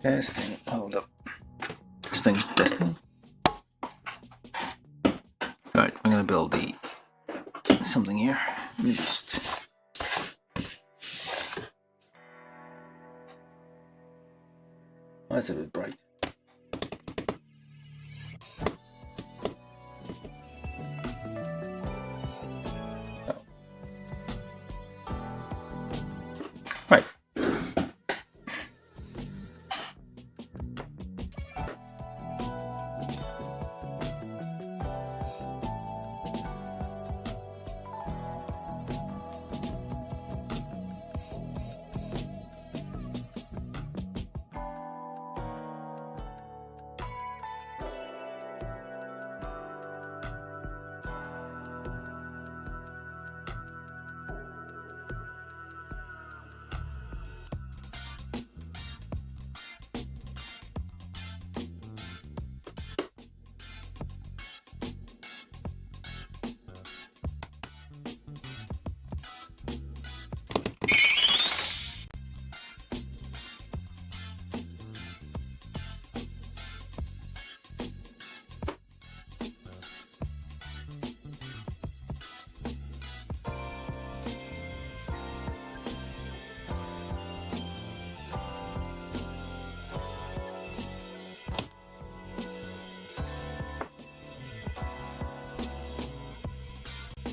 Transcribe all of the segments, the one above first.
Testing, hold up. Testing. Alright, I'm gonna build something here. Let me just... Oh, that's a bit bright. Oh. Right.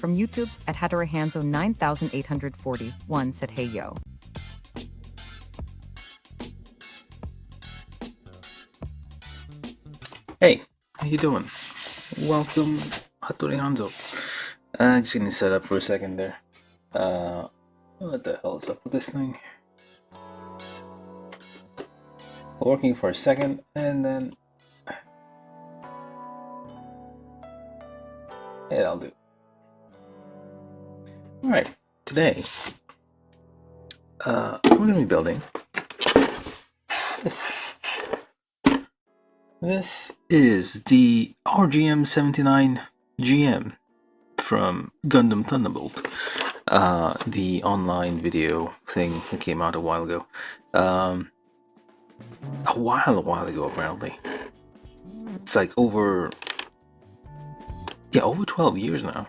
From YouTube at Hatarahanzo 9841 said hey yo. Hey, how you doing? Welcome, Hattori Hanzo. Just gonna set up for a second there. What the hell is up with this thing? working for a second, and then yeah, that'll do. All right, today we're gonna be building this. This is the RGM-79 GM from Gundam Thunderbolt, the online video thing that came out a while ago. A while ago, apparently. It's like over 12 years now.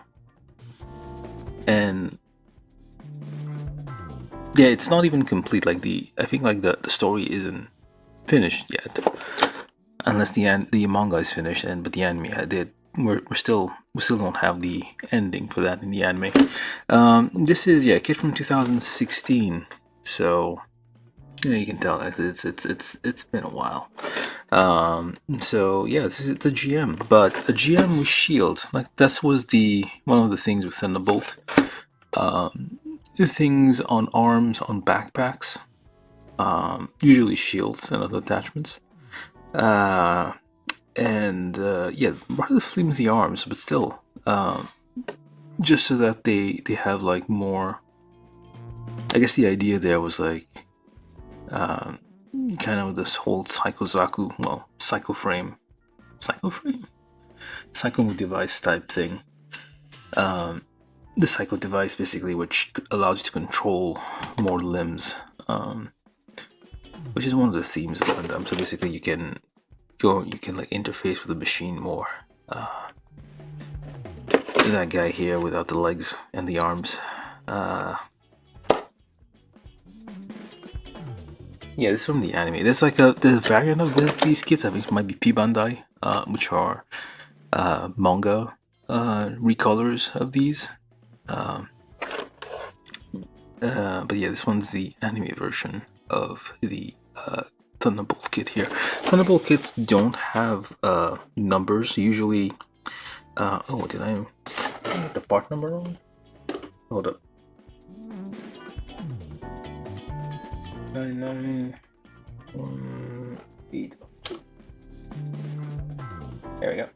And yeah, it's not even complete. Like I think like the story isn't finished yet, unless the manga is finished. But the anime, we still don't have the ending for that in the anime. This is a kit from 2016, so you can tell it's been a while. So yeah, this is the GM, but a GM with shield. Like that was one of the things with Thunderbolt. Things on arms, on backpacks, usually shields and other attachments. Yeah, rather flimsy arms, but still, just so that they have like more. I guess the idea there was like, kind of this whole psycho device type thing. The psycho device basically, which allows you to control more limbs, which is one of the themes of Gundam. So basically, you can like interface with the machine more. That guy here without the legs and the arms. Yeah, this is from the anime. There's like a variant of these kits. I think it might be Bandai, which are manga recolors of these. But yeah, this one's the anime version of the Thunderbolt kit here. Thunderbolt kits don't have numbers usually. Oh, did I get the part number wrong? Hold up. 9918. There we go.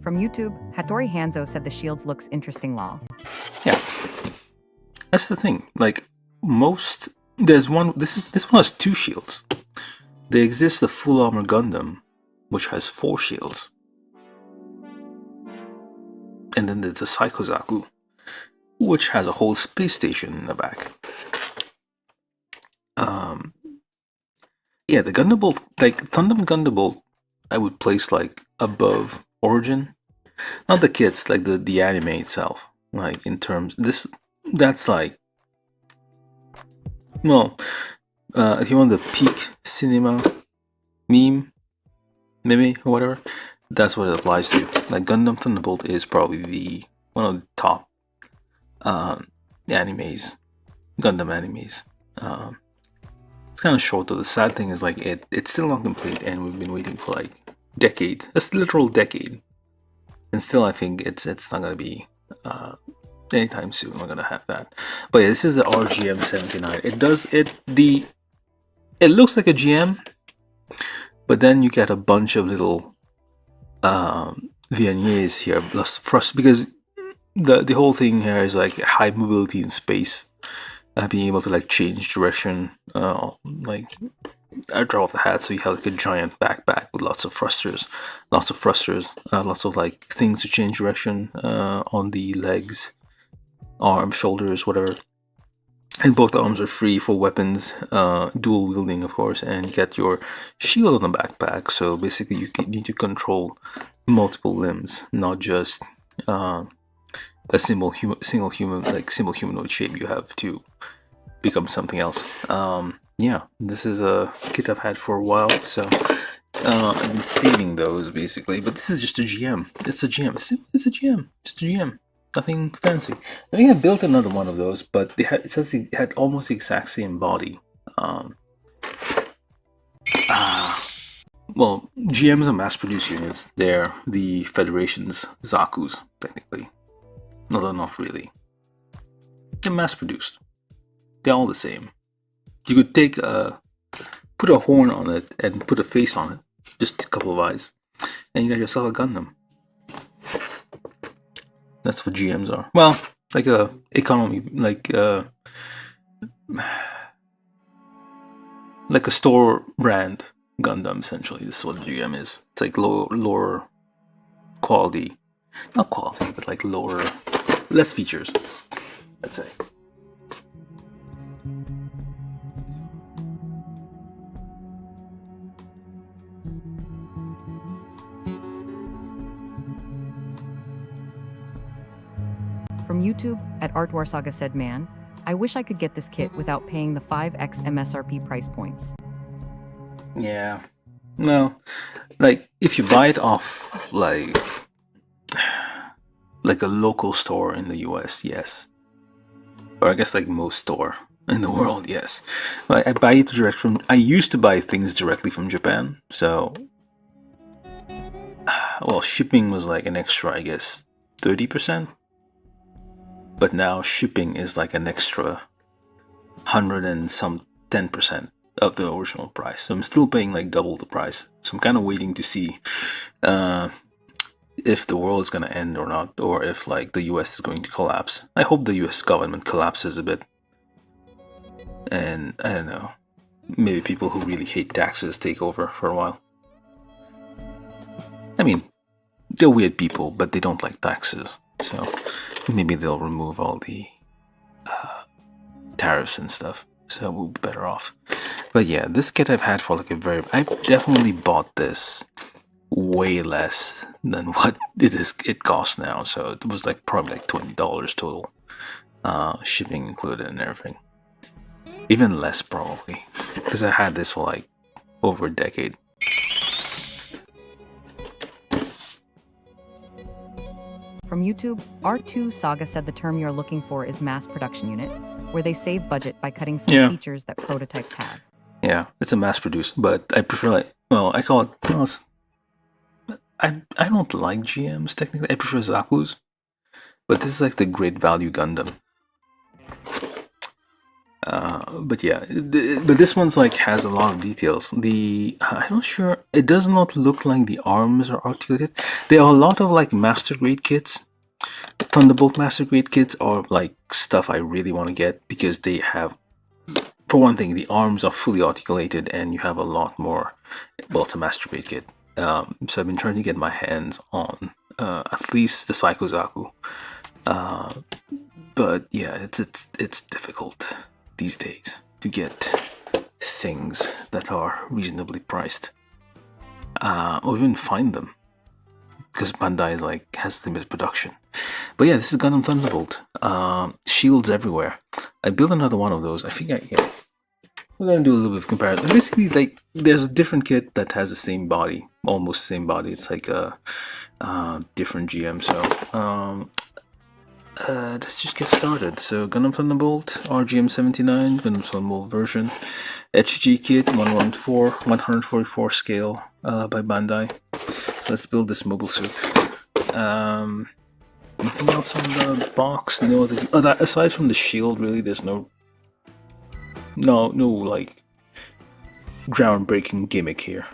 From YouTube, Hattori Hanzo said the shields looks interesting law. Yeah, that's the thing. Like there's one. This one has 2 shields. There exists the full armor Gundam, which has 4 shields, and then there's a Psycho Zaku, which has a whole space station in the back. Yeah, the Thunderbolt, like Thunderbolt, I would place like above Origin. Not the kits, like the anime itself. Like in terms, that's like, well, if you want the peak cinema meme, or whatever, that's what it applies to. Like Gundam Thunderbolt is probably one of the top animes, Gundam animes. It's kind of short though. The sad thing is like it's still not complete, and we've been waiting for like decade, a literal decade, and still I think it's not gonna be anytime soon. We're gonna have that. But yeah, this is the RGM-79. It looks like a GM, but then you get a bunch of little verniers here, because the whole thing here is like high mobility in space, being able to like change direction, like I draw off the hat, so you have like a giant backpack with lots of thrusters, lots of like things to change direction on the legs, arms, shoulders, whatever. And both arms are free for weapons, dual wielding, of course, and you get your shield on the backpack. So basically, you need to control multiple limbs, not just a single humanoid shape. You have to become something else. Yeah, this is a kit I've had for a while, so I've been saving those basically. But this is just a GM. It's a GM. It's a GM. Just a GM. Nothing fancy. I think I built another one of those, but it says it had almost the exact same body. Well, GMs are mass-produced units. They're the Federation's Zaku's, technically. No, they're not really. They're mass-produced. They're all the same. You could take put a horn on it and put a face on it, just a couple of eyes, and you got yourself a Gundam. That's what GMs are. Well, like a economy, like a store brand Gundam. Essentially, this is what the GM is. It's like lower quality, not quality, but like less features. Let's say. From YouTube, at Artwarsaga said, "Man, I wish I could get this kit without paying the 5x MSRP price points." Yeah. No. Like, if you buy it off, like a local store in the US, yes. Or I guess like most store in the world, yes. But I buy it direct from... I used to buy things directly from Japan, so... Well, shipping was like an extra, I guess, 30%. But now shipping is like an extra 100 and some 10% of the original price. So I'm still paying like double the price. So I'm kind of waiting to see if the world is going to end or not, or if like the US is going to collapse. I hope the US government collapses a bit. And I don't know, maybe people who really hate taxes take over for a while. I mean, they're weird people, but they don't like taxes. So maybe they'll remove all the tariffs and stuff, so we'll be better off. But yeah, this kit I've had for like I've definitely bought this way less than what it costs now. So it was like probably like $20 total, shipping included and everything. Even less probably, because I had this for like over a decade. From YouTube, R2 Saga said the term you're looking for is mass production unit, where they save budget by cutting some features that prototypes have. Yeah, it's a mass produced, but I prefer like, well, I call it, well, I don't like GMs technically, I prefer Zaku's, but this is like the great value Gundam. But yeah, but this one's like has a lot of details. I'm not sure, it does not look like the arms are articulated. There are a lot of like master grade kits. Thunderbolt master grade kits are like stuff I really want to get, because they have, for one thing, the arms are fully articulated and you have a lot more. Well, it's a master grade kit. So I've been trying to get my hands on at least the Psycho Zaku. But yeah, it's difficult these days to get things that are reasonably priced, or even find them, because Bandai like has limited production. But yeah, this is Gundam Thunderbolt. Shields everywhere. I built another one of those. I think we're gonna do a little bit of comparison. Basically, like there's a different kit that has the same body, almost the same body. It's like a different GM. So let's just get started. So Gundam Thunderbolt, RGM-79, Gundam Thunderbolt version, HG kit 144 scale by Bandai. Let's build this mobile suit. Anything else on the box? No, aside from the shield, really, there's no like groundbreaking gimmick here.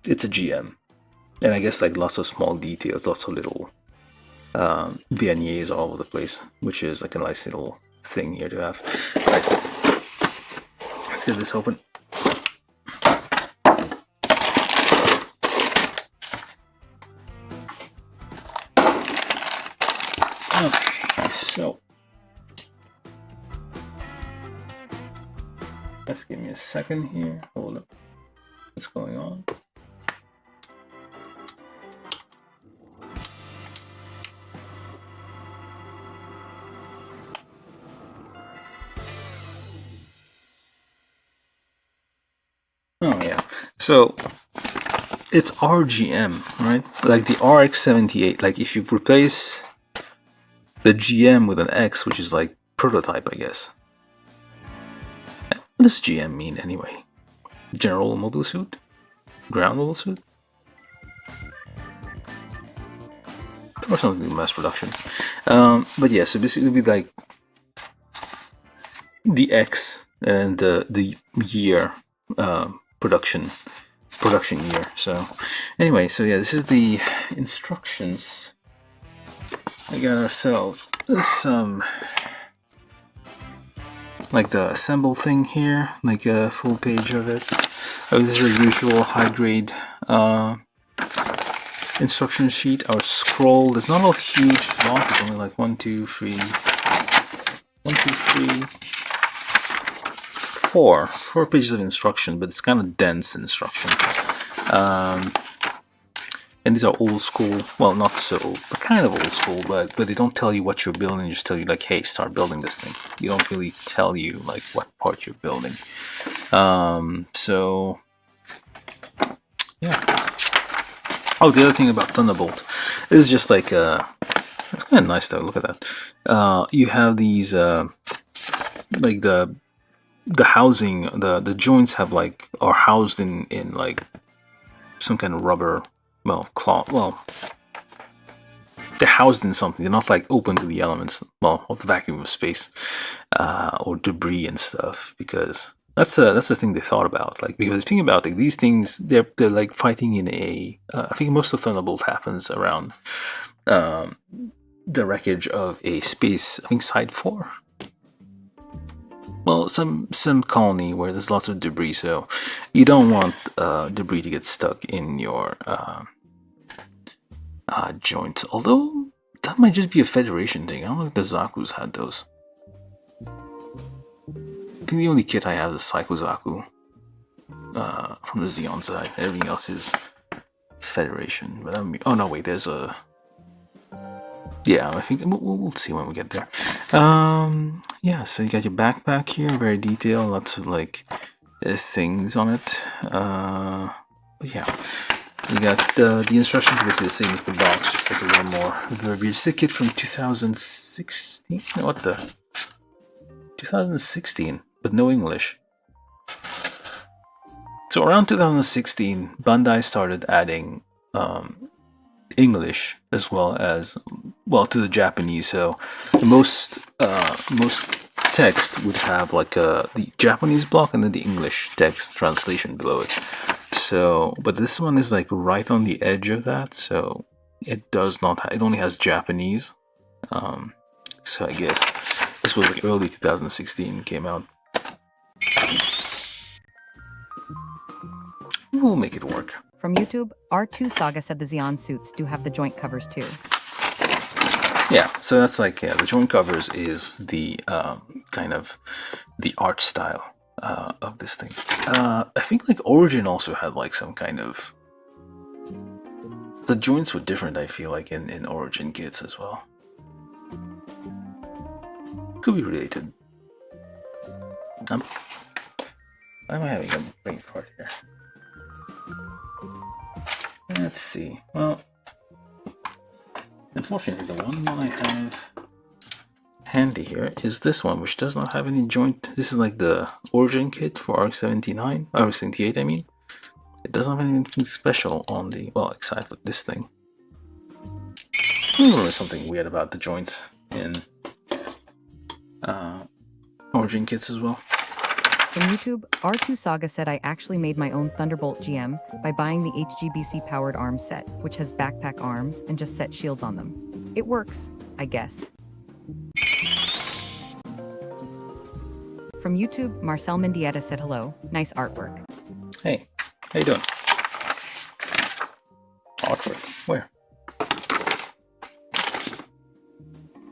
It's a GM, and I guess like lots of small details, lots of little Viennese all over the place, which is like a nice little thing here to have. Right. Let's get this open. Okay, so let's give me a second here. Hold up. What's going on? Oh yeah, so it's RGM, right? Like the RX-78. Like if you replace the GM with an X, which is like prototype, I guess. What does GM mean anyway? General mobile suit? Ground mobile suit? Or unfortunately, mass production. But yeah, so basically, it'll be like the X and the year production year. So anyway, so yeah, this is the instructions. We got ourselves some like the assemble thing here, like a full page of it. This is our usual high grade instruction sheet. Our scroll, there's not a huge block, it's only like 4 pages of instruction, but it's kind of dense instruction. And these are old school, well, not so old, but kind of old school, but they don't tell you what you're building, they just tell you like, hey, start building this thing. You don't really tell you like what part you're building. So yeah. Oh, the other thing about Thunderbolt is just like it's kind of nice though. Look at that. You have these like the housing, the joints have like are housed in like some kind of rubber, well, cloth. Well, they're housed in something. They're not like open to the elements, well, of the vacuum of space or debris and stuff. Because that's the thing they thought about. Like, because think about like these things, they're like fighting in a. I think most of Thunderbolt happens around the wreckage of a space. I think Side 4. Well, some colony where there's lots of debris, so you don't want debris to get stuck in your joints. Although that might just be a Federation thing. I don't know if the Zaku's had those. I think the only kit I have is Psycho Zaku from the Xeon side. Everything else is Federation. But I mean, oh no, wait, there's a. Yeah, I think we'll see when we get there. Yeah, so you got your backpack here, very detailed, lots of like things on it. But yeah, you got the instructions basically the same as the box, just like a little more verbiage. It's a kit from 2016. No, what the? 2016, but no English. So around 2016, Bandai started adding English as well as to the Japanese. So most text would have like the Japanese block and then the English text translation below it. So, but this one is like right on the edge of that, so it does not. It only has Japanese. So I guess this was like early 2016 came out. We'll make it work. From YouTube, R2 Saga said the Xeon suits do have the joint covers too. Yeah, so that's like, yeah, the joint covers is the kind of the art style of this thing. I think like Origin also had like some kind of. The joints were different, I feel like, in Origin kits as well. Could be related. Why am I having a brain fart here? Let's see. Well, unfortunately, the one I have handy here is this one, which does not have any joint. This is like the Origin kit for RX-79, RX-78, I mean. It doesn't have anything special on the, well, except for this thing. I remember something weird about the joints in Origin kits as well. From YouTube, R2 Saga said I actually made my own Thunderbolt GM by buying the HGBC powered arms set, which has backpack arms and just set shields on them. It works, I guess. From YouTube, Marcel Mendieta said hello, nice artwork. Hey, how you doing? Artwork, where?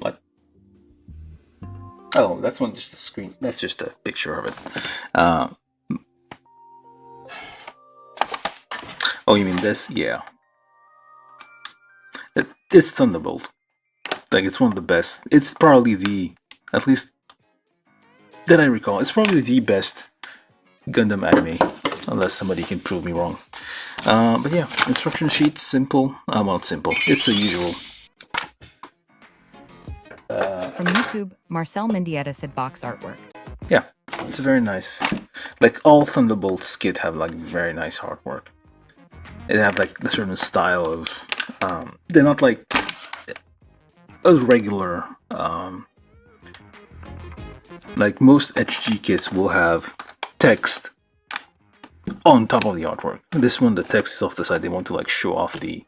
What? Oh, that's one just a screen. That's just a picture of it. Oh, you mean this? Yeah. It's Thunderbolt. Like, it's one of the best. It's probably the, at least that I recall, it's probably the best Gundam anime, unless somebody can prove me wrong. But yeah, instruction sheet, simple. Well, simple. It's the usual. From YouTube, Marcel Mendieta said box artwork. Yeah, it's a very nice. Like all Thunderbolts kit have like very nice artwork. They have like a certain style of. They're not like a regular, like most HG kits will have text on top of the artwork. This one, the text is off the side. They want to like show off the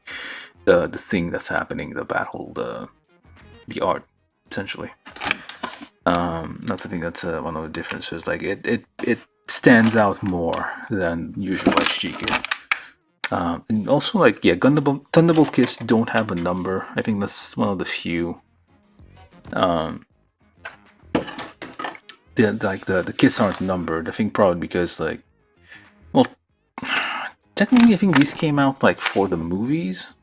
thing that's happening, the battle, the art, essentially. That's I think that's one of the differences. Like it stands out more than usual HG kit. And also, like, yeah, Thunderbolt kits don't have a number. I think that's one of the few. The kits aren't numbered. I think probably because, like, well, technically, I think these came out like for the movies,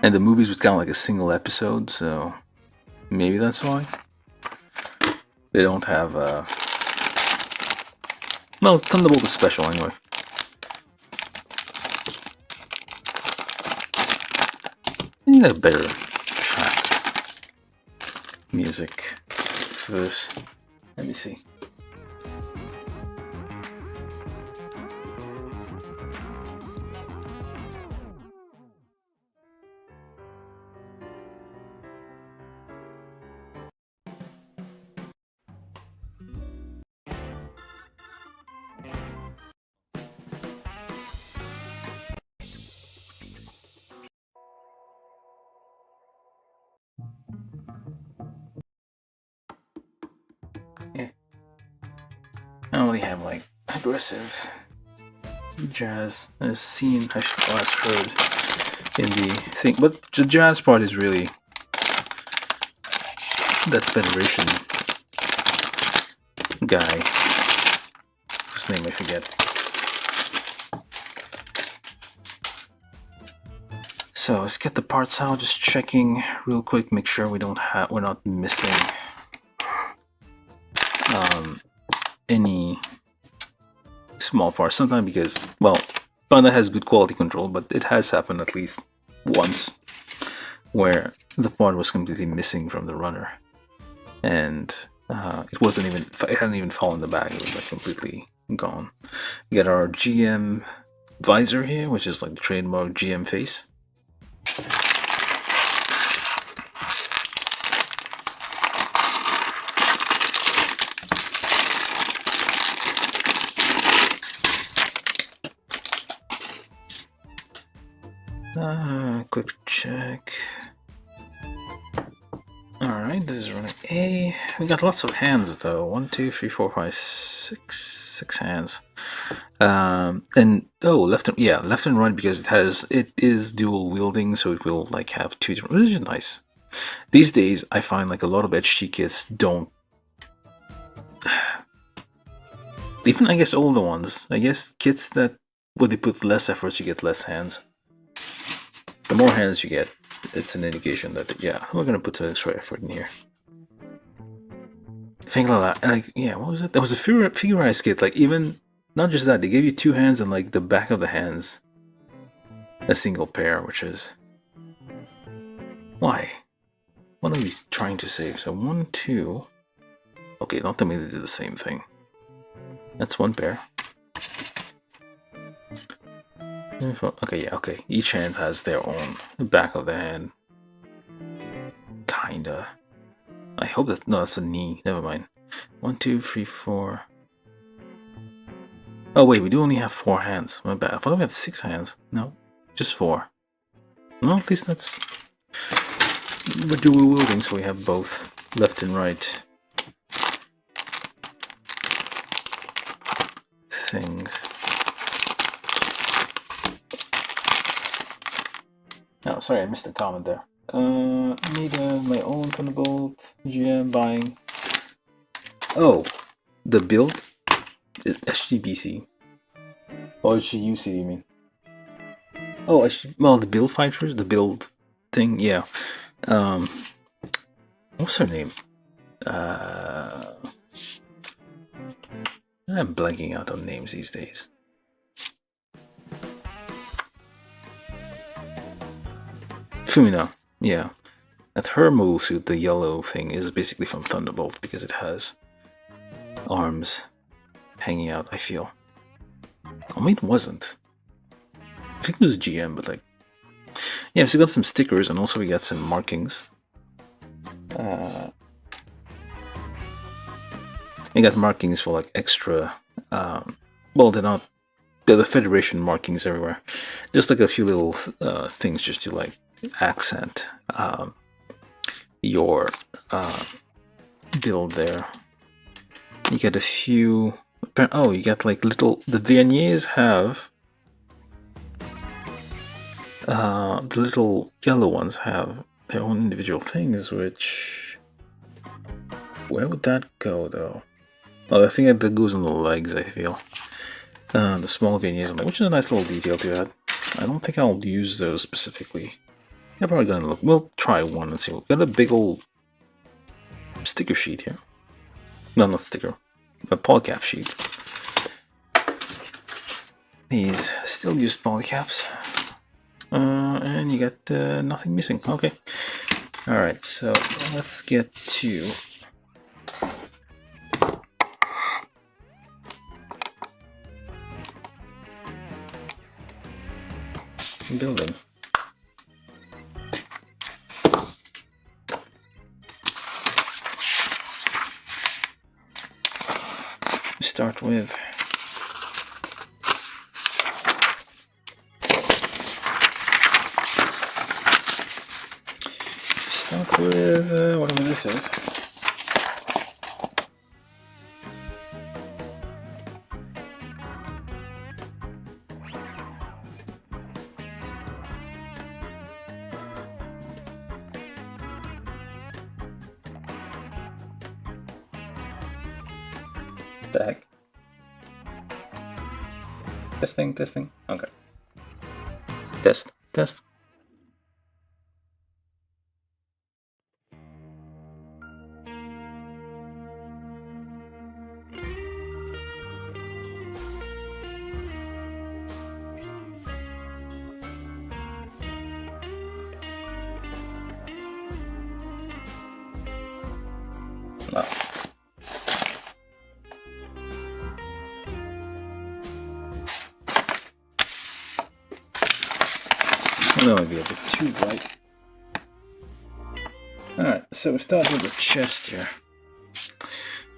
and the movies was kind of like a single episode, so maybe that's why they don't have. Well, Thunderbolt is special anyway. I need a better track music for this. Let me see. Yeah. I only have like aggressive jazz. I've seen, I've heard in the thing, but the jazz part is really that Federation guy, whose name I forget. So let's get the parts out. Just checking real quick, make sure we're not missing any small parts. Sometimes because, well, Bandai has good quality control, but it has happened at least once where the part was completely missing from the runner, and it hadn't even fallen in the bag. It was like completely gone. We got our GM visor here, which is like the trademark GM face. Quick check. Alright, this is running A. We got lots of hands though. 1, 2, 3, 4, 5, 6 hands. And oh, left and right, because it is dual wielding, so it will like have two different, which is nice. These days I find like a lot of HG kits don't, even I guess older ones, I guess kits that where they put less effort, you get less hands. The more hands you get, it's an indication that, yeah, we're gonna put some extra effort in here. Think like that. Like, yeah, what was it? That was a figurized kit. Like, even not just that, they gave you two hands and like the back of the hands, a single pair, which is why? What are we trying to save? So 1, 2. Okay, don't tell me they did the same thing. That's one pair. Okay, yeah, okay. Each hand has their own back of the hand. Kinda. I hope that's, no, that's a knee. Never mind. 1, 2, 3, 4. Oh wait, we do only have 4 hands. My bad. I thought we had 6 hands. No, just 4. No, at least that's, we're dual wielding, so we have both left and right things. Oh, sorry, I missed a comment there. Need my own Thunderbolt GM buying. Oh, the build? HGBC. Or HGUC, you mean? Oh, well, the build fighters, the build thing, yeah. What's her name? I'm blanking out on names these days. Fumina, yeah. At her mobile suit, the yellow thing is basically from Thunderbolt because it has arms hanging out, I feel. Oh, maybe it wasn't. I think it was GM, but like, Yeah, so we got some stickers and also we got some markings. We got markings for like extra. Well, they're the Federation markings everywhere. Just like a few little things just to like accent your build there. You get a few. Oh, you get like little. The Viennese have. The little yellow ones have their own individual things, which. Where would that go though? Oh, I think that goes on the legs, I feel. The small Viennese, which is a nice little detail to add. I don't think I'll use those specifically. I'm probably gonna look. We'll try one and see. We've got a big old sticker sheet here. No, not sticker. A polycap sheet. These still use polycaps. And you got nothing missing. Okay. Alright, so let's get to building. Start with whatever this is. The heck? Testing. Okay. Test. Wow. That might be a bit too bright. Alright, so we start with the chest here.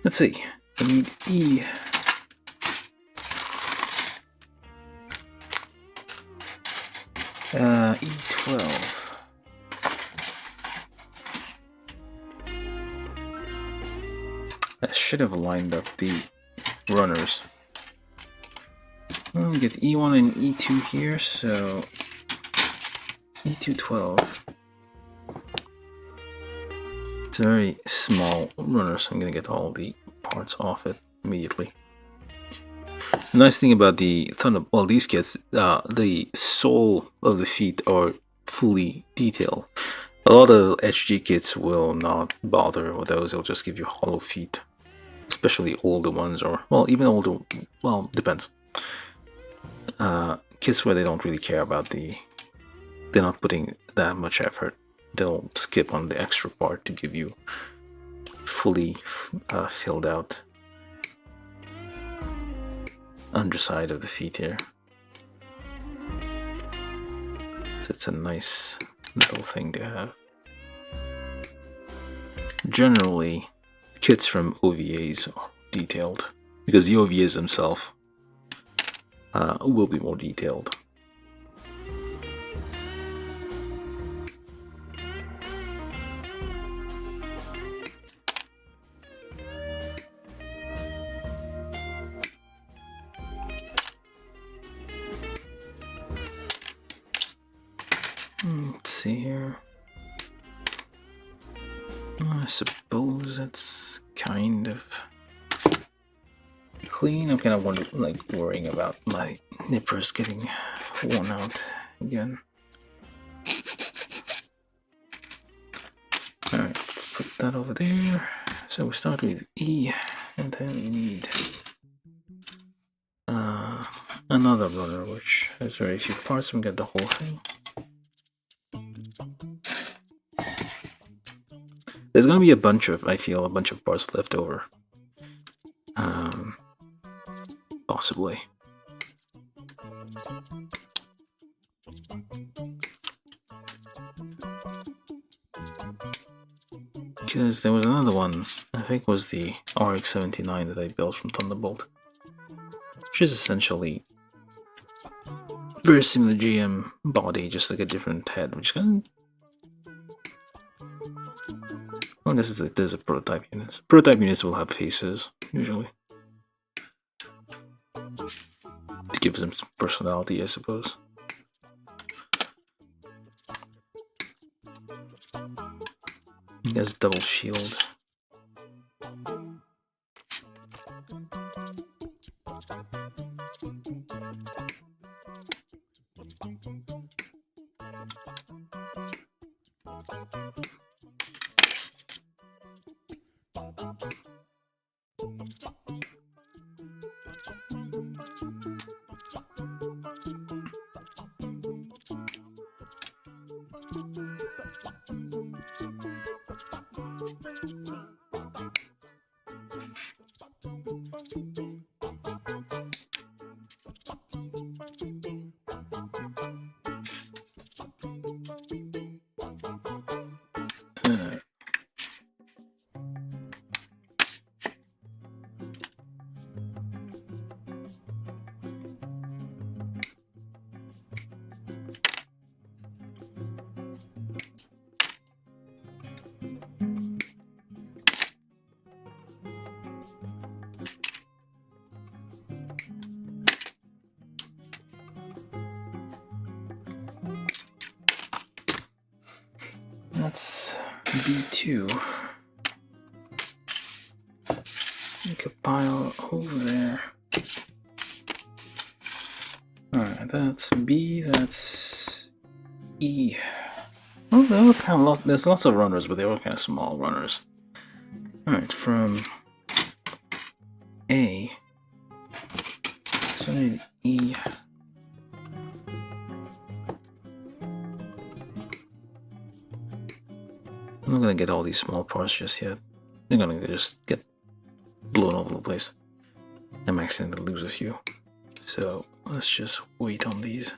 Let's see. I need E. E12. I should have lined up the runners. We'll get E1 and E2 here, so E212. It's a very small runner, so I'm gonna get all the parts off it immediately. The nice thing about the Thunderbolt, well, these kits, the sole of the feet are fully detailed. A lot of HG kits will not bother with those, they'll just give you hollow feet. Especially older ones, or, well, even older, well, depends. Kits where they don't really care about they're not putting that much effort. They'll skip on the extra part to give you fully filled out underside of the feet here. So it's a nice little thing to have. Generally, kits from OVAs are detailed because the OVAs themselves will be more detailed. Let's see here. I suppose it's kind of clean. I'm kind of worrying about my nippers getting worn out again. Alright, put that over there. So we start with E, and then we need another runner, which has very few parts. We get the whole thing. There's gonna be a bunch of parts left over. Possibly. because there was another one, I think it was the RX-79 that I built from Thunderbolt, which is essentially very similar GM body, just like a different head, which kind of, well, I guess there's a prototype units. Prototype units will have faces, usually, to give them some personality, I suppose. He has double shield. That's B2. Make a pile over there. Alright, that's B, that's E. Oh, they were kind of there's lots of runners, but they were kind of small runners. Alright, from A. So I need E. I'm not gonna get all these small parts just yet. They're gonna just get blown all over the place. I'm actually gonna lose a few. So let's just wait on these.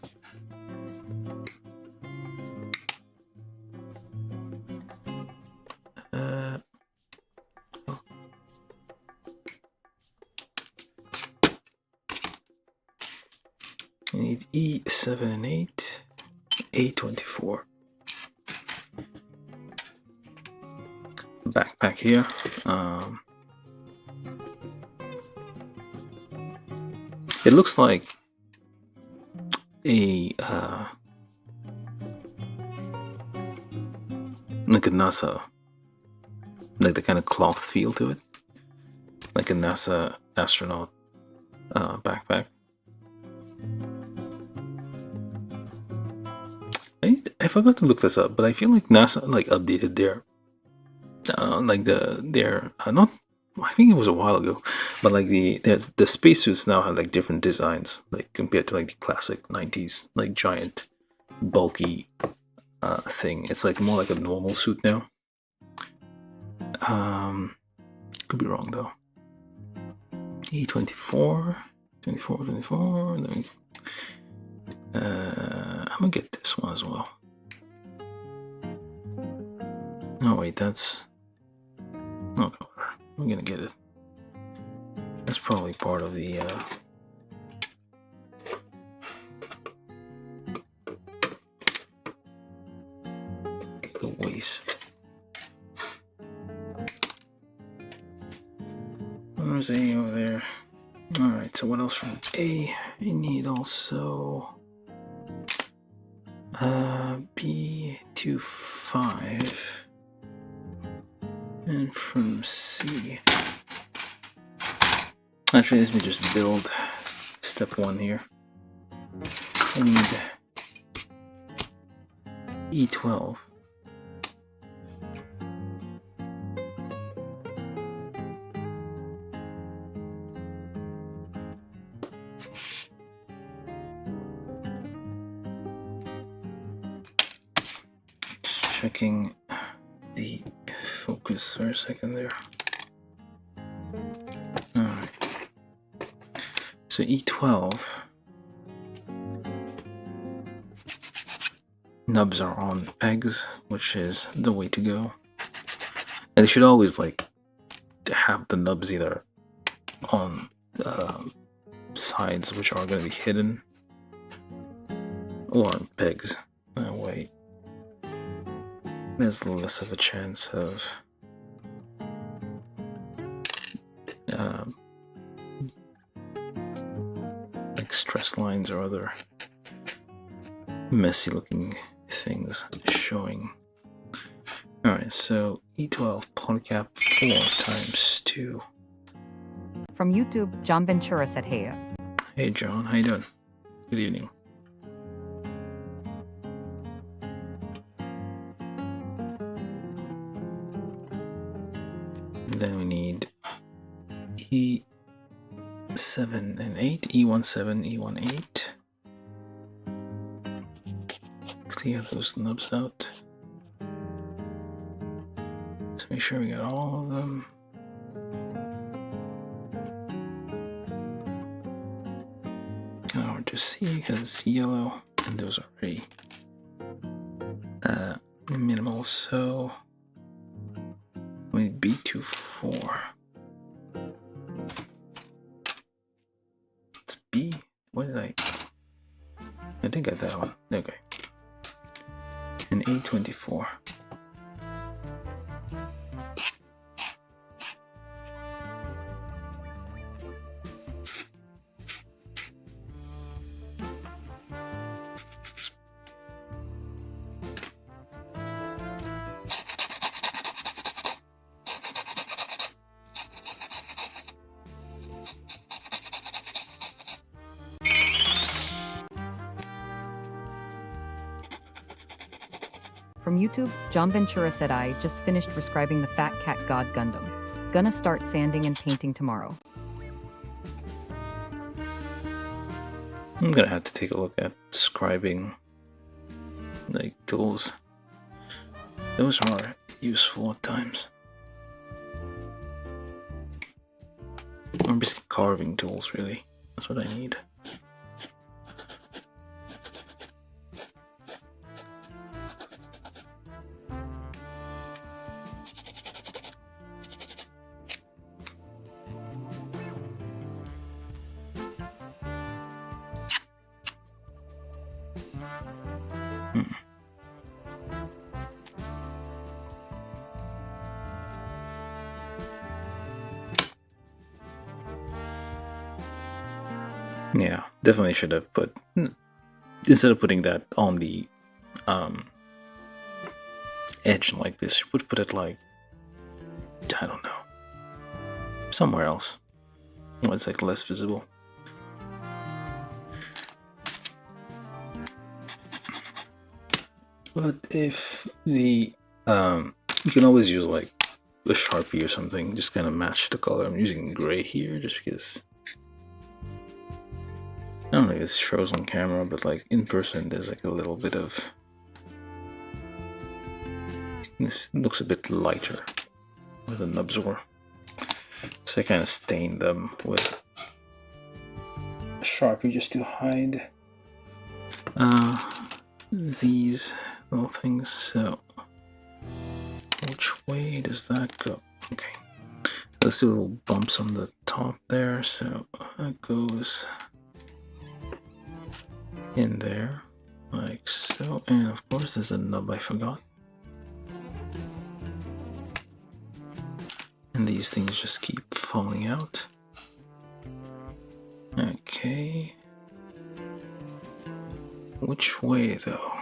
I need E7 and 8, A24. Backpack here. It looks like a like a NASA, like the kind of cloth feel to it, like a NASA astronaut backpack. I forgot to look this up, but I feel like NASA like updated their not. I think it was a while ago, but like the spacesuits now have like different designs, like compared to like the classic 90s like giant bulky thing. It's like more like a normal suit now. Could be wrong though. E24, 24. I'm gonna get this one as well. Oh wait, that's okay. I'm gonna get it. That's probably part of the waste. Where's A over there? Alright, so what else from A? I need also B25. And from C. Actually, let me just build step 1 here. I need E12. Just checking the focus for a second there. Alright. So E12 nubs are on pegs, which is the way to go. And they should always like have the nubs either on sides, which are going to be hidden, or on pegs. That way, there's less of a chance of like stress lines or other messy looking things showing. Alright, so E12 polycap 4 times 2. From YouTube, John Ventura said, "Hey." Hey John, how you doing? Good evening. And then we need E7 and 8, E17, E18. Clear those nubs out. Let's make sure we got all of them. Kind of hard to see because it's yellow, and those are already minimal. So we need B24. It's B. What did I did get that one. Okay. And A24. From YouTube, John Ventura said, "I just finished prescribing the Fat Cat God Gundam. Gonna start sanding and painting tomorrow." I'm gonna have to take a look at scribing like tools. Those are useful at times. Or basically carving tools, really. That's what I need. Yeah, definitely should have put, instead of putting that on the edge like this, you would put it like, I don't know, somewhere else. Well, it's like less visible. But if the, you can always use like a Sharpie or something, just kind of match the color. I'm using gray here just because I don't know if it shows on camera, but like in person there's like a little bit of, this looks a bit lighter where the nubs were. So I kind of stained them with a Sharpie just to hide these little things. So which way does that go? Okay, let's do little bumps on the top there, so that goes in there like so. And of course there's a nub I forgot, and these things just keep falling out. Okay, which way though?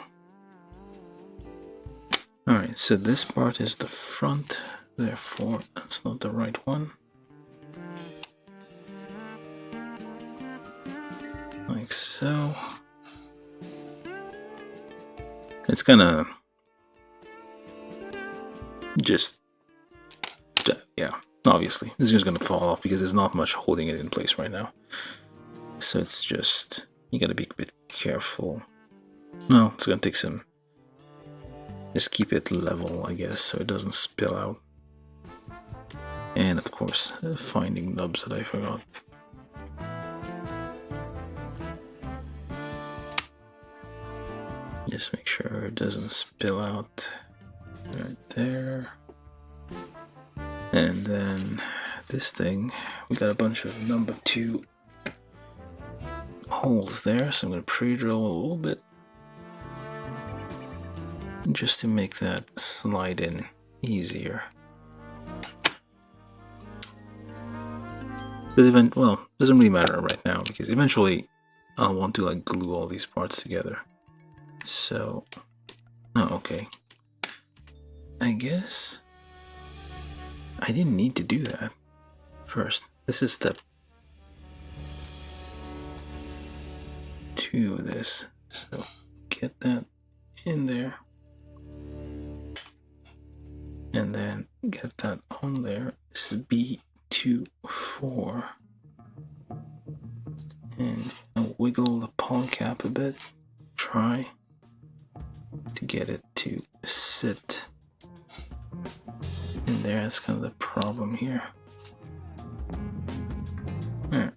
Alright, so this part is the front, therefore that's not the right one. Like so. It's gonna just, yeah, obviously this is just gonna fall off because there's not much holding it in place right now. So it's just, you gotta be a bit careful. No, it's gonna take some, just keep it level, I guess, so it doesn't spill out. And of course, finding nubs that I forgot. Just make sure it doesn't spill out right there. And then this thing, we got a bunch of number 2 holes there, so I'm going to pre-drill a little bit just to make that slide in easier. Because well, it doesn't really matter right now because eventually I'll want to like glue all these parts together. So, oh, okay. I guess I didn't need to do that first. This is step 2 of this. So get that in there. And then get that on there. This is B24. And I'll wiggle the polycap a bit. Try to get it to sit in there. That's kind of the problem here. Alright.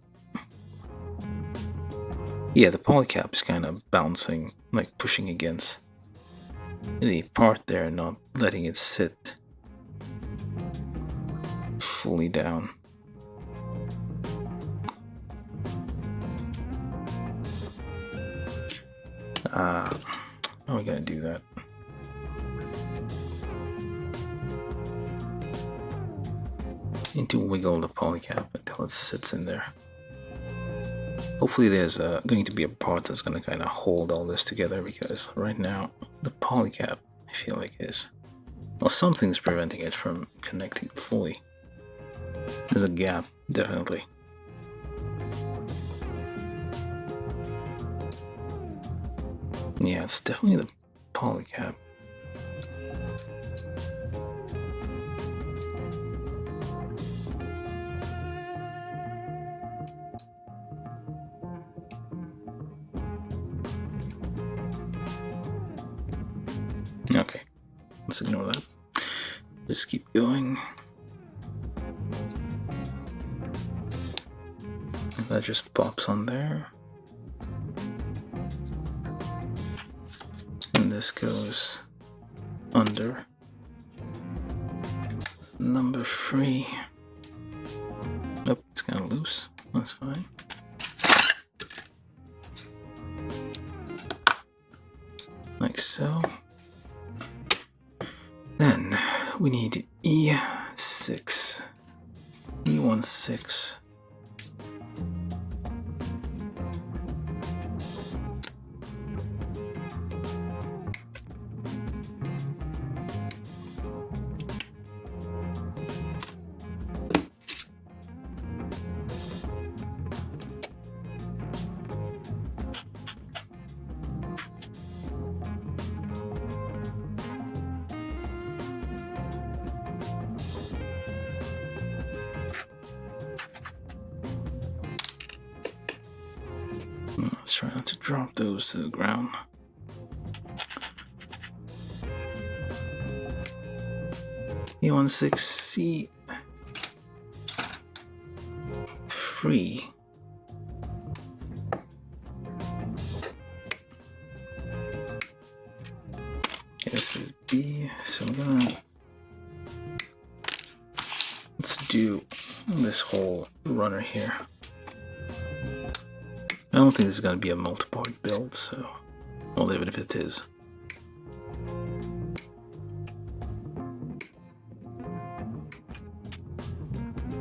Yeah, the polycap is kind of bouncing, like pushing against the part there, not letting it sit fully down. How are we gonna do that? Need to wiggle the polycap until it sits in there. Hopefully there's going to be a part that's going to kind of hold all this together, because right now the polycap, I feel like, is, well, something's preventing it from connecting fully. There's a gap, definitely. Yeah, it's definitely the polycap. Okay, let's ignore that. Just keep going. And that just pops on there. And this goes under number 3. Nope, it's kind of loose. That's fine. Like so. Then we need E6. E16. Let's try not to drop those to the ground. E16C free. Okay, this is B, so let's do this whole runner here. I don't think this is going to be a multi-part build, so, well, even if it is.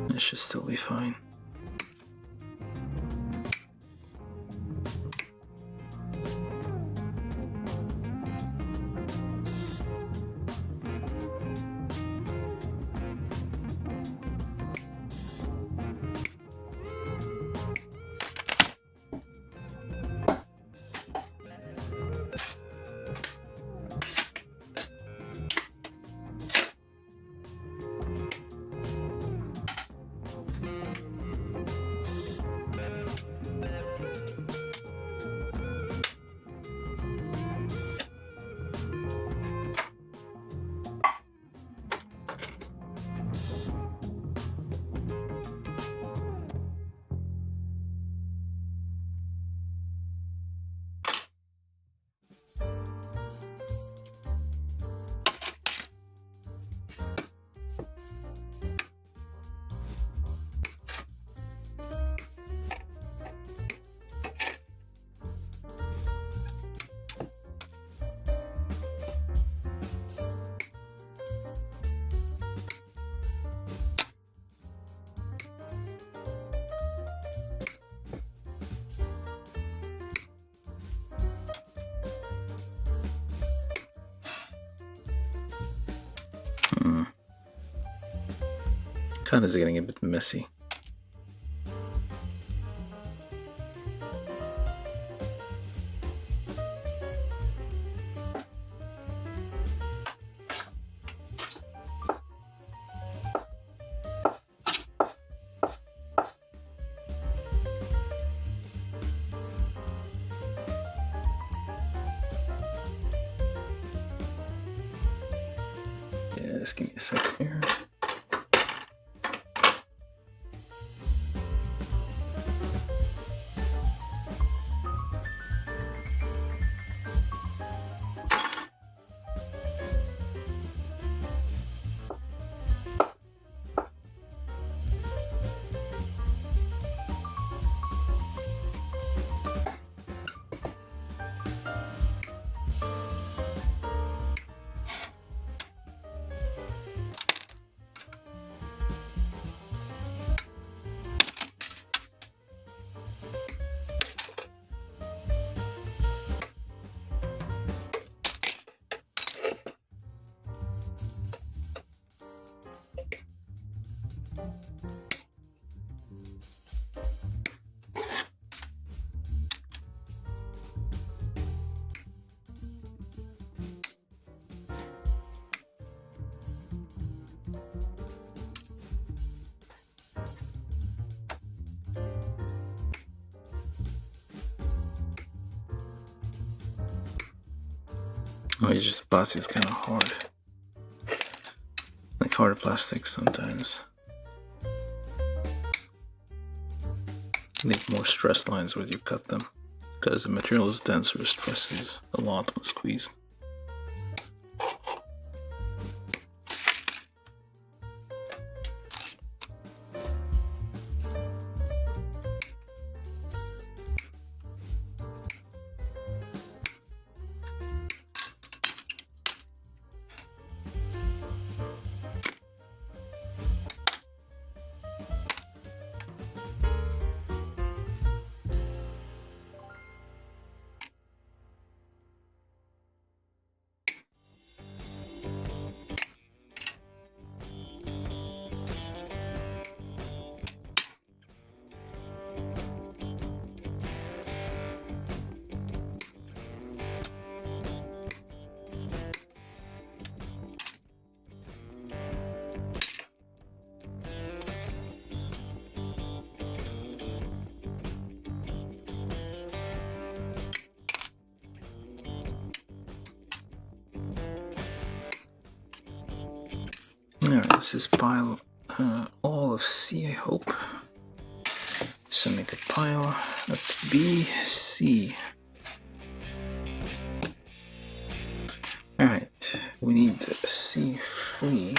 It should still be fine. Kind of getting a bit messy. Yeah, just give me a second here. Oh, it's just plastic is kind of hard. Like hard plastic sometimes. Need more stress lines where you cut them, because the material is denser, stress is a lot when squeezed. Alright, this is pile all of C, I hope. So make a pile of B, C. Alright, we need C free,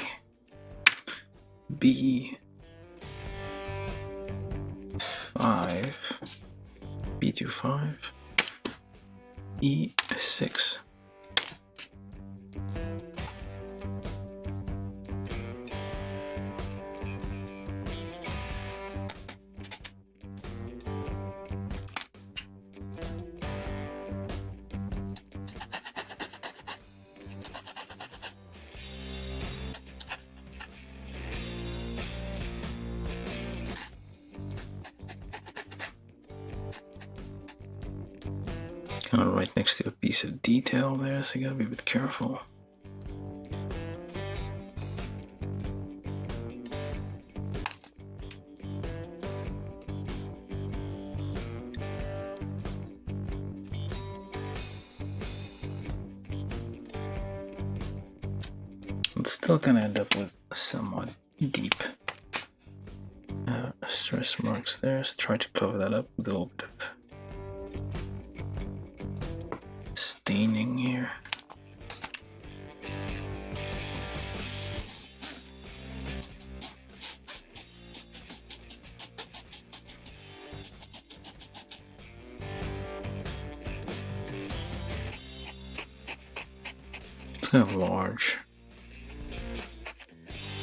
B 5, B2 5, E 6. Kind of right next to a piece of detail there, so you gotta be a bit careful. It's still gonna end up with somewhat deep stress marks there, so try to cover that up with a little bit of staining here. It's kind of large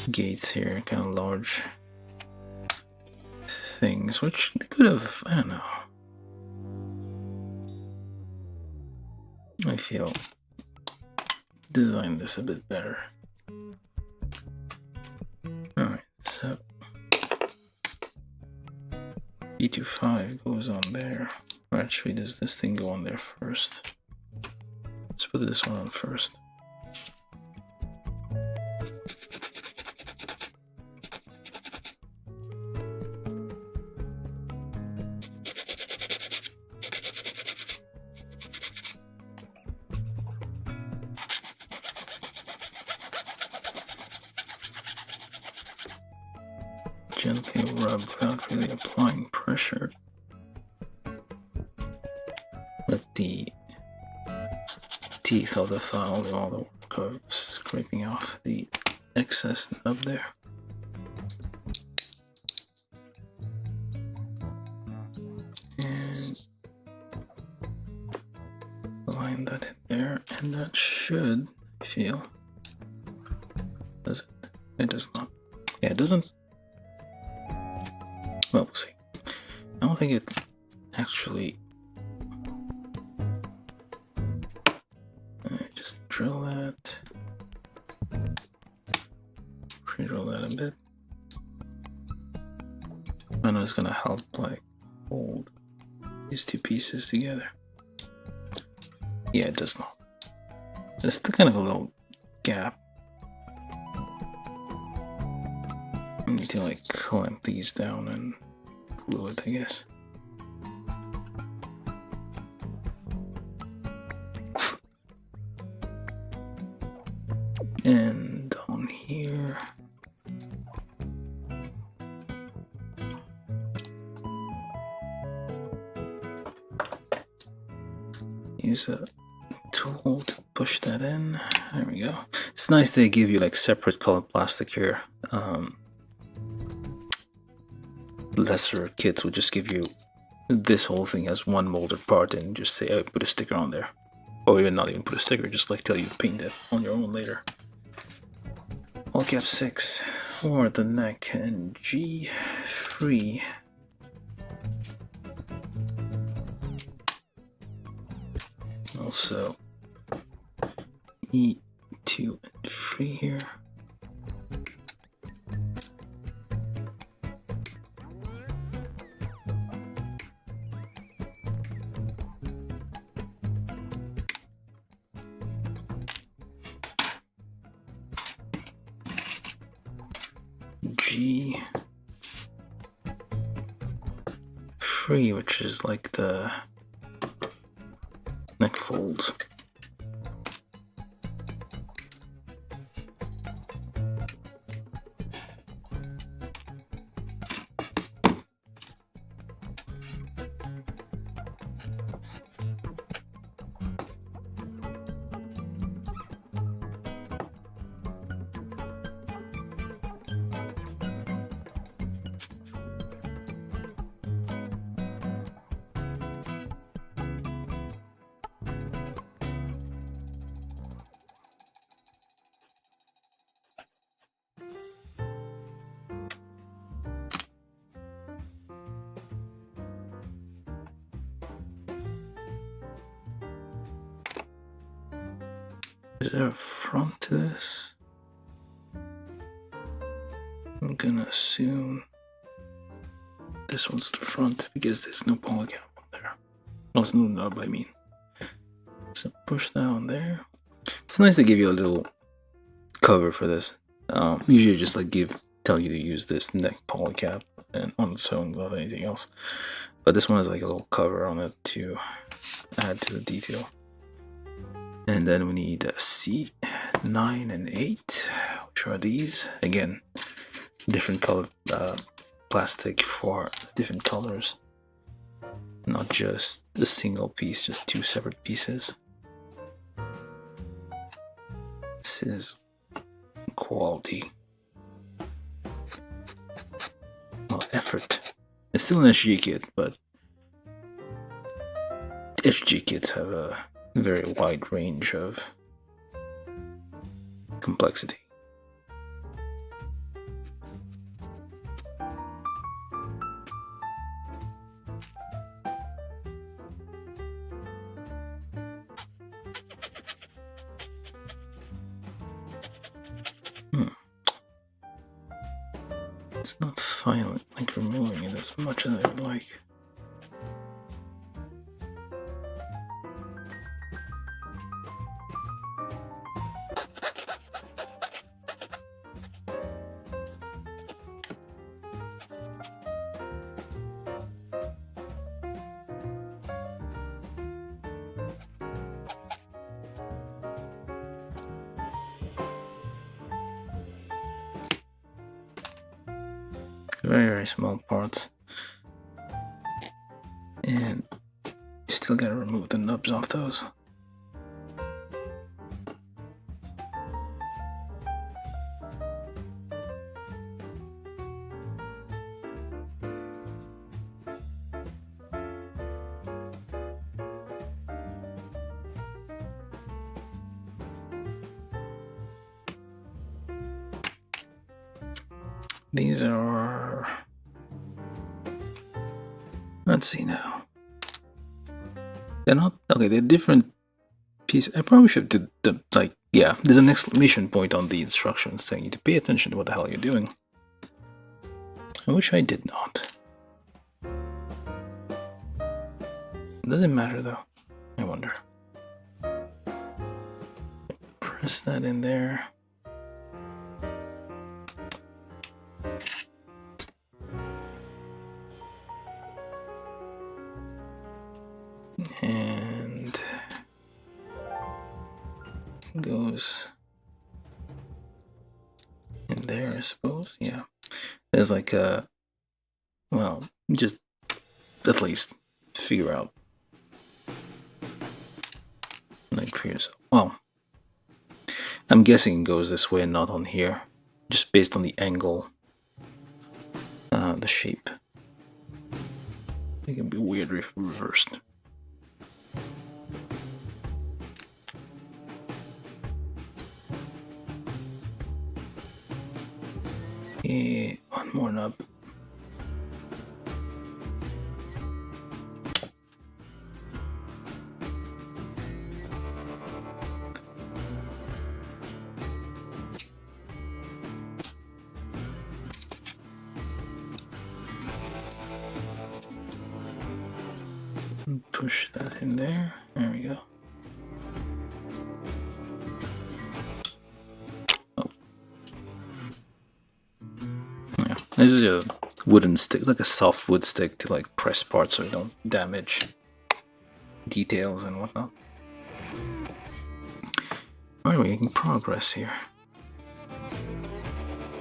gates here, kind of large things, which they could have, I don't know. I feel design this a bit better. Alright, so 0.25 goes on there. Or actually, does this thing go on there first? Let's put this one on first. Gently rub without really applying pressure. Let the teeth of the file do all the work of scraping off the excess nub there. And line that in there, and that should, I feel, does it? It does not. Yeah, it doesn't. Well, we'll see. I don't think it actually. Just drill that. Pre-drill that a bit. I know it's gonna help like hold these two pieces together. Yeah, it does not. There's still kind of a little gap. I need to like clamp these down and glue it, I guess. And on here, use a tool to push that in. There we go. It's nice they give you like separate colored plastic here. Lesser kits would just give you this whole thing as one molded part and just say, oh, put a sticker on there. Or even not even put a sticker, just like tell you to paint it on your own later. All cap 6 for the neck and G free. Also E2 and free here. G free, which is like the neck folds. Is there a front to this? I'm gonna assume this one's the front because there's no polygon on there. Well, it's no nub, I mean. So push that on there. It's nice to give you a little cover for this. Usually just like tell you to use this neck polycap and on its own without anything else. But this one has like a little cover on it to add to the detail. And then we need C9 and 8, which are these. Again, different colored plastic for different colors. Not just a single piece, just two separate pieces. This is quality. Well, effort. It's still an SG kit, but SG kits have a very wide range of complexity. It's not finally like removing it as much as I would like. very, very small parts. And you still gotta remove the nubs off those. These are, let's see now. They're not, okay, they're different pieces. I probably should do the, like, yeah, there's an exclamation point on the instructions telling you to pay attention to what the hell you're doing. I wish I did not. Does it matter though? I wonder. Press that in there. And goes in there, I suppose. Yeah, there's like a, well, just at least figure out, like, for yourself. Well, I'm guessing it goes this way and not on here, just based on the angle, the shape. It can be weird if reversed. One more nub. Push that in there. There we go. Oh. Yeah, this is a wooden stick, like a soft wood stick to like press parts so you don't damage details and whatnot. Alright, we're making progress here.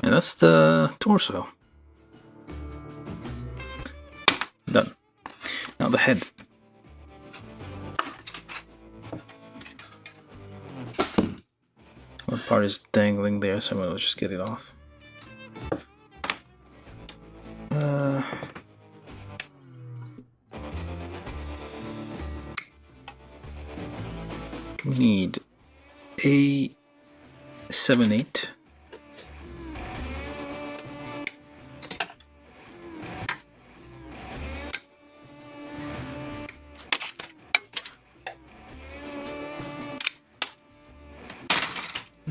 And that's the torso. Done. Now the head. What part is dangling there, so I'll just get it off. We need A78.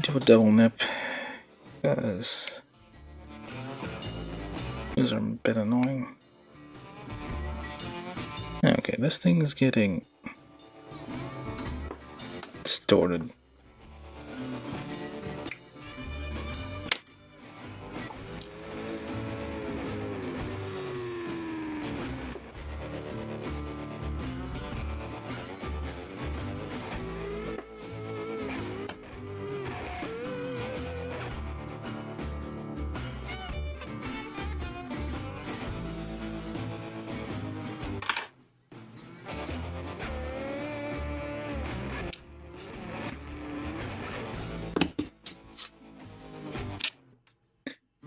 Do a double nip because these are a bit annoying. Okay, this thing is getting distorted.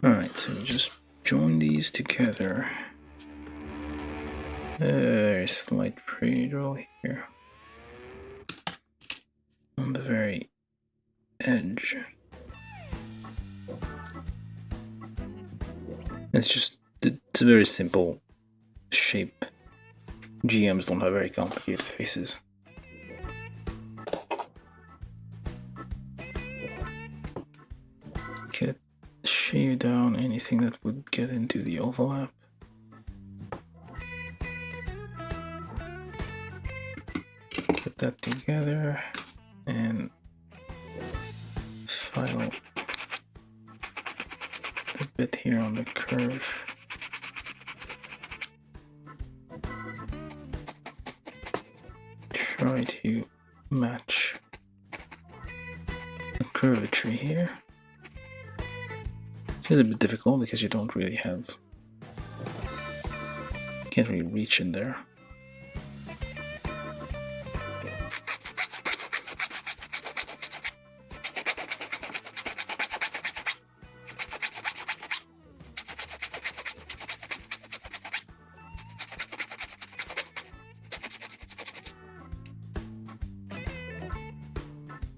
Alright, so just join these together. There's slight pre-roll here on the very edge. It's a very simple shape. GMs don't have very complicated faces. Shave down anything that would get into the overlap. Get that together and file a bit here on the curve. Try to match the curvature here. It's a bit difficult because you don't really have Can't really reach in there.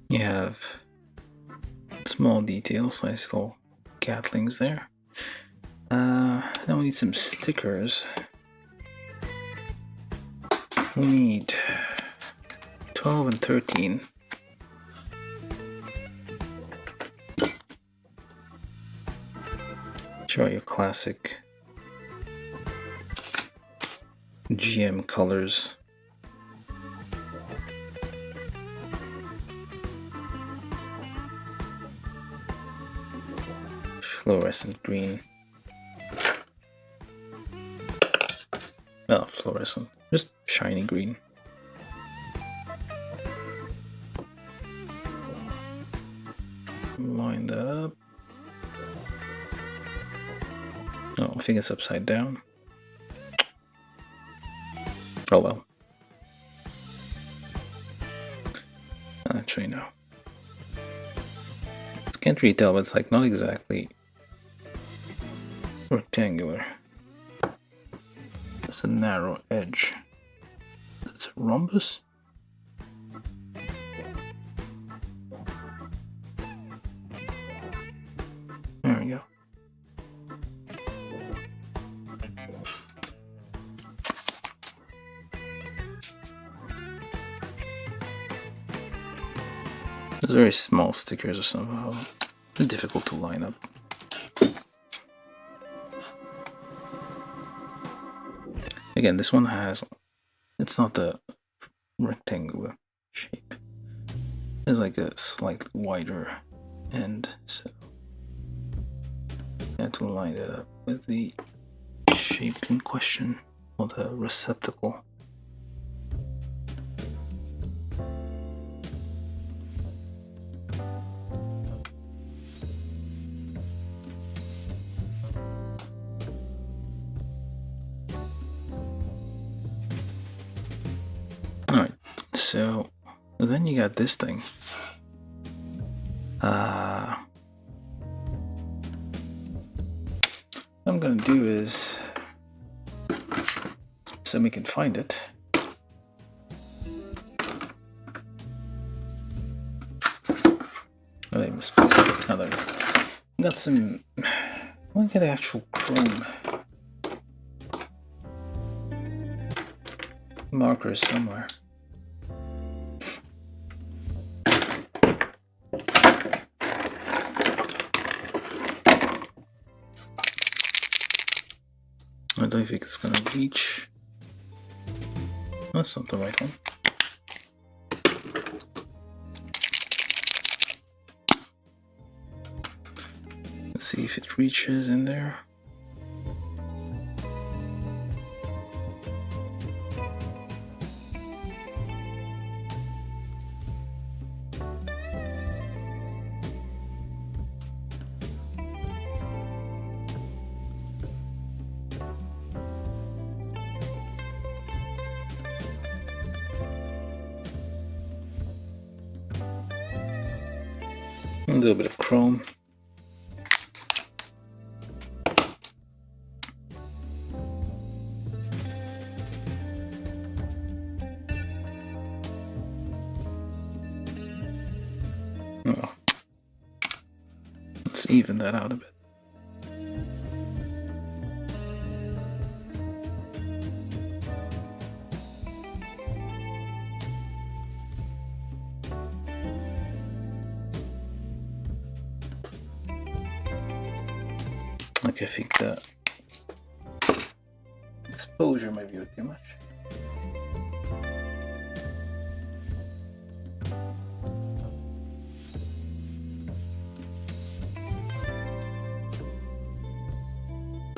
You have small details, nice little catlings there. Now we need some stickers. We need 12 and 13. Show your classic GM colors. Fluorescent green. Not fluorescent, just shiny green. Line that up. Oh, I think it's upside down. Oh well. Actually, no. Can't really tell, but it's like not exactly rectangular. It's a narrow edge. That's a rhombus. There we go. Those very small stickers are somehow difficult to line up. Again, this one has, it's not a rectangular shape. It's like a slightly wider end, so I have to line it up with the shape in question, or the receptacle. Alright, so then you got this thing. What I'm gonna do is, so we can find it. Oh, I misplaced it. Oh, there we go. Got some. I want to get the actual chrome markers somewhere. I don't think it's gonna reach. That's not the right one. Let's see if it reaches in there. A little bit of chrome. Oh. Let's even that out a bit. Okay, I think the exposure might be a bit too much.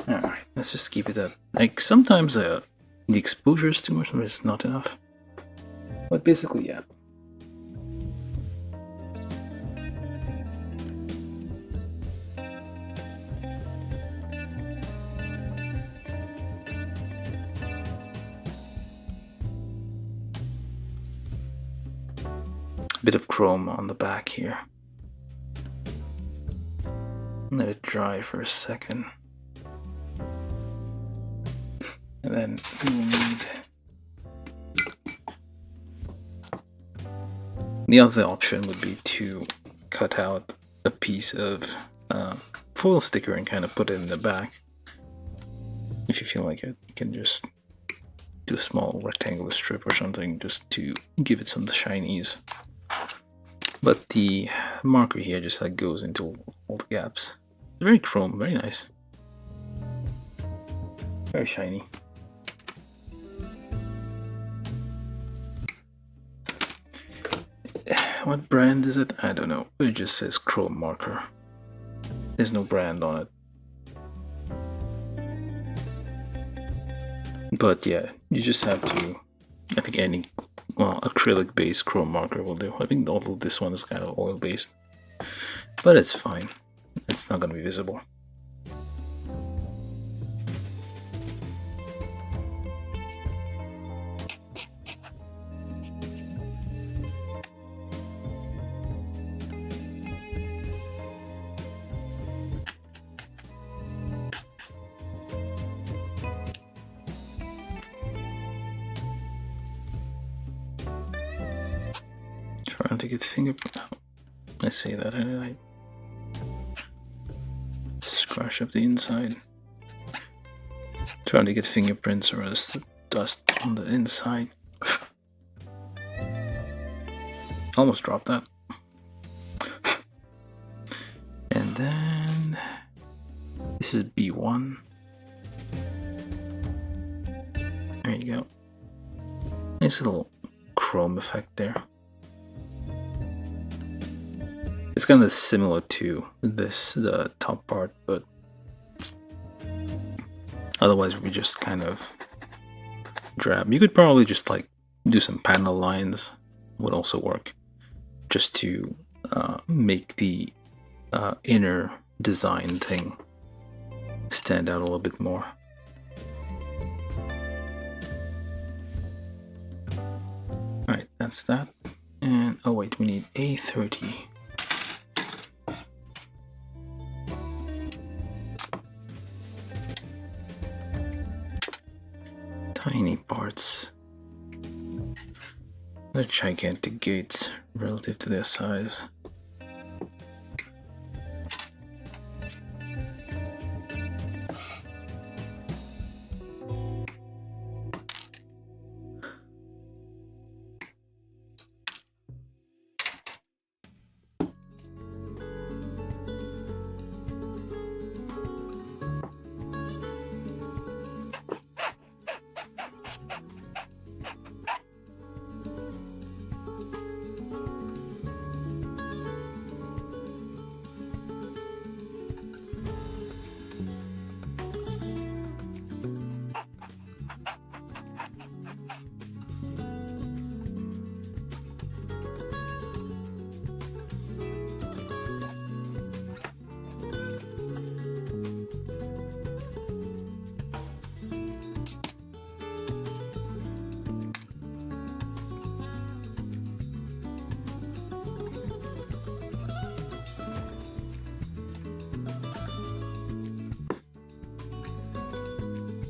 Alright, let's just keep it at, like, sometimes the exposure is too much, or it's not enough. But basically, yeah. A bit of chrome on the back here. Let it dry for a second. And then we will need the other option would be to cut out a piece of foil sticker and kind of put it in the back. If you feel like it, you can just do a small rectangular strip or something just to give it some shinies. But the marker here just like goes into all the gaps. It's very chrome, very nice. Very shiny. What brand is it? I don't know. It just says chrome marker. There's no brand on it. But yeah, you just have to, I think any, well, acrylic based chrome marker will do. I think although this one is kind of oil based, but it's fine. It's not going to be visible. Trying to get fingerprint. I say that and I scratch up the inside. Trying to get fingerprints or else dust on the inside. Almost dropped that. And then this is B1. There you go. Nice little chrome effect there. It's kind of similar to this, the top part, but otherwise we just kind of drab. You could probably just like do some panel lines, would also work, just to make the inner design thing stand out a little bit more. Alright, that's that. And oh wait, we need A30. Tiny parts. They're gigantic gates relative to their size.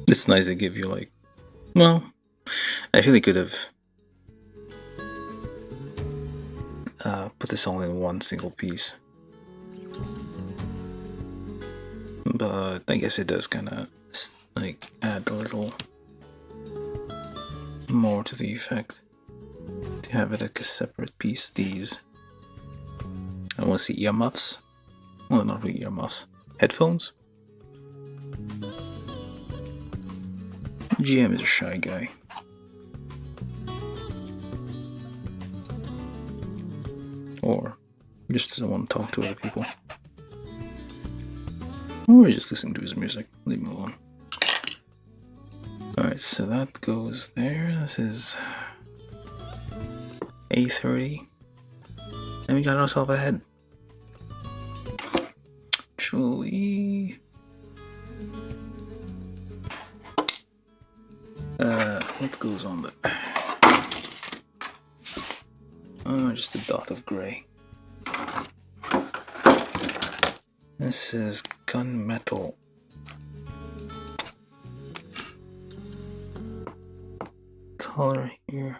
It's nice they give you like, well, I feel they could have put this all in one single piece, but I guess it does kind of like add a little more to the effect to have it like a separate piece. These, I want to see earmuffs. Well, not really earmuffs, headphones. GM is a shy guy. Or just doesn't want to talk to other people. Or he's just listening to his music. Leave him alone. Alright, so that goes there. This is A30. And we got ourselves a head. Actually, what goes on there? just a dot of gray. This is gunmetal. Color here.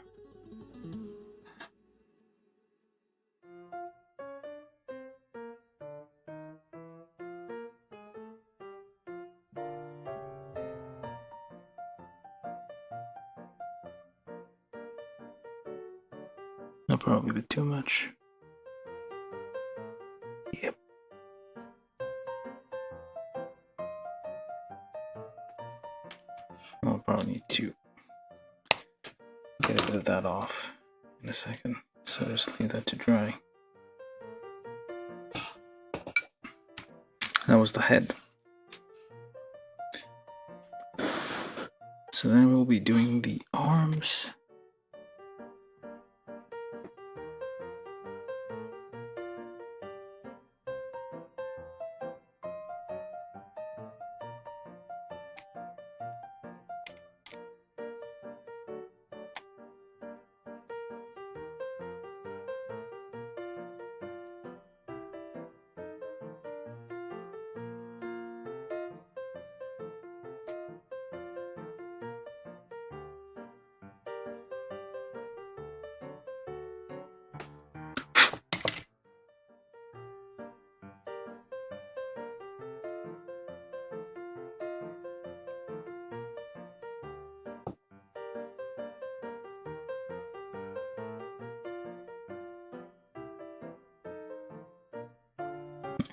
That'll probably be too much. Yep. I'll probably need to get a bit of that off in a second. So just leave that to dry. That was the head. So then we'll be doing the arms.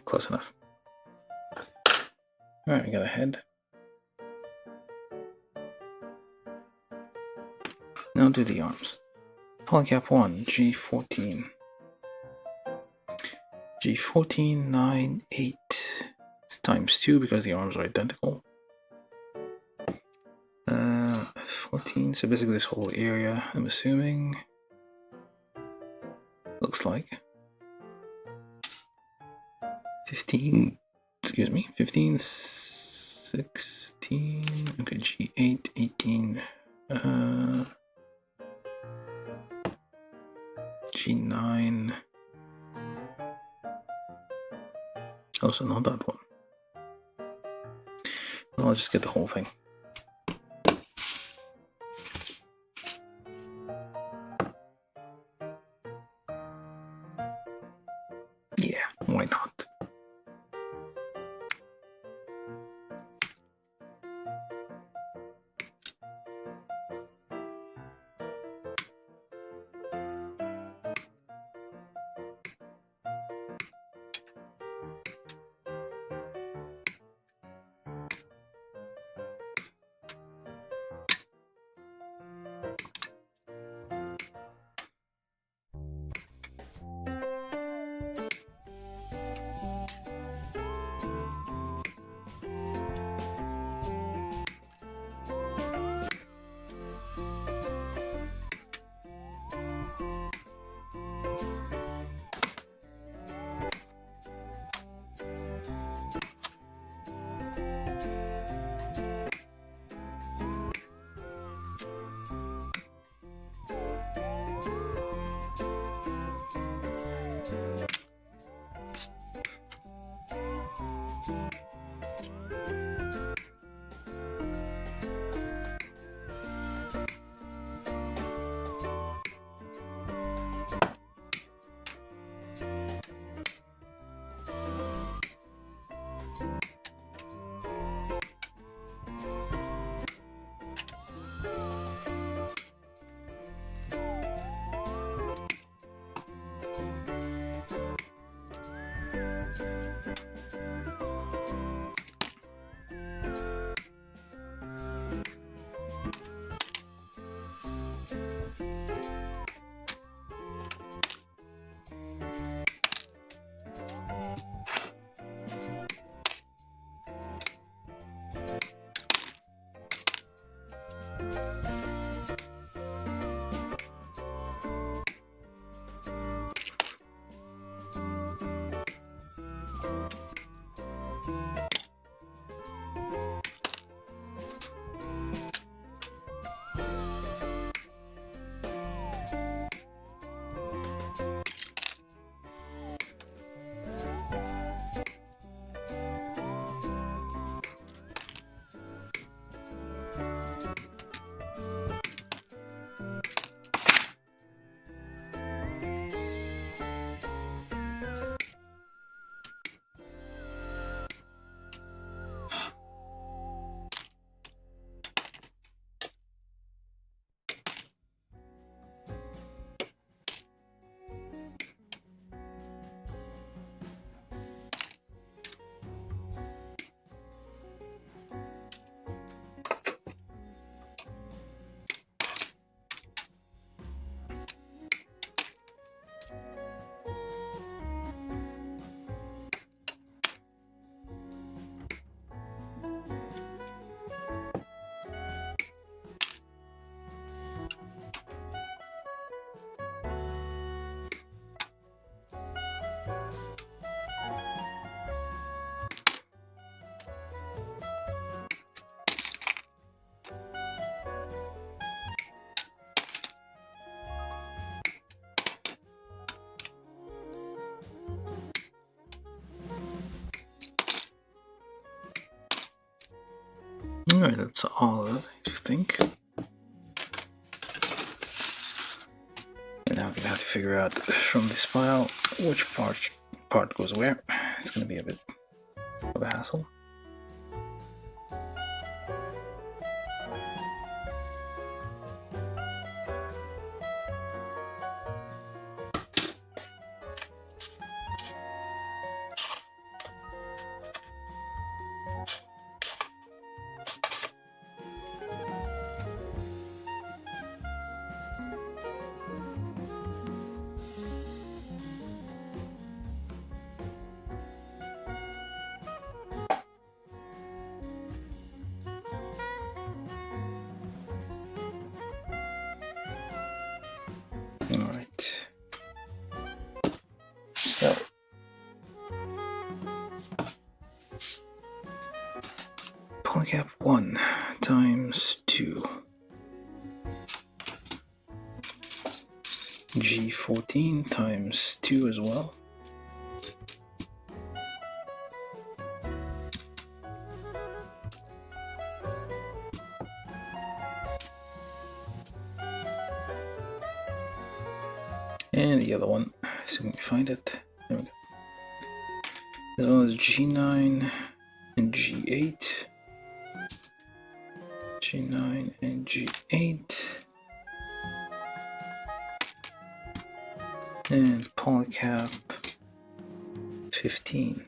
Close enough. Alright, we got a head. Now do the arms. Polycap 1, G14. G14, 9, 8. It's times 2 because the arms are identical. 14, so basically this whole area, I'm assuming. Looks like. 15, excuse me, 15, 16, okay, G8, 18, G9, also not that one. Well, I'll just get the whole thing. Yeah, why not? Alright, that's all of it, I think. And now I'm gonna have to figure out from this file which part goes where. It's gonna be a bit of a hassle. Alright. So polycap 1 times 2 G14 times 2 as well. And the other one, assuming we find it. There we go. As well as G9 and G8. G9 and G8. And polycap 15.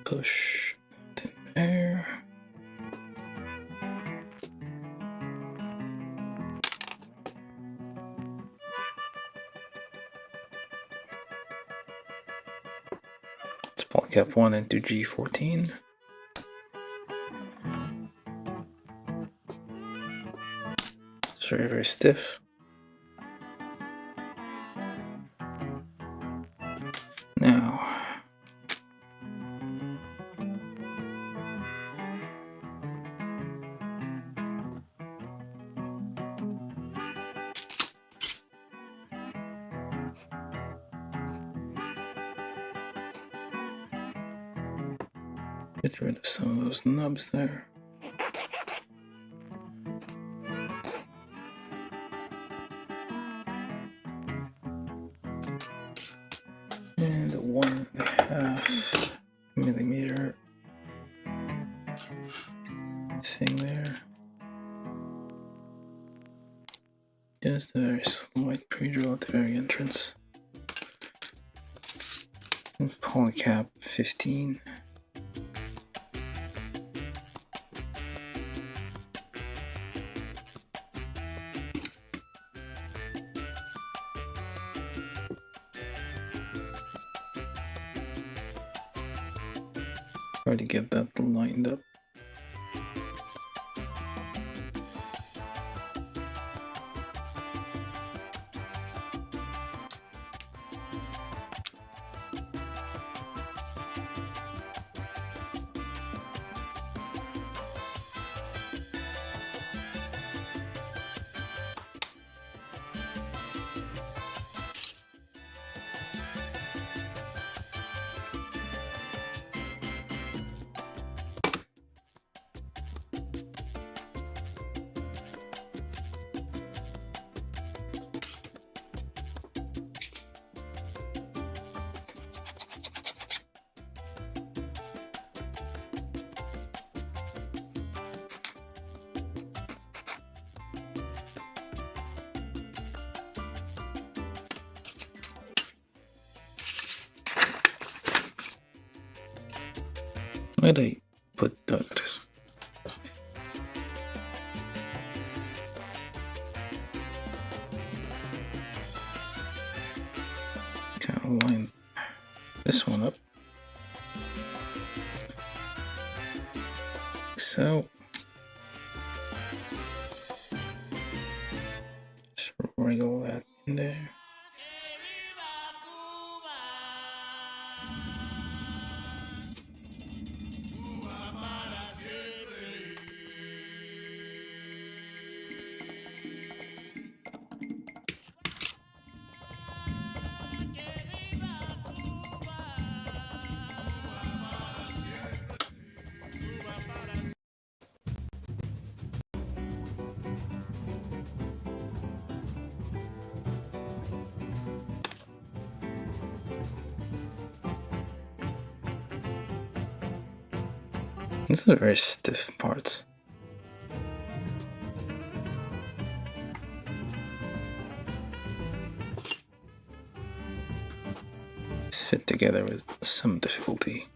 Push to there. Let's polycap 1 into G14. It's very, very stiff. Now, get rid of some of those nubs there. And a 1.5 millimeter thing there. Just a very slight pre-drill at the very entrance. And polycap 15. Try to get that lined up. Why did I put this? Kind of line this one up. So just wriggle that in there. These are very stiff parts. Fit together with some difficulty.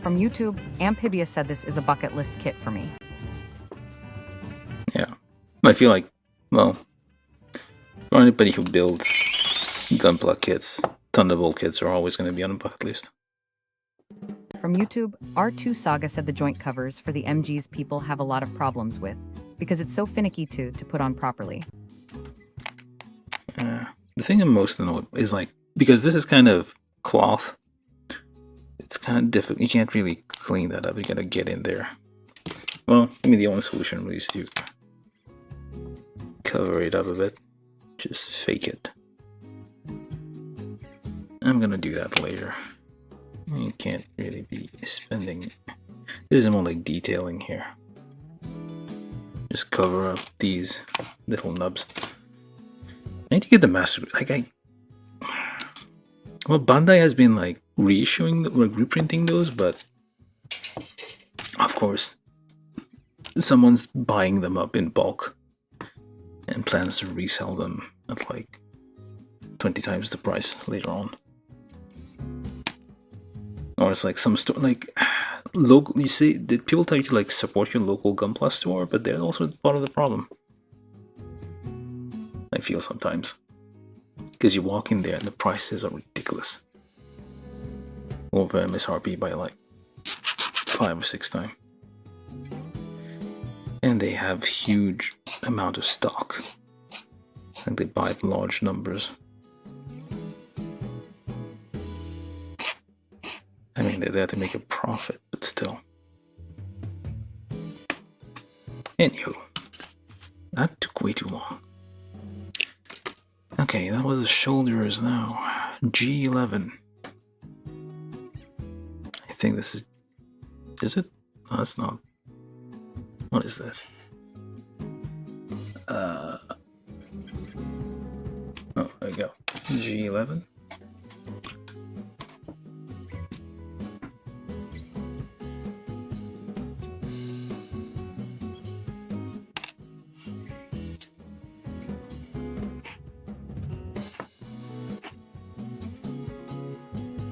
From YouTube, Amphibious said this is a bucket list kit for me. Yeah, I feel like, well, for anybody who builds Gunpla kits, Thunderbolt kits are always going to be on the bucket list. From YouTube, R2 Saga said the joint covers for the MGs people have a lot of problems with, because it's so finicky to put on properly. The thing I'm most annoyed is like, because this is kind of cloth, it's kind of difficult. You can't really clean that up. You gotta get in there. Well, I mean, the only solution really is to cover it up a bit. Just fake it. I'm gonna do that later. You can't really be spending. This is more like detailing here. Just cover up these little nubs. I need to get the master. Well, Bandai has been like reissuing, like reprinting those, but of course, someone's buying them up in bulk and plans to resell them at like 20 times the price later on. Or it's like some store, like local. You see, did people tell you to like support your local Gunpla store? But they're also part of the problem. I feel sometimes. Because you walk in there and the prices are ridiculous. Over MSRP by like 5 or 6 times. And they have huge amount of stock. And they buy large numbers. I mean, they're there to make a profit, but still. Anywho, that took way too long. Okay, that was the shoulders now. G11. I think this is it? No, it's not. What is this? Oh, there we go. G11.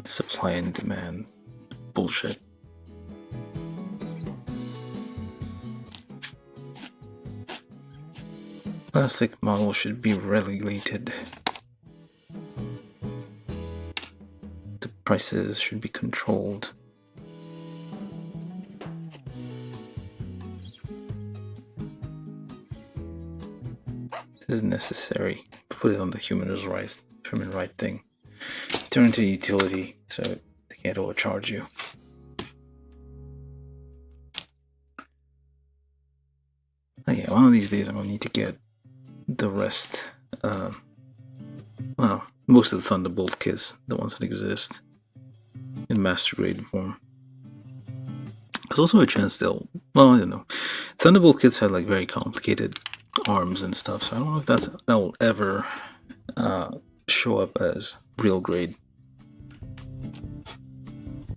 Supply and demand bullshit. Plastic model should be relegated. The prices should be controlled. This is necessary. Put it on the human right thing. Turn to utility so they can't overcharge you. Oh yeah, one of these days I'm gonna need to get the rest. Well, Most of the Thunderbolt kits, the ones that exist in master grade form. There's also a chance they'll, well, I don't know. Thunderbolt kits have like very complicated arms and stuff, so I don't know if that will ever show up as real grade.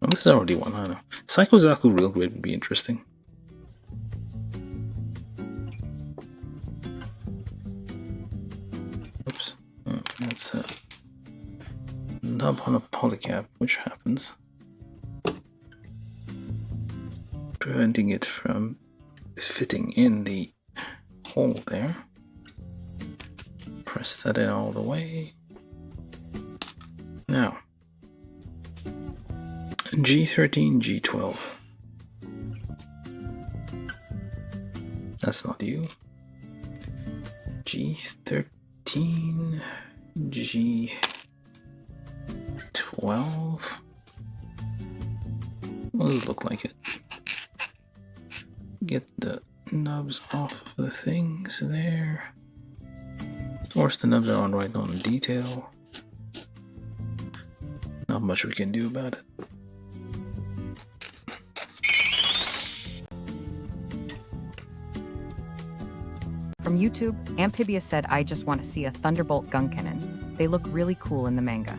Well, this is already one, I don't know. Psycho Zaku real grade would be interesting. Oops. That's a nub on a polycap, which happens, preventing it from fitting in the hole there. Press that in all the way. Now, G13, G12. That's not you. G13, G12. What does it look like it? Get the nubs off the things there. Of course, the nubs are on right on the detail. Not much we can do about it. From YouTube, Amphibious said, I just want to see a Thunderbolt gun cannon. They look really cool in the manga.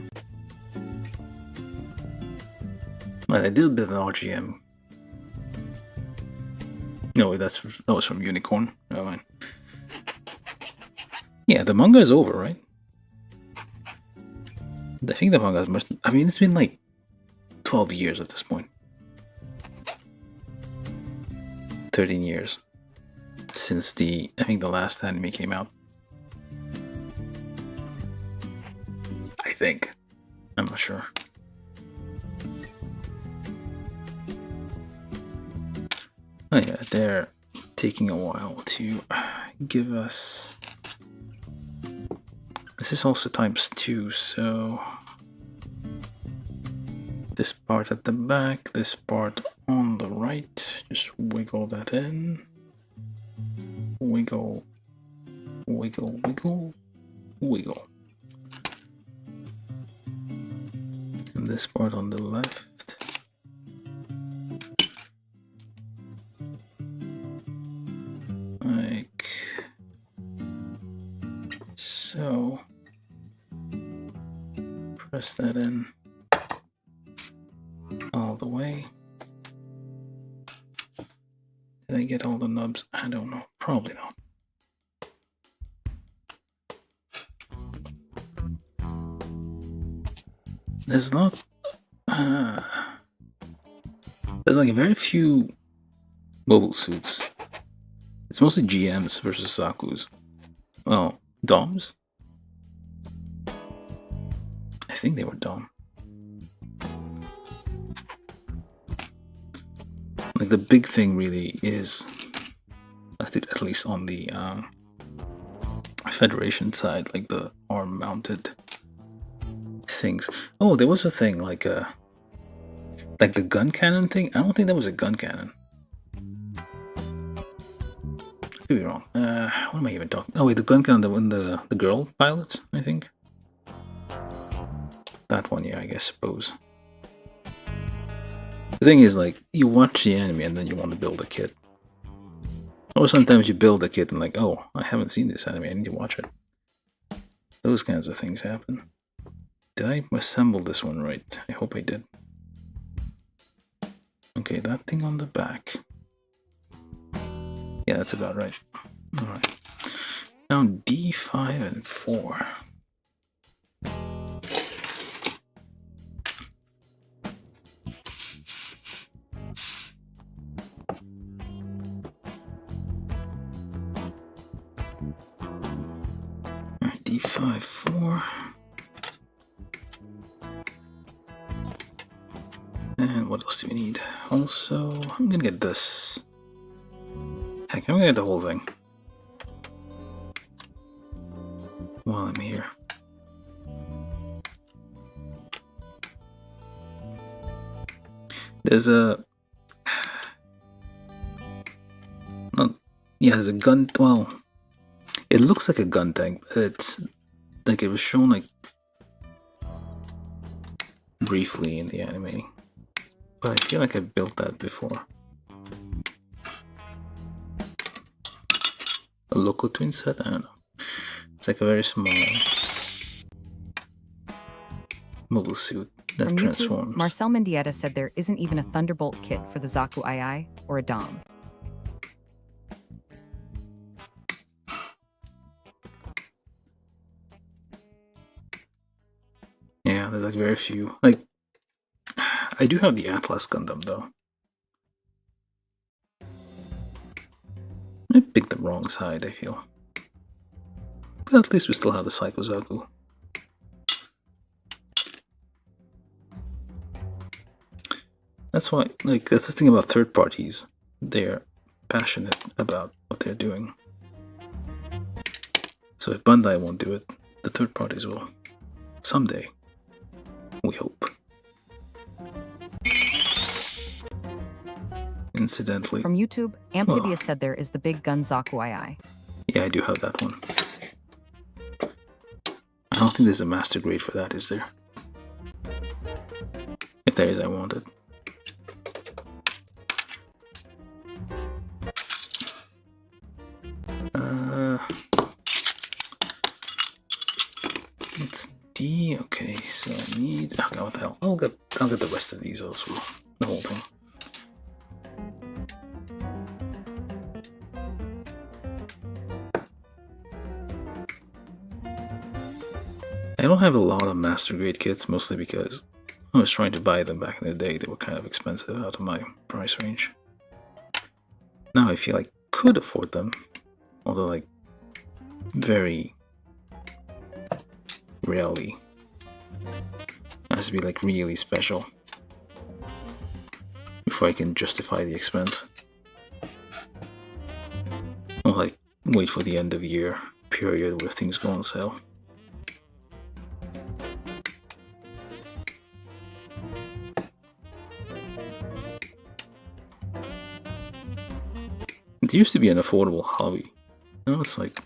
Well, I did a bit of an RGM. No, that was from Unicorn. Oh man. Yeah, the manga is over, right? I think the manga must. I mean, it's been like 12 years at this point. 13 years since I think the last anime came out. I think. I'm not sure. Oh yeah, they're taking a while to give us. This is also ×2, so this part at the back, this part on the right, just wiggle that in. Wiggle, wiggle, wiggle, wiggle. And this part on the left. Like so. Press that in all the way. Did I get all the nubs? I don't know. Probably not. There's not. There's like very few mobile suits. It's mostly GMs versus Sakus. Well, DOMs? I think they were Dom. Like the big thing really is, at least on the Federation side, like the arm-mounted things. Oh, there was a thing like the gun cannon thing. I don't think that was a gun cannon. I could be wrong. What am I even talking? Oh wait, the gun cannon, the girl pilots, I think. That one, yeah, I suppose. The thing is, like, you watch the anime and then you want to build a kit. Or sometimes you build a kit and like, oh, I haven't seen this anime, I need to watch it. Those kinds of things happen. Did I assemble this one right? I hope I did. Okay, that thing on the back. Yeah, that's about right. Alright. Now D5 and 4. D5, 4. And what else do we need? Also, I'm gonna get this. Heck, I'm gonna get the whole thing. While I'm here. There's a... Yeah, there's a gun... Well, it looks like a gun tank, but it's... Like, it was shown, like, briefly in the anime, but I feel like I built that before. A Loco Twin set? I don't know. It's like a very small mobile suit that From transforms. YouTube, Marcel Mendieta said there isn't even a Thunderbolt kit for the Zaku II or a Dom. Yeah, there's like very few. Like, I do have the Atlas Gundam though. I picked the wrong side, I feel. But at least we still have the Psycho Zaku. That's why, like, that's the thing about third parties. They're passionate about what they're doing. So if Bandai won't do it, the third parties will. Someday. We hope. Incidentally. From YouTube, Amphibious said there is the big gun Zaku II. Yeah, I do have that one. I don't think there's a master grade for that, is there? If there is, I want it. It's D. Okay, so I need. Okay, what the hell? I'll get the rest of these also. The whole thing. I don't have a lot of master grade kits, mostly because I was trying to buy them back in the day. They were kind of expensive out of my price range. Now I feel I could afford them, although like very rarely. It has to be like really special before I can justify the expense. Or like wait for the end of year period where things go on sale. It used to be an affordable hobby. Now it's like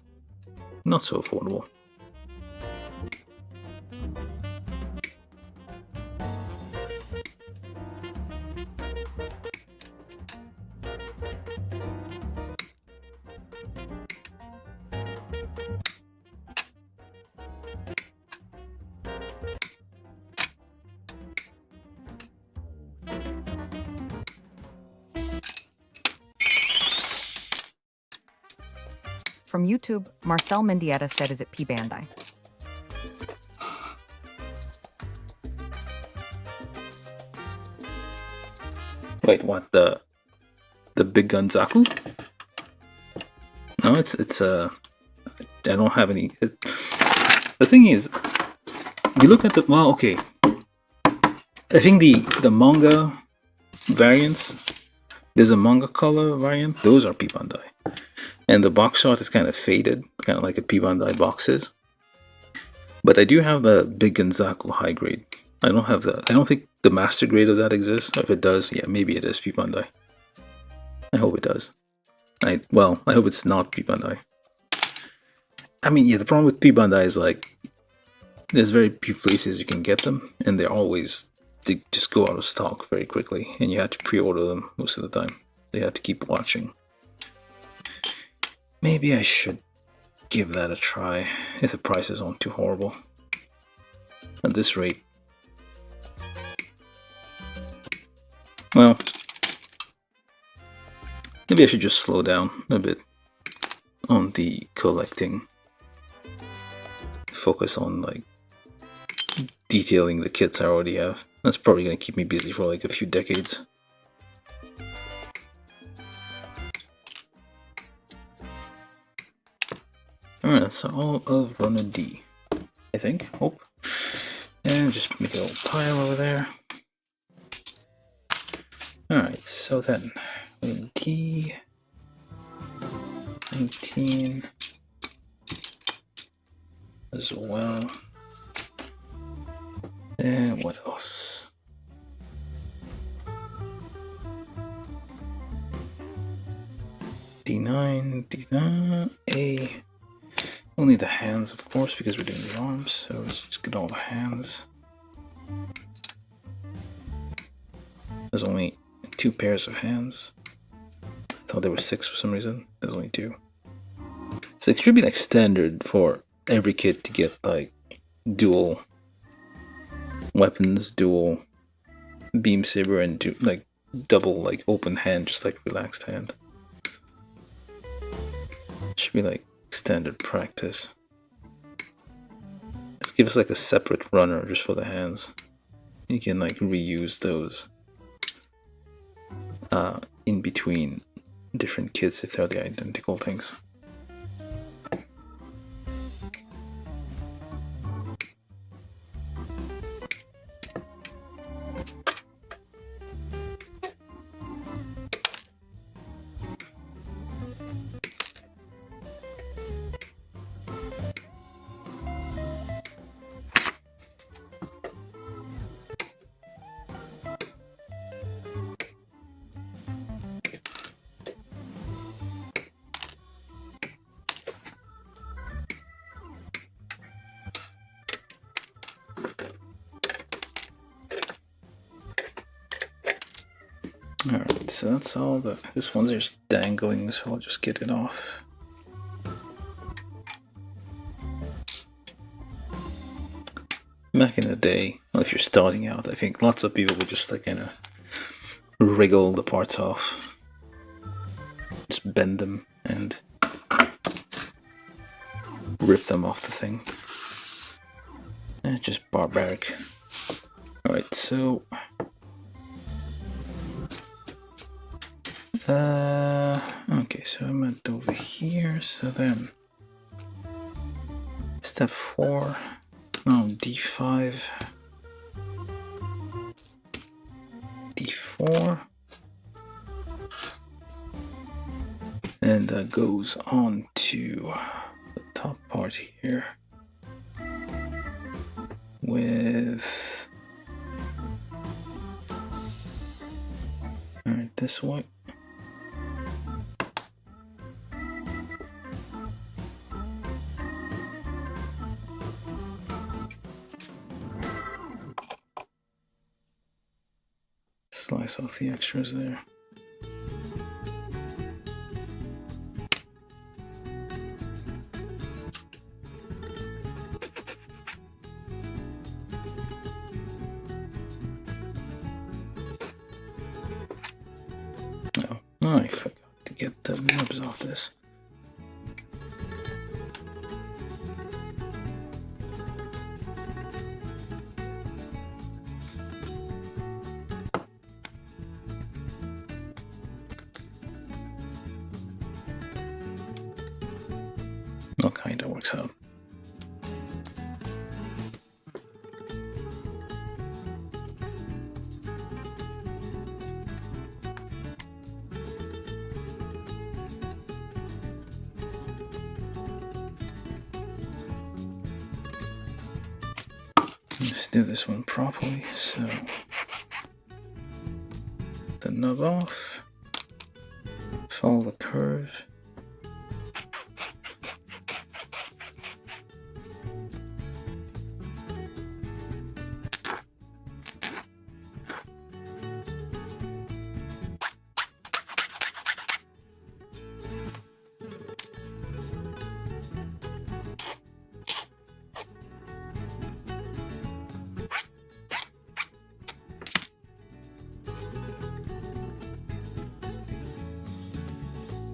not so affordable. From YouTube, Marcel Mendieta said is it P Bandai. Wait, what, the big gun Zaku? No, it's I don't have any. The thing is, you look at the, well, okay. I think the manga variants, there's a manga color variant. Those are P Bandai. And the box art is kind of faded, kind of like a P Bandai box is. But I do have the Big Gonzaku high grade. I don't have the. I don't think the master grade of that exists. If it does, yeah, maybe it is P Bandai. I hope it does. I hope it's not P Bandai. I mean, yeah, the problem with P Bandai is like there's very few places you can get them, and they just go out of stock very quickly, and you have to pre-order them most of the time. So you have to keep watching. Maybe I should give that a try if the prices aren't too horrible. At this rate. Well, maybe I should just slow down a bit on the collecting. Focus on like detailing the kits I already have. That's probably going to keep me busy for like a few decades. Alright, that's all of Runner D, I think. Hope. And just make a little pile over there. Alright, so then, key 19 as well. And what else? D9, D9, A. We'll need the hands, of course, because we're doing the arms, so let's just get all the hands. There's only 2 pairs of hands. I thought there were 6 for some reason. There's only 2. So it should be like standard for every kit to get like dual weapons, dual beam saber, and like double like open hand, just like relaxed hand. Should be like standard practice. Let's give us like a separate runner just for the hands. You can like reuse those in between different kits if they're the identical things. Alright, so that's all this one's just dangling, so I'll just get it off. Back in the day, well, if you're starting out, I think lots of people would just like kind of wriggle the parts off. Just bend them and rip them off the thing. And it's just barbaric. Alright, so okay, so I went over here, so then step 4, no, D5, D4, and that goes on to the top part here with, alright, this way. Slice off the extras there. Oh, I forgot to get the nubs off this. Well, kinda works out. Let's do this one properly. So the nub off, follow the curve.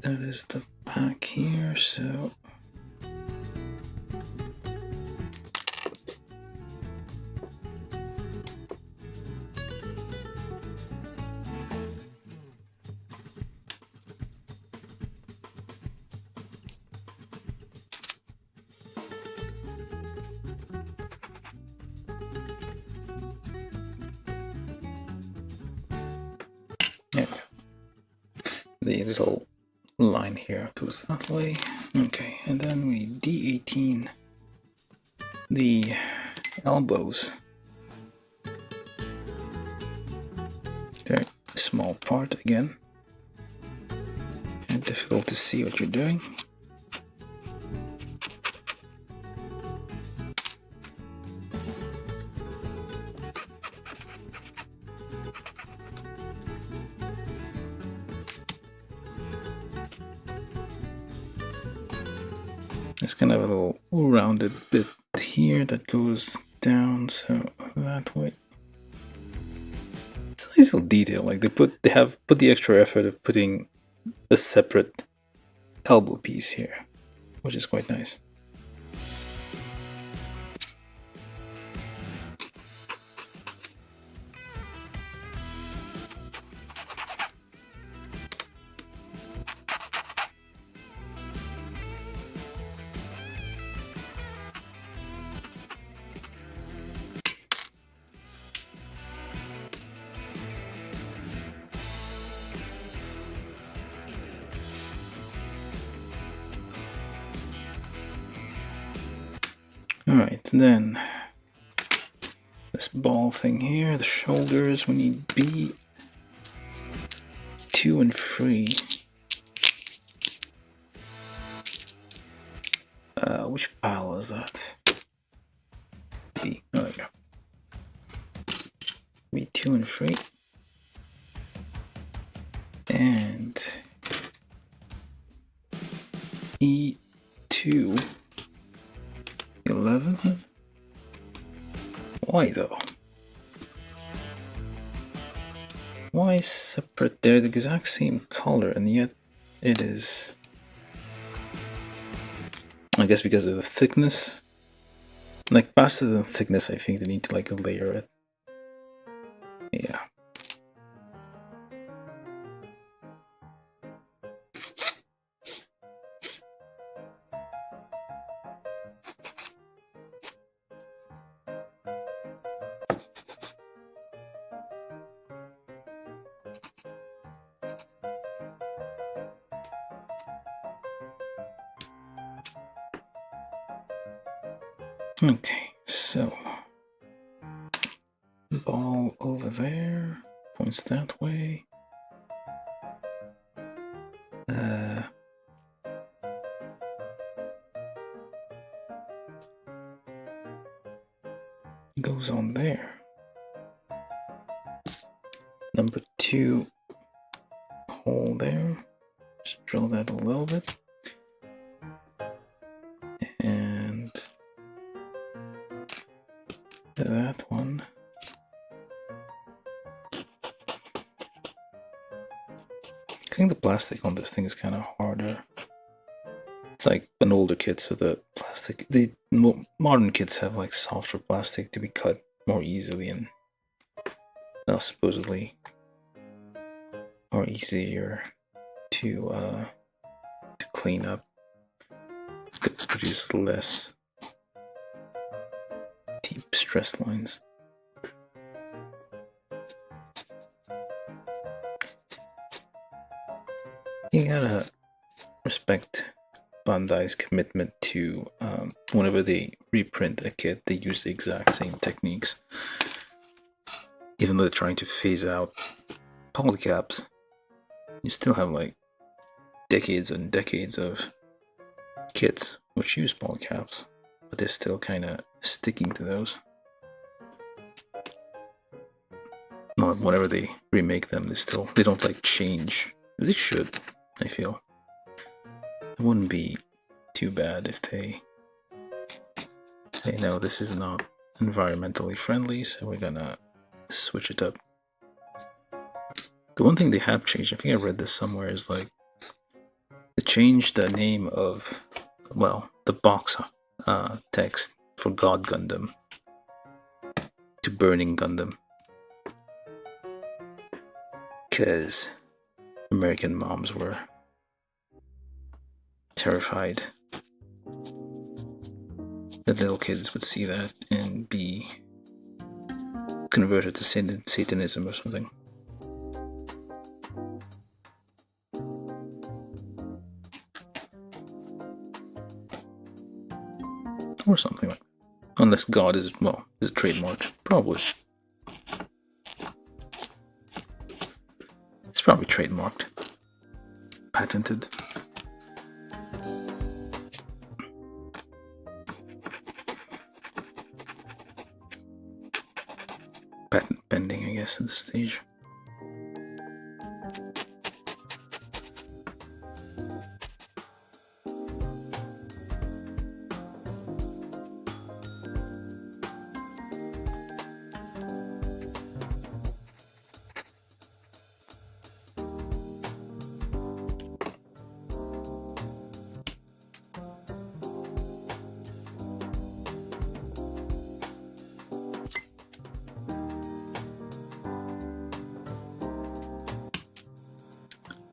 That is the back here, so yeah, the little line here goes that way. Okay, and then we D18 the elbows. Very small part again. And difficult to see what you're doing. It's kind of a little rounded bit here that goes down, so that way. It's a nice little detail. Like they have put the extra effort of putting a separate elbow piece here, which is quite nice. Alright, then this ball thing here, the shoulders, we need B2 and 3. Which pile is that? B. Oh, there we go. B2 and 3. And E2 11. Why though? Why separate? They're the exact same color, and yet it is. I guess because of the thickness. Like faster than thickness, I think they need to like layer it. Yeah. Okay, so ball over there points that way. Goes on there. Number 2 hole there. Just drill that a little bit. And that one. I think the plastic on this thing is kind of harder. It's like an older kit, so the plastic, the modern kits have like softer plastic to be cut more easily and supposedly more easier to clean up, to produce less deep stress lines. You gotta respect Bandai's commitment to whenever they reprint a kit, they use the exact same techniques. Even though they're trying to phase out polycaps, you still have like decades and decades of kits which use polycaps, but they're still kind of sticking to those. Whenever they remake them, they don't like change. They should, I feel. It wouldn't be too bad if they say, no, this is not environmentally friendly, so we're gonna switch it up. The one thing they have changed, I think I read this somewhere, is like they changed the name of, well, the box text for God Gundam to Burning Gundam, because American moms were terrified that little kids would see that and be converted to Satanism or something. Or something like that. Unless God is, well, is a trademark. Probably. It's probably trademarked. Patented. Patent pending, I guess, at this stage.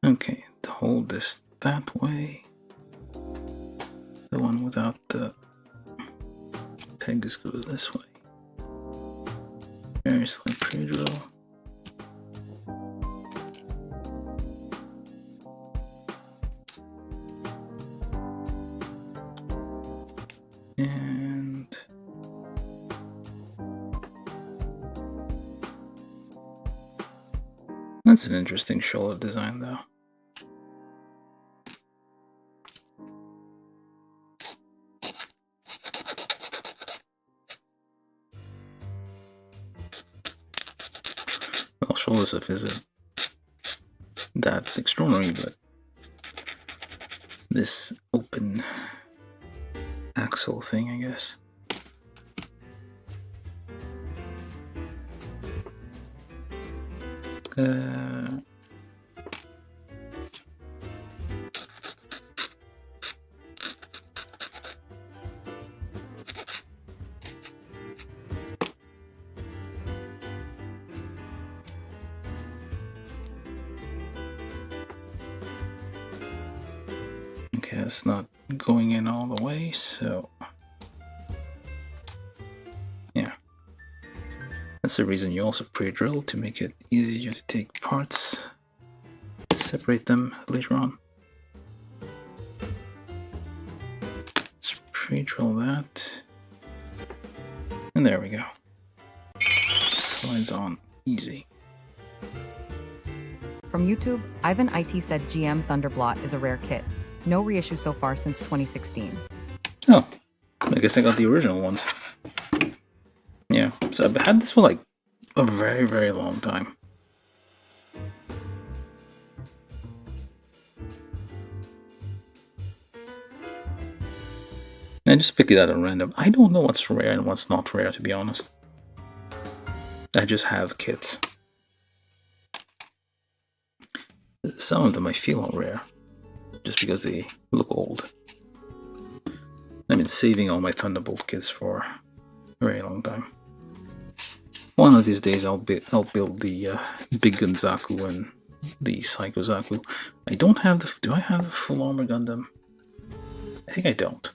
Okay, to hold this that way. The one without the pegs goes this way. Very slight pre-drill. And that's an interesting shoulder design, though. Well, shoulder stuff isn't that extraordinary, but this open axle thing, I guess. Okay, it's not going in all the way, so yeah. That's the reason you also pre-drill, to make it easier to take parts, separate them later on. Let's pre-drill that. And there we go. Slides on easy. From YouTube, Ivan IT said GM Thunderbolt is a rare kit. No reissue so far since 2016. Oh, I guess I got the original ones. Yeah, so I've had this for like a very, very long time. I just picked it out at random. I don't know what's rare and what's not rare, to be honest. I just have kits. Some of them I feel are rare, just because they look old. I've been saving all my Thunderbolt kits for a very long time. One of these days I'll build the Big Gunzaku and the Psycho Zaku. I don't have the... Do I have the full armor Gundam? I think I don't.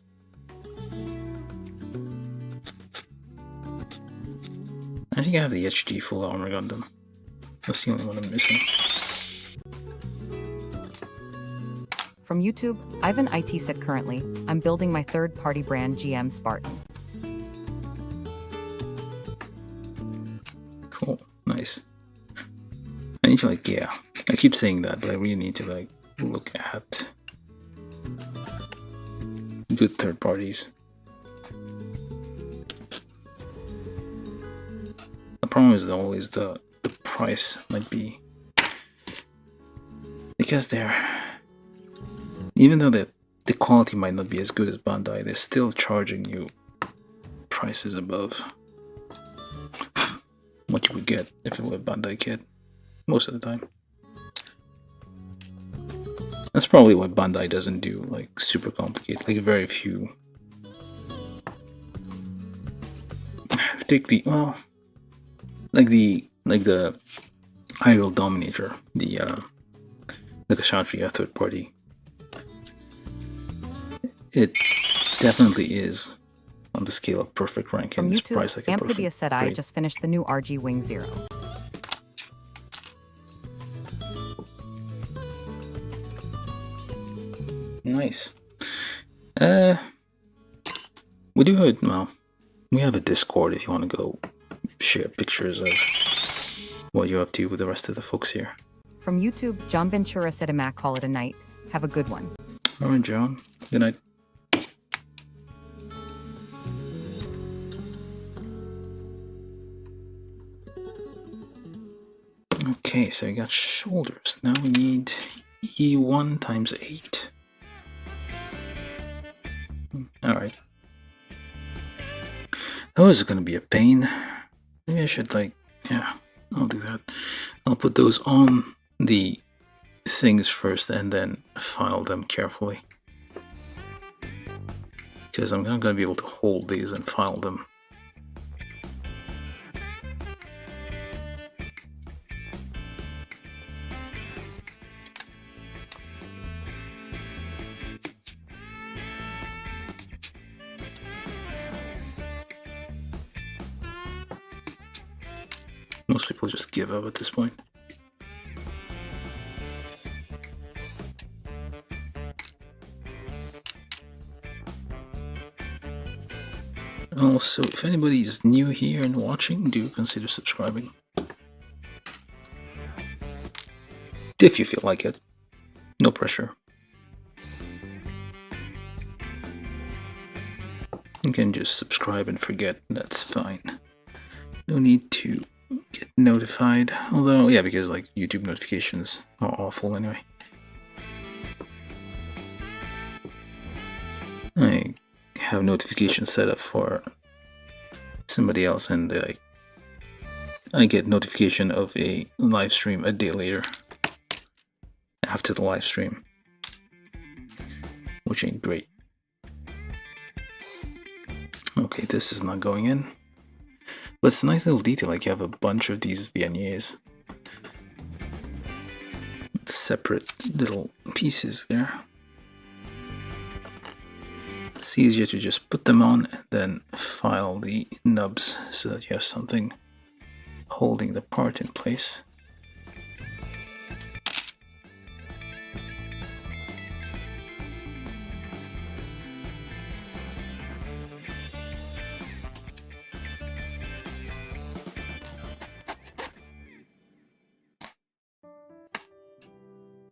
I think I have the HD full armor Gundam. That's the only one I'm missing. From YouTube, Ivan IT said currently, I'm building my third-party brand GM Spartan. Cool, nice. I need to like, yeah, I keep saying that, but I really need to like look at good third parties. The problem is always the price might be, because they're, even though the quality might not be as good as Bandai, they're still charging you prices above what you would get if it were a Bandai kit, most of the time. That's probably what Bandai doesn't do, like super complicated, like very few. Take the, well, like the Idol Dominator, the Kshatriya third party. It definitely is on the scale of perfect rank, and it's priced like a perfect Amphibious said I just finished the new RG Wing Zero. Nice. We do have, well, we have a Discord if you want to go share pictures of what you're up to with the rest of the folks here. From YouTube, John Ventura said Mac, call it a night. Have a good one. Alright, John. Good night. Okay, so we got shoulders. Now we need E1 times 8. Alright. Those are gonna be a pain. Maybe I should, like, yeah, I'll do that. I'll put those on the things first and then file them carefully. Because I'm not gonna be able to hold these and file them. Most people just give up at this point. Also, if anybody is new here and watching, do consider subscribing. If you feel like it. No pressure. You can just subscribe and forget, that's fine. No need to get notified. Although, yeah, because like YouTube notifications are awful anyway. I have notifications set up for somebody else, and I get notification of a live stream a day later after the live stream, which ain't great. Okay, this is not going in, but it's a nice little detail. Like you have a bunch of these vienniers, separate little pieces there. It's easier to just put them on and then file the nubs so that you have something holding the part in place.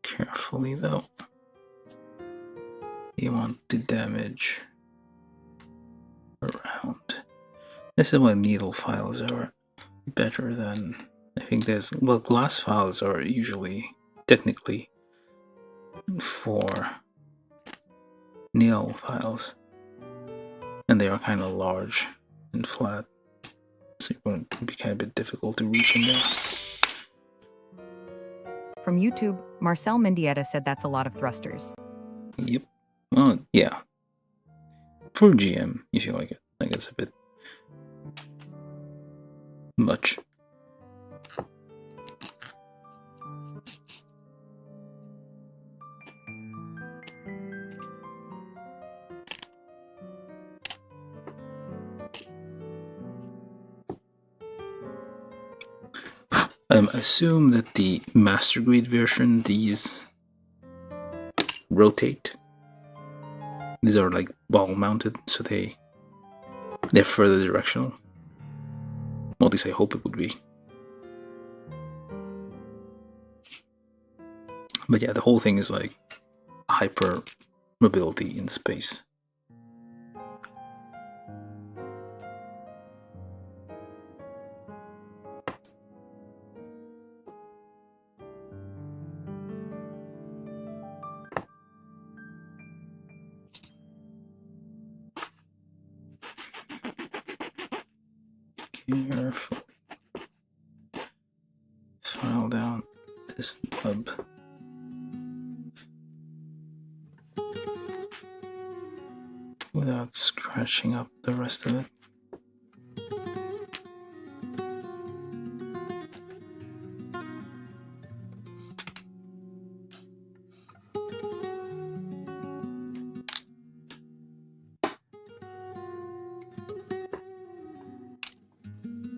Carefully though. You want to damage around. This is why needle files are better than, I think there's, well, glass files are usually technically for nail files, and they are kind of large and flat, so it won't be kind of a bit difficult to reach in there. From YouTube, Marcel Mendieta said that's a lot of thrusters. Yep. Well, yeah. For GM, you feel like it. Like it's a bit much. Assume that the master grade version, these rotate. These are like ball mounted, so they're further directional. Well, at least I hope it would be. But yeah, the whole thing is like hyper mobility in space. Careful. File down this nub. Without scratching up the rest of it.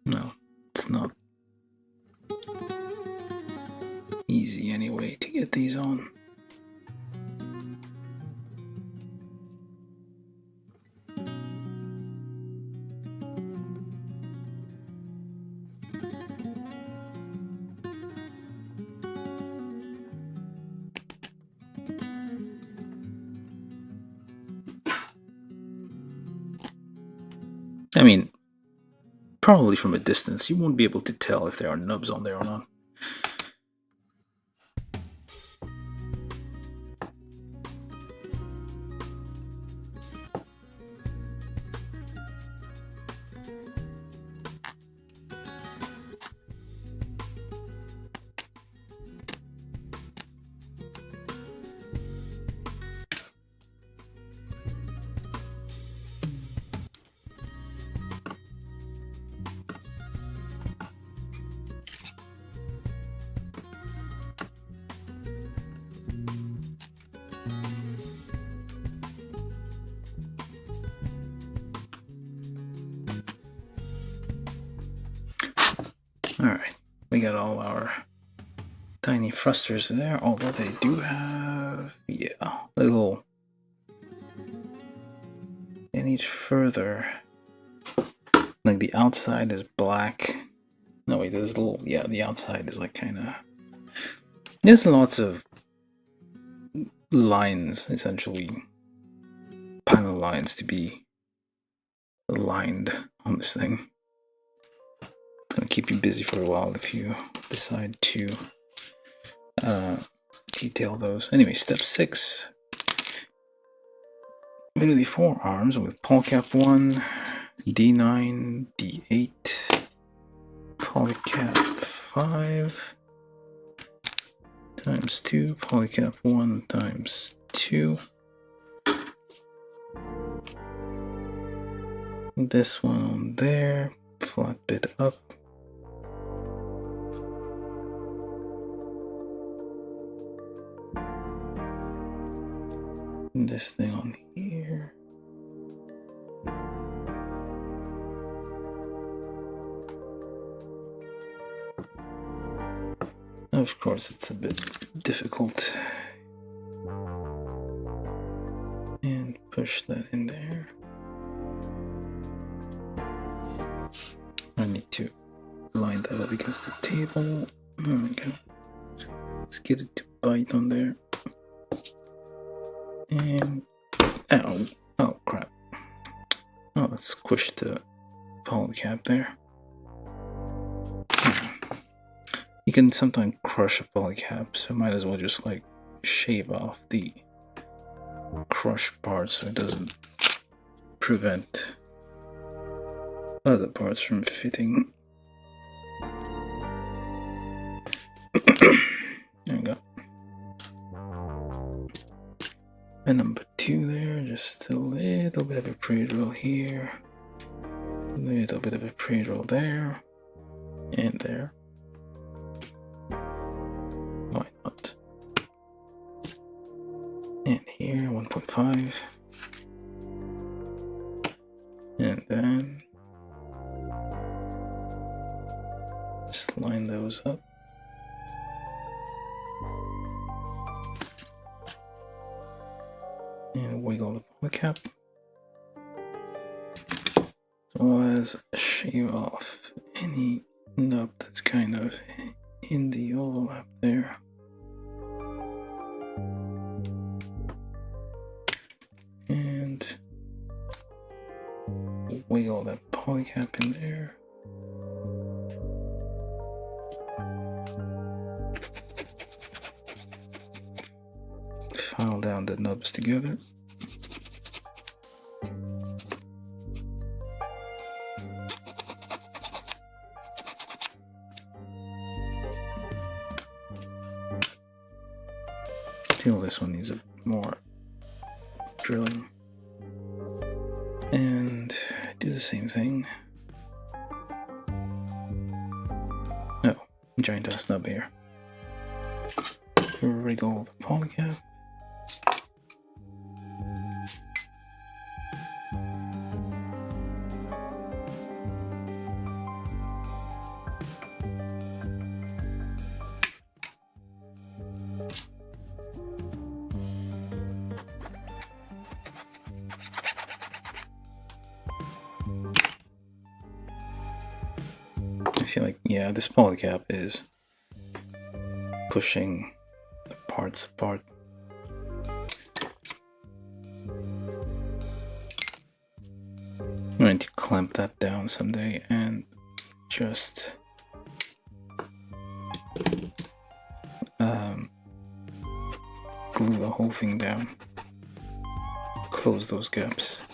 No, it's not easy anyway to get these on. I mean, probably from a distance, you won't be able to tell if there are nubs on there or not. Alright, we got all our tiny thrusters there, although they do have, yeah, little. They need further. Like the outside is black. No, wait, there's a little, yeah, the outside is like kind of. There's lots of lines, essentially, panel lines to be aligned on this thing. It's gonna keep you busy for a while if you decide to detail those. Anyway, step 6. Literally 4 arms with polycap 1, D9, D8, polycap 5 times 2, polycap 1 times 2. This one on there, flat bit up. This thing on here. Of course, it's a bit difficult. And push that in there. I need to line that up against the table. There we go. Let's get it to bite on there. And ow, oh crap. Oh, let's squish the polycap there. You can sometimes crush a polycap, so might as well just like shave off the crushed part so it doesn't prevent other parts from fitting. There we go. And number 2 there, just a little bit of a pre-drill here, a little bit of a pre-drill there, and there. Why not? And here, 1.5. And then just line those up. And wiggle the polycap, as well as shave off any nub that's kind of in the overlap there. And wiggle that polycap in there. File down the nubs together. Feel this one needs a more drilling. And do the same thing. Oh, giant ass nub here. Wriggle the polycap. I feel like, yeah, this polycap is pushing the parts apart. I'm going to clamp that down someday and just glue the whole thing down. Close those gaps.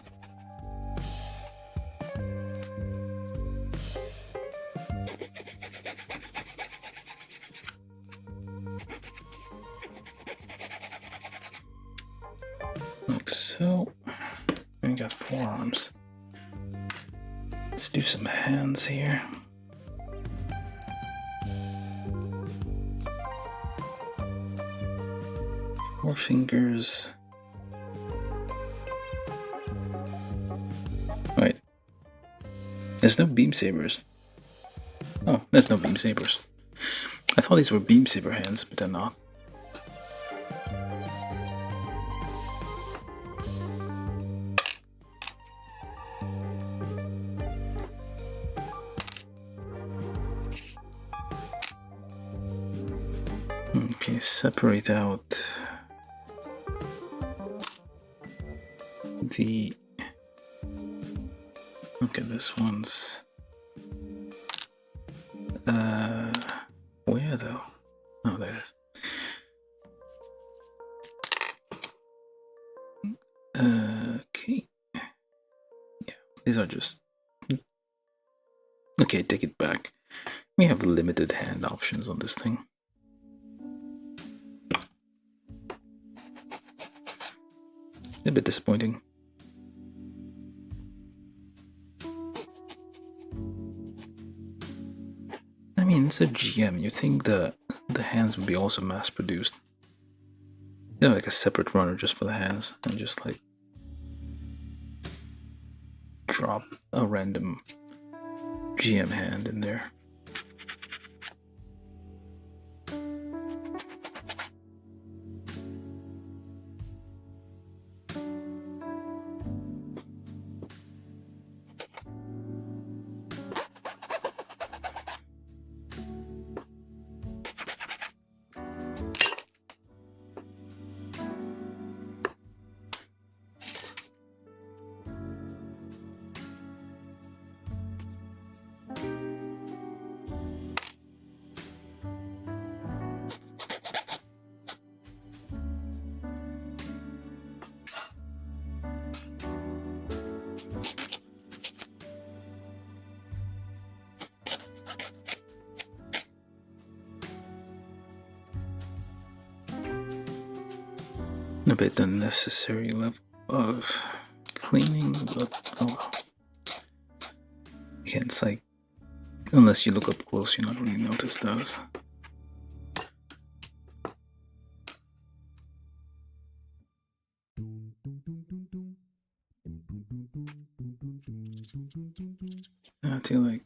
Like so. We got 4 arms. Let's do some hands here. Four fingers. Wait. There's no beam sabers. Oh, there's no beam sabers. I thought these were beam saber hands, but they're not. Okay, separate out the... Okay, this one's... Where though? Oh, there it is. Okay. Yeah, these are just... Okay, take it back. We have limited hand options on this thing. A bit disappointing. I mean, it's a GM. You think the hands would be also mass-produced? You know, like a separate runner just for the hands, and just like drop a random GM hand in there. A bit unnecessary level of cleaning, but oh well. Again, it's like, unless you look up close, you're not really notice those. I have to like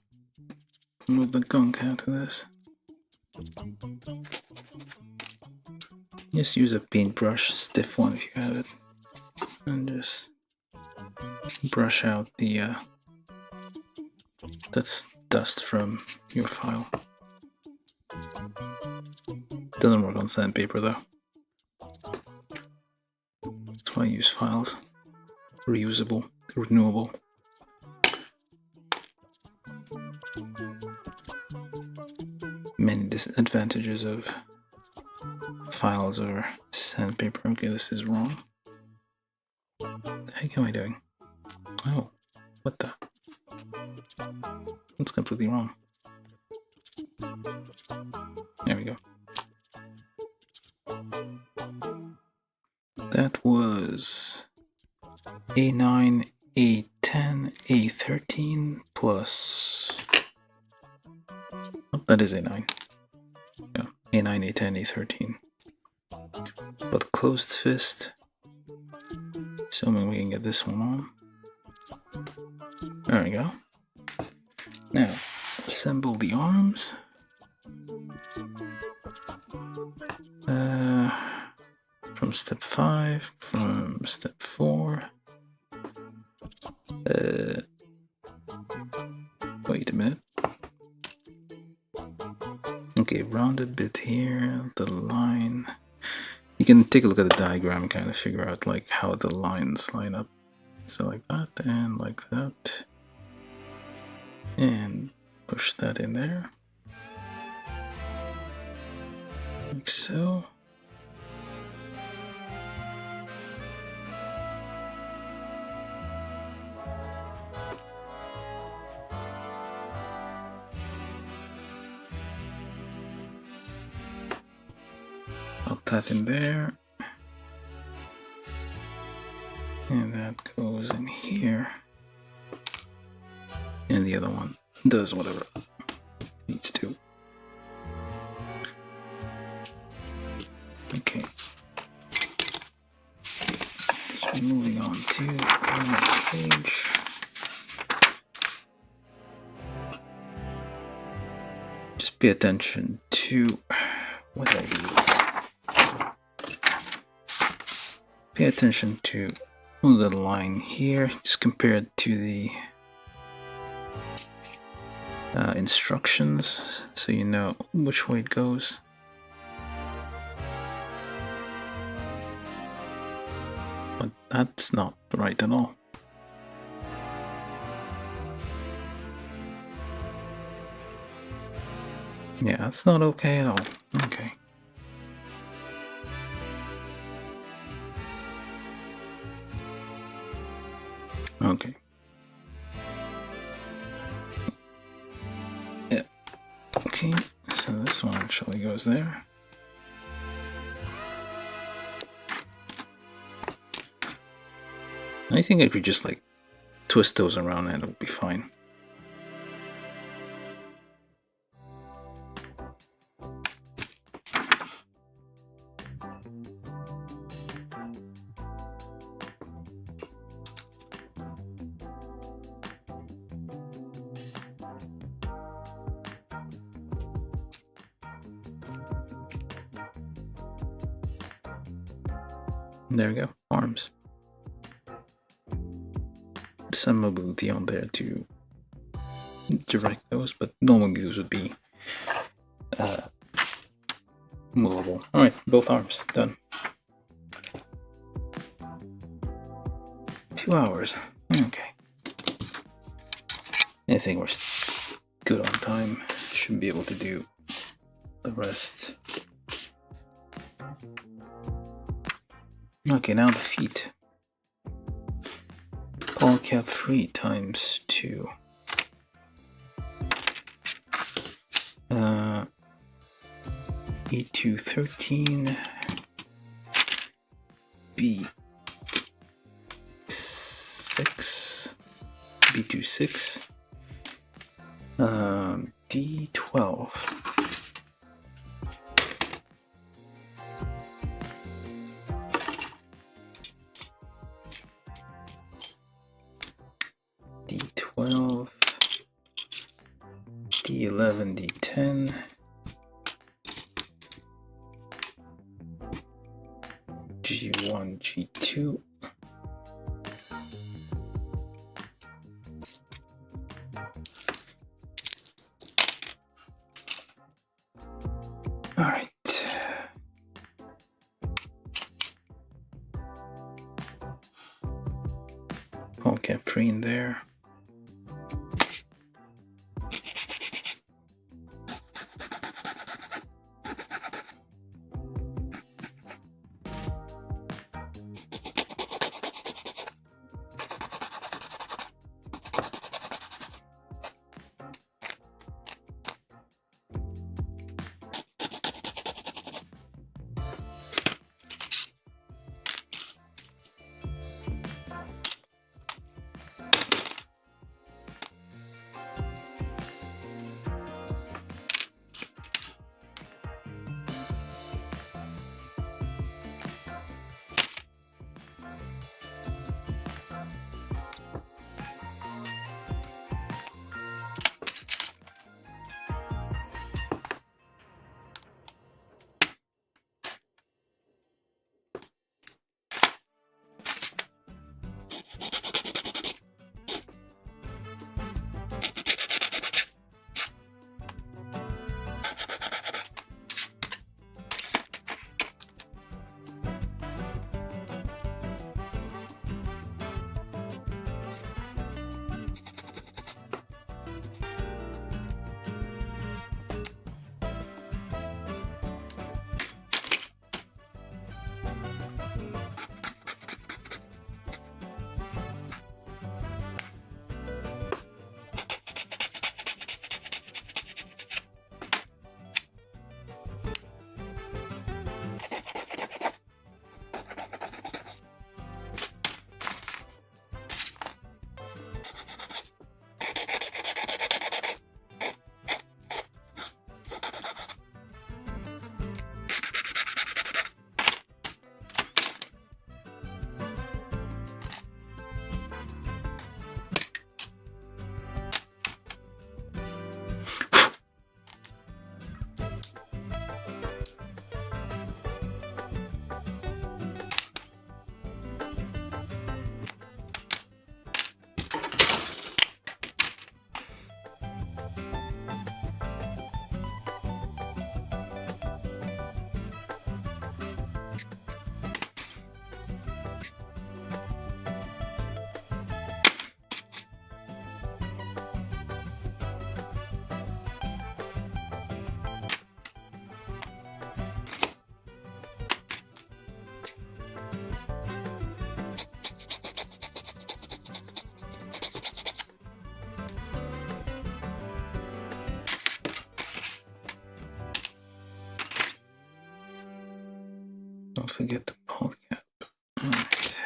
move the gunk out of this. Just use a paintbrush, stiff one if you have it, and just brush out the that's dust from your file. Doesn't work on sandpaper though. That's why I use files. Reusable, renewable. Many disadvantages of files or sandpaper. Okay, this is wrong. What the heck am I doing? Oh, what the? That's completely wrong. There we go. That was A9, A10, A13 plus... Oh, that is A9. Yeah, A9, A10, A13. But closed fist. Assuming we can get this one on. There we go. Now, assemble the arms. From step 5, from step 4. Wait a minute. Okay, rounded bit here, the line. You can take a look at the diagram and kind of figure out like how the lines line up. So like that and like that. And push that in there. Like so. Put that in there. And that goes in here. And the other one does whatever it needs to. Okay. So moving on to the next page. just pay attention to what did I do? Pay attention to the line here. Just compare it to the instructions, so you know which way it goes. But that's not right at all. Yeah, that's not okay at all. Okay. Okay. Yeah. Okay, so this one actually goes there. I think I could just like twist those around and it'll be fine. There we go, arms. Some mobility on there to direct those, but normally those would be movable. Alright, both arms, done. 2 hours, okay. I think we're good on time. Should be able to do the rest. Okay, now the feet. All cap 3 times 2. E213 B6 B26 D12 D12 D11 D10 G1 G2 all right. All cap 3 in there. Don't forget the polycap. Alright.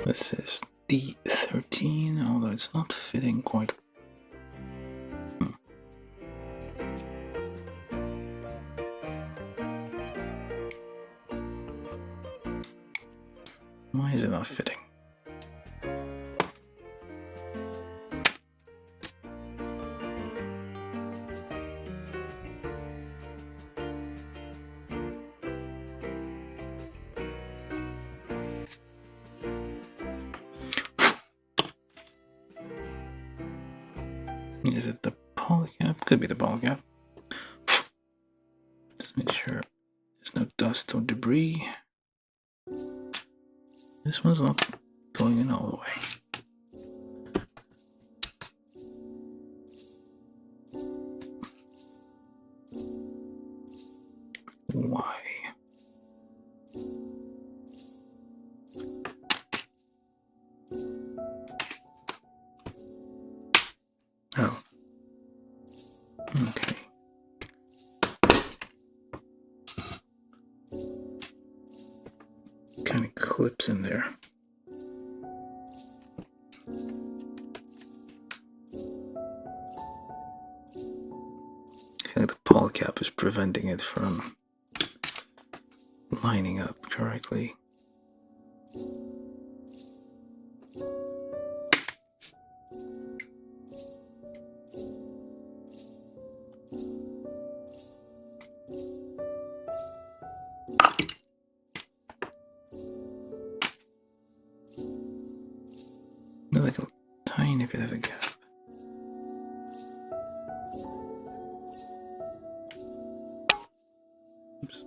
This is D13, although it's not fitting quite. Why is it not fitting? Is it the polycap? Could be the polycap. Just make sure there's no dust or debris. This one's not going in all the way. Why? Oh. Okay. Kind of clips in there. I think the polycap is preventing it from lining up correctly. Like a tiny bit of a gap. Oops.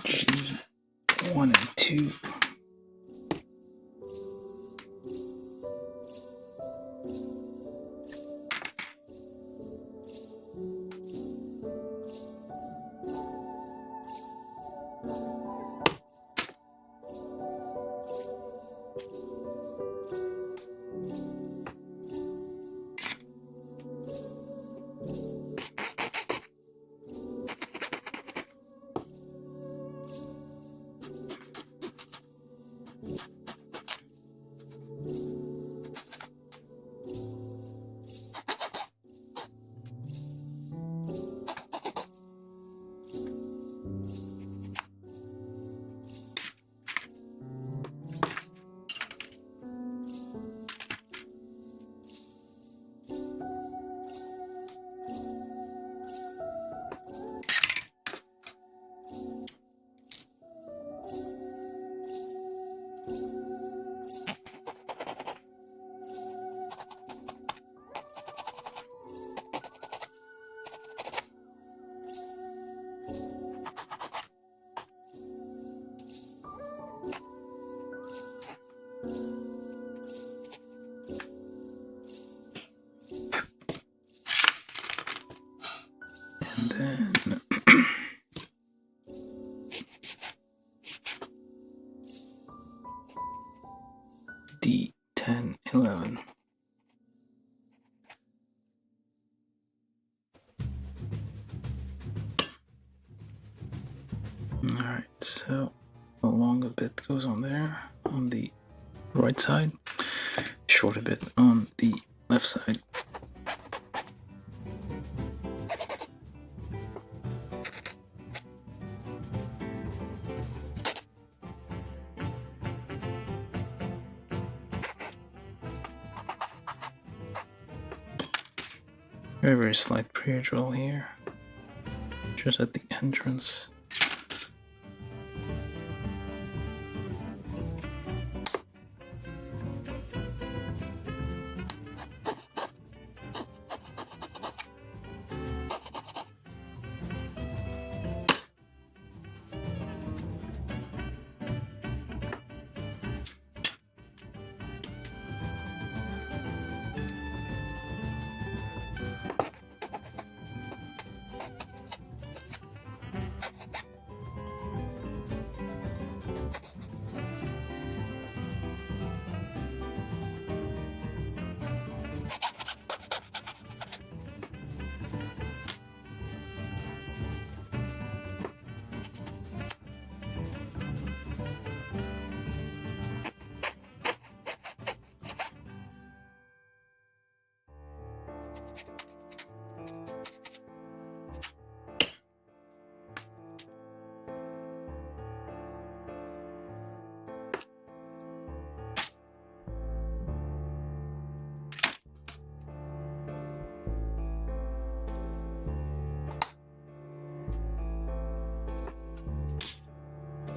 G1 and 2. And then D10, 11. that goes on there on the right side, short a bit on the left side. Very, very slight pre-drill here, just at the entrance.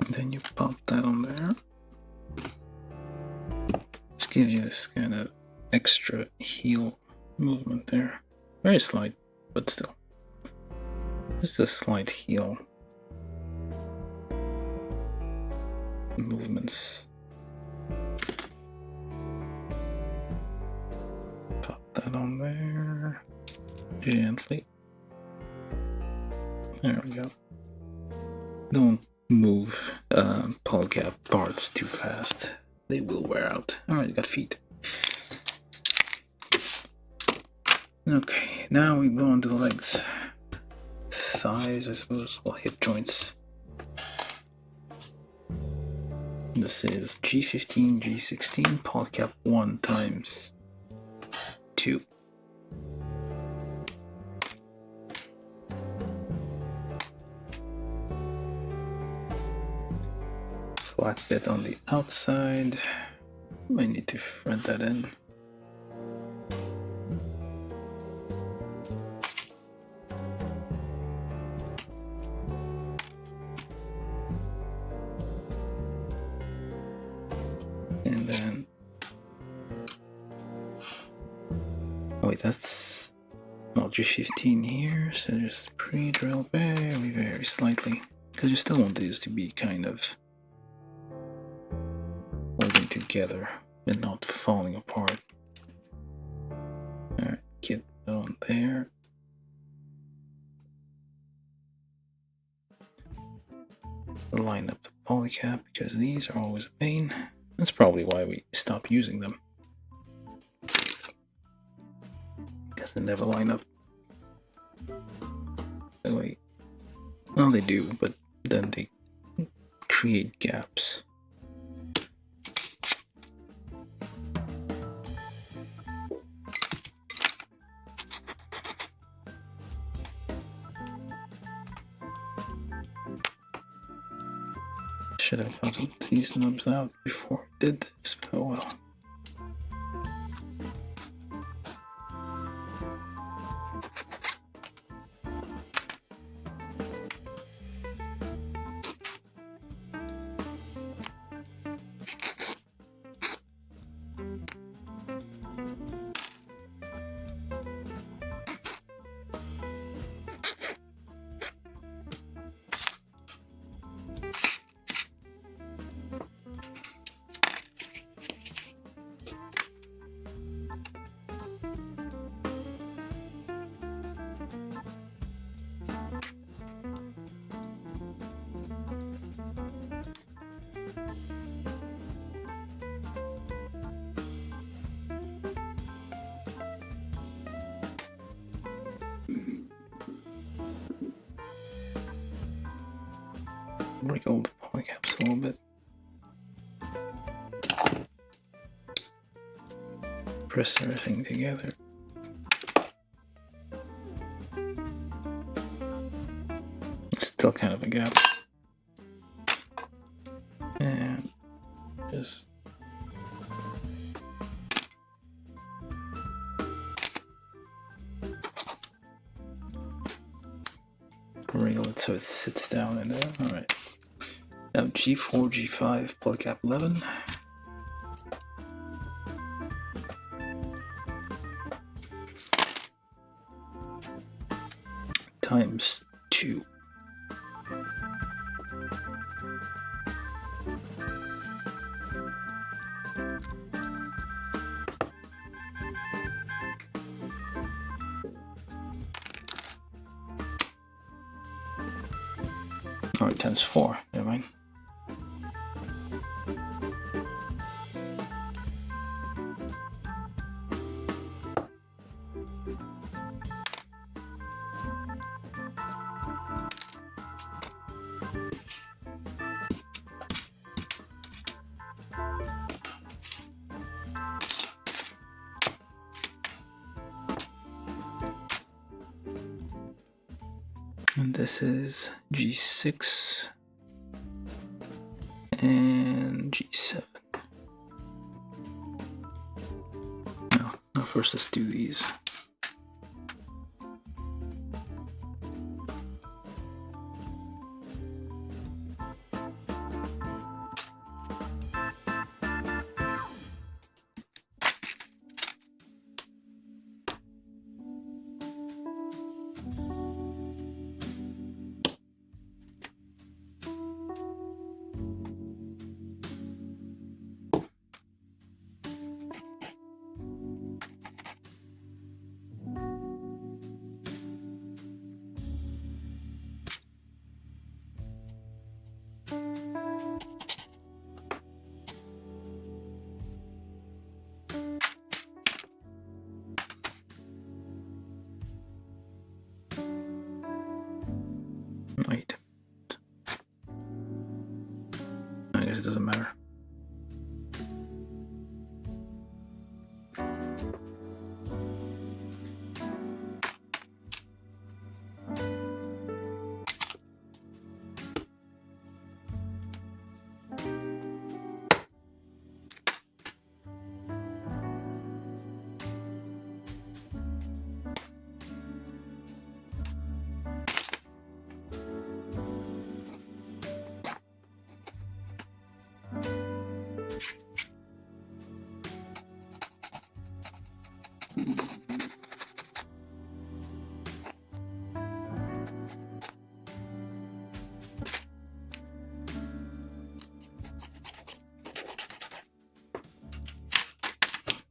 And then you pop that on there. Just gives you this kind of extra heel movement there. Very slight, but still. Just a slight heel movements. Pop that on there gently. There we go. Don't move polycap parts too fast. They will wear out. Alright, got feet. Okay, now we go on to the legs. Thighs, I suppose, well, hip joints. This is G15, G16, polycap 1 times 2. Flat bit on the outside. Might need to thread that in. And then, oh wait, that's, well, G15 here, so just pre-drill very, very slightly, because you still want these to be kind of holding together and not falling apart. Alright, get that on there. Line up the polycap, because these are always a pain. That's probably why we stopped using them. Because they never line up. Anyway, well, they do, but then they create gaps. Should have gotten these nubs out before I did this, but oh well. Break all the polycaps a little bit. press everything together. Still kind of a gap. And just wriggle it so it sits down in there. Alright. Now G4, G5, plug gap 11. Times 2. Alright, times 4. Never mind. And this is G6 and G7. Now first let's do these. Wait. I guess it doesn't matter.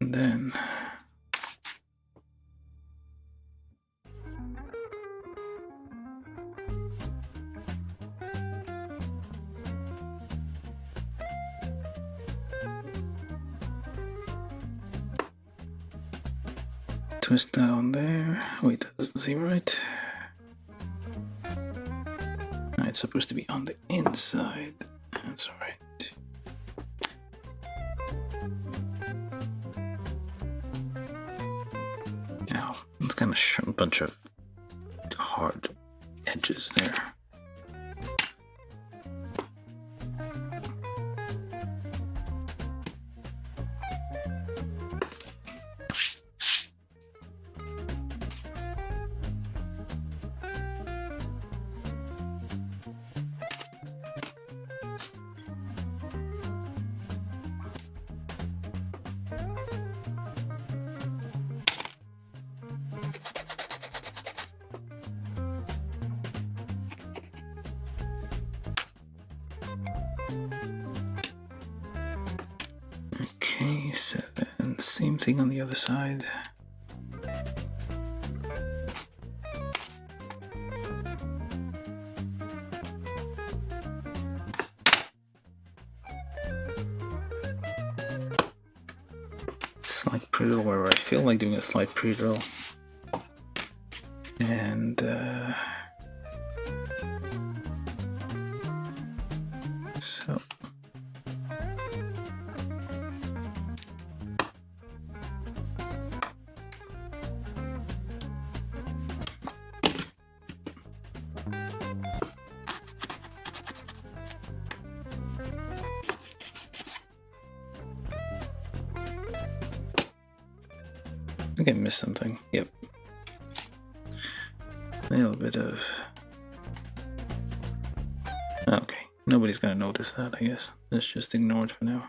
And then twist that on there. Wait, that doesn't seem right. It's supposed to be on the inside. That's alright. Now, it's kind of a bunch of hard edges there. Okay, so then same thing on the other side. Slide pre-drill wherever I feel like doing a slide pre-drill. And so think I missed something. Yep. A little bit of... Okay, nobody's gonna notice that, I guess. Let's just ignore it for now.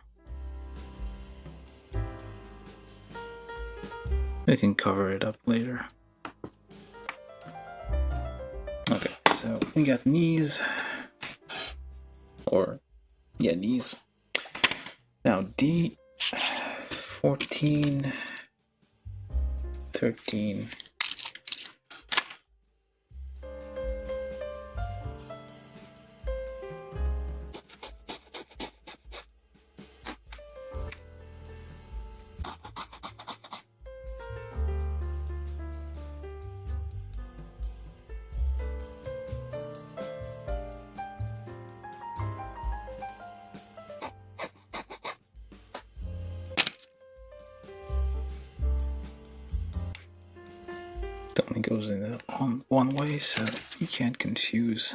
We can cover it up later. Okay, so we got knees. Or, yeah, knees. Now D14, 13. It only goes in that one way, so you can't confuse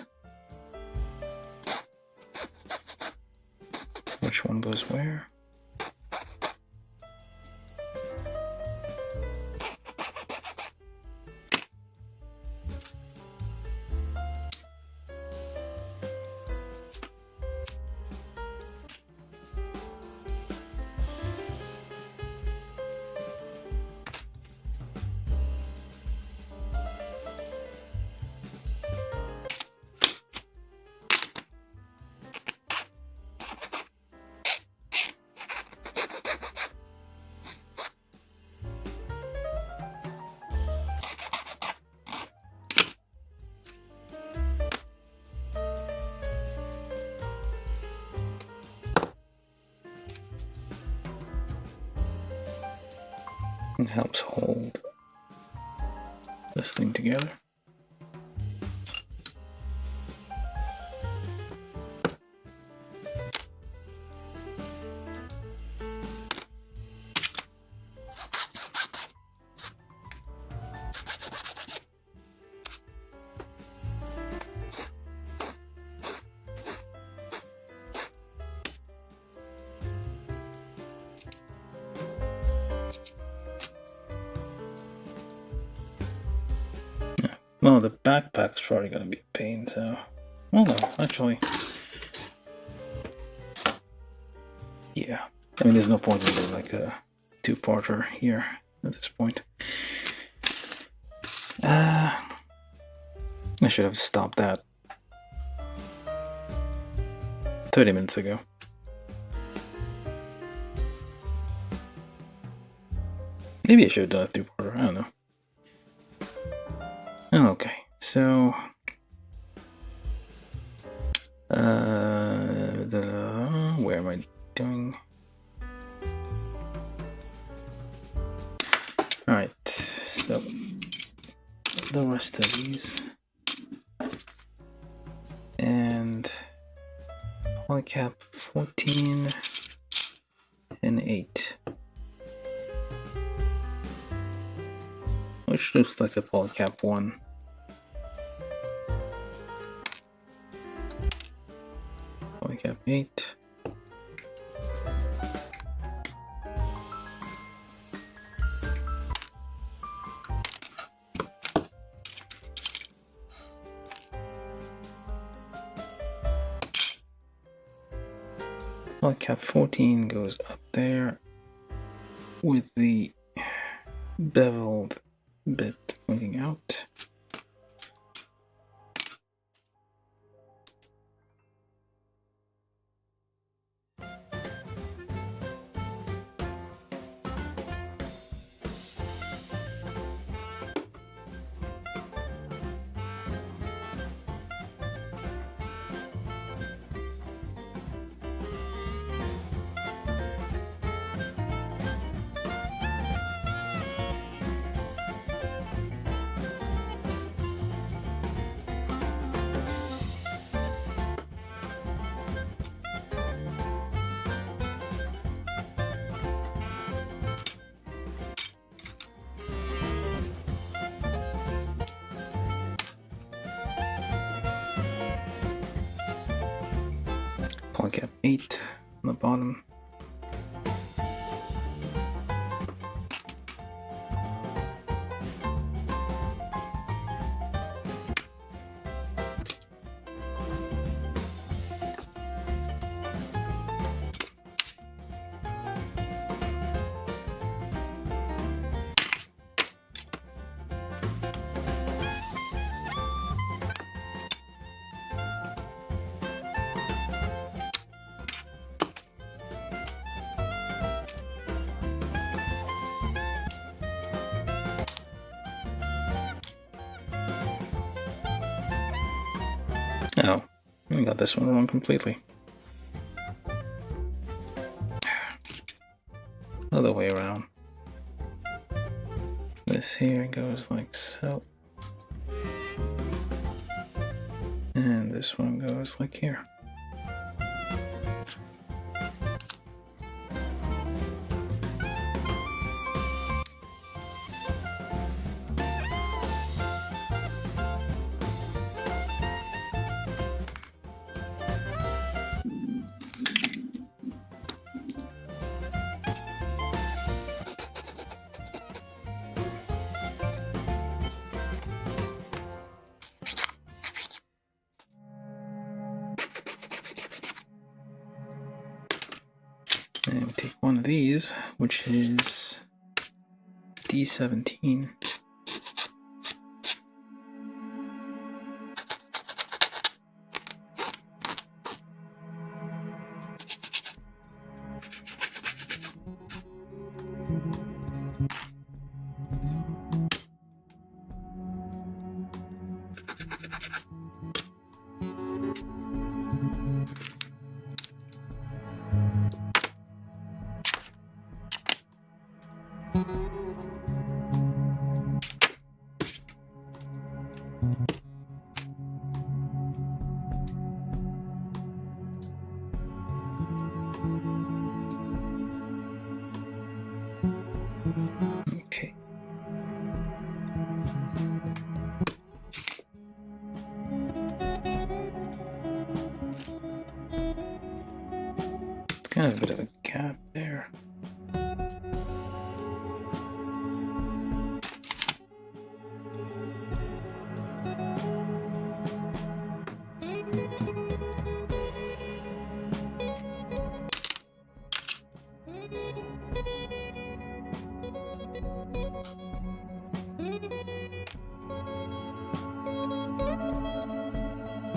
which one goes where. It helps hold this thing together. Well, the backpack's probably gonna be a pain, so... Well, no, actually... Yeah. I mean, there's no point in doing like a two-parter here at this point. I should have stopped that 30 minutes ago. Maybe I should have done a two-parter, I don't know. Okay, so where am I doing? All right, so the rest of these and polycap 14 and 8, which looks like a polycap 1. Polycap 8. Polycap 14 goes up there with the beveled bit pointing out. Polycap 8 on the bottom. Oh, I got this one wrong completely. Other way around. This here goes like so. And this one goes like here. And we take one of these, which is D17. Okay. Kind of a bit of a gap there.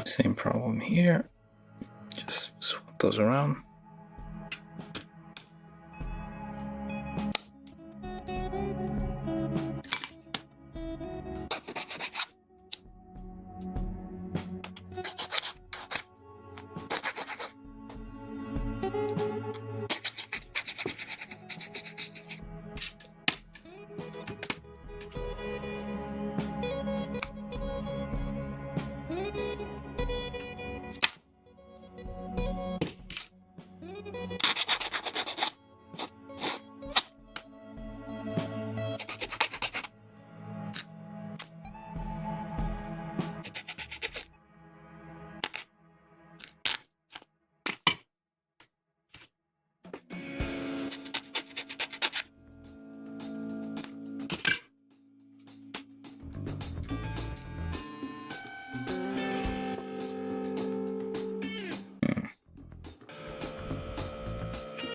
Same problem here. Just swap those around.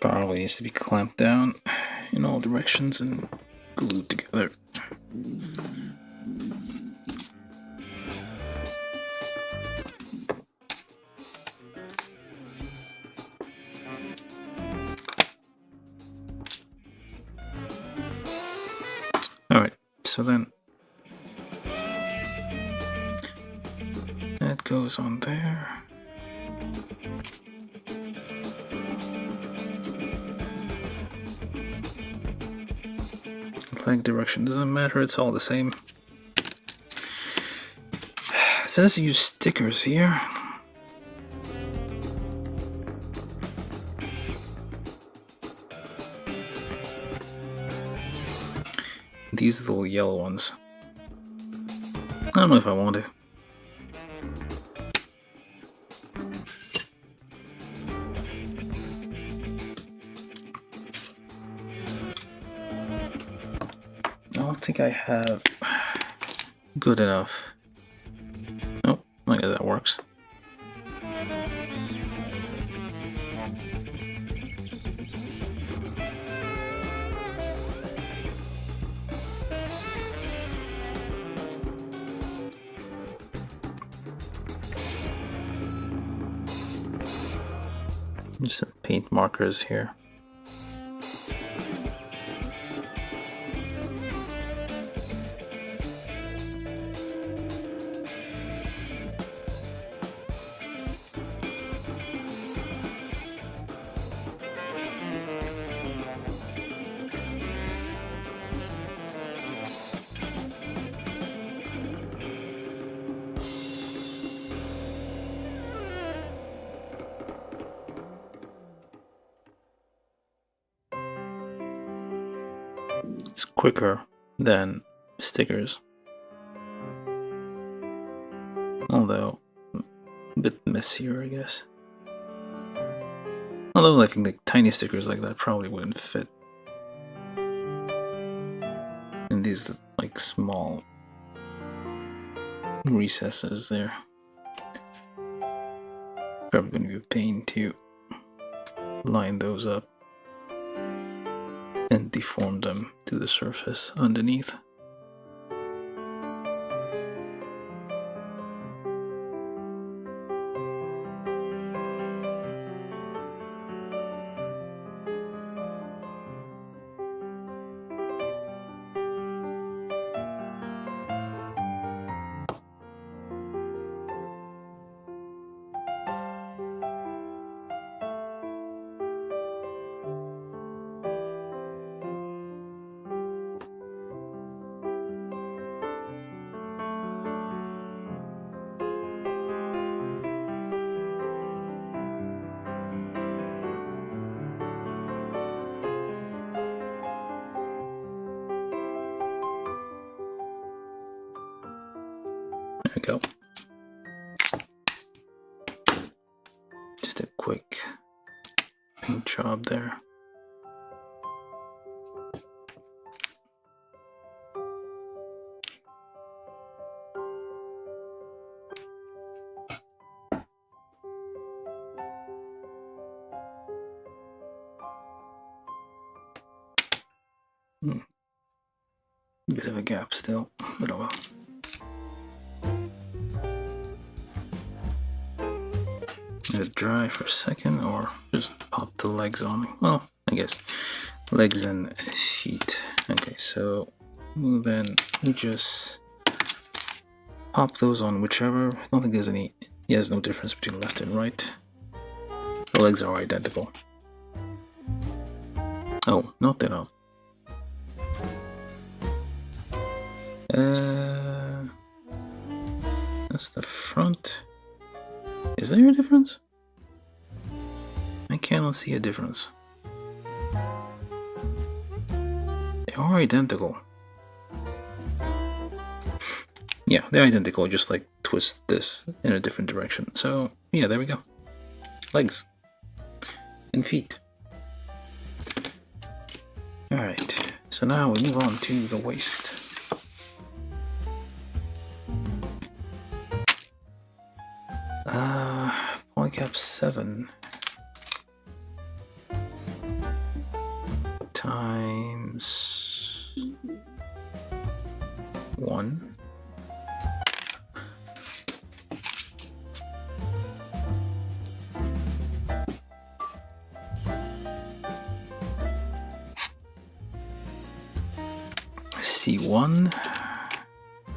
Probably needs to be clamped down in all directions and glued together. Alright, so then that goes on there. Leg direction doesn't matter, it's all the same. It says use stickers here. These are the little yellow ones. I don't know if I want to. I don't think I have good enough. Oh, I know that works. Just some paint markers here. It's quicker than stickers. Although, a bit messier, I guess. Although I think like tiny stickers like that probably wouldn't fit. And these like small recesses there. Probably going to be a pain to line those up and deform them to the surface underneath. There we go. Just a quick paint job there. Bit of a gap still, but oh well. Let it dry for a second, or just pop the legs on. Well, I guess legs and feet. Okay, so then we just pop those on whichever. I don't think there's any. Yeah, there's no difference between left and right. The legs are identical. Oh, no, they're not. That's the front. Is there a difference? I cannot see a difference. They are identical. Yeah, they're identical, just like twist this in a different direction. So, yeah, there we go. Legs. And feet. Alright, so now we move on to the waist. Polycap 7 times 1 C1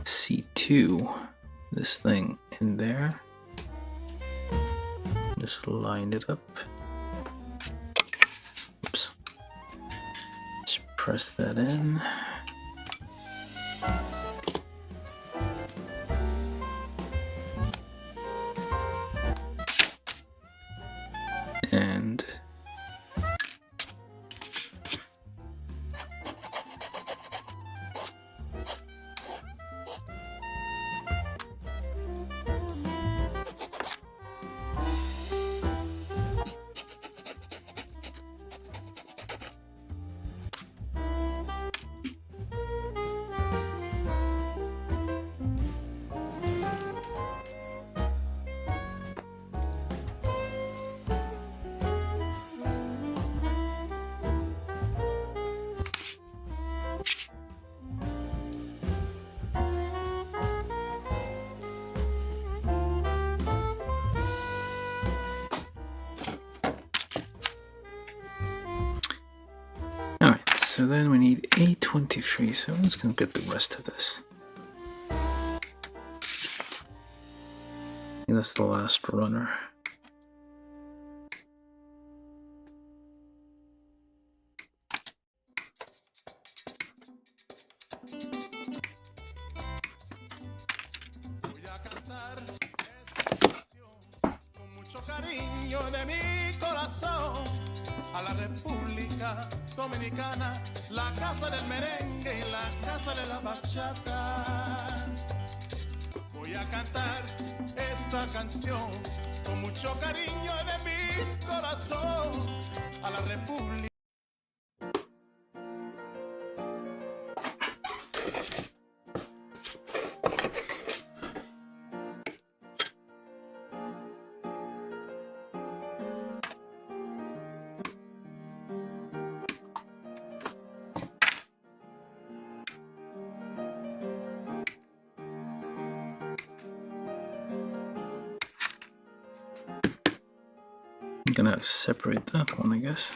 C2, this thing in there. Just lined it up. Oops. Just press that in. And so then we need A23, so let's go get the rest of this. I think that's the last runner. Con mucho cariño de mi corazón. a la República Dominicana, la casa del merengue y la casa de la bachata. Voy a cantar esta canción con mucho cariño de mi corazón a la República. I'm gonna separate that one, I guess.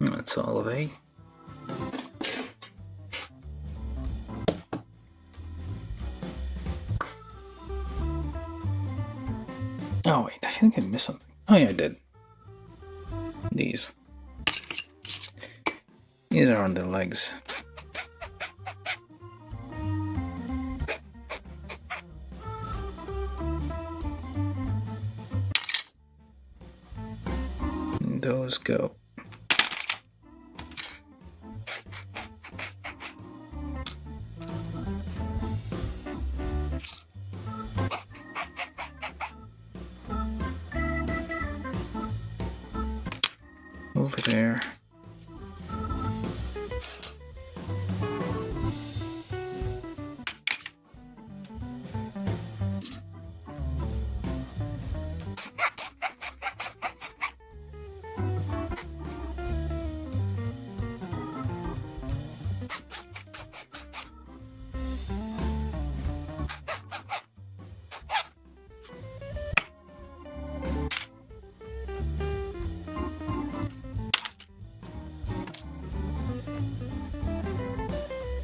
That's all of A. Oh wait, I think I missed something. Oh yeah, I did. These are on the legs. And those go. Over there.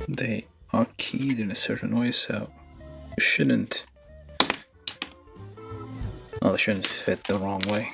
They are keyed in a certain way, so you shouldn't. Well, they shouldn't fit the wrong way.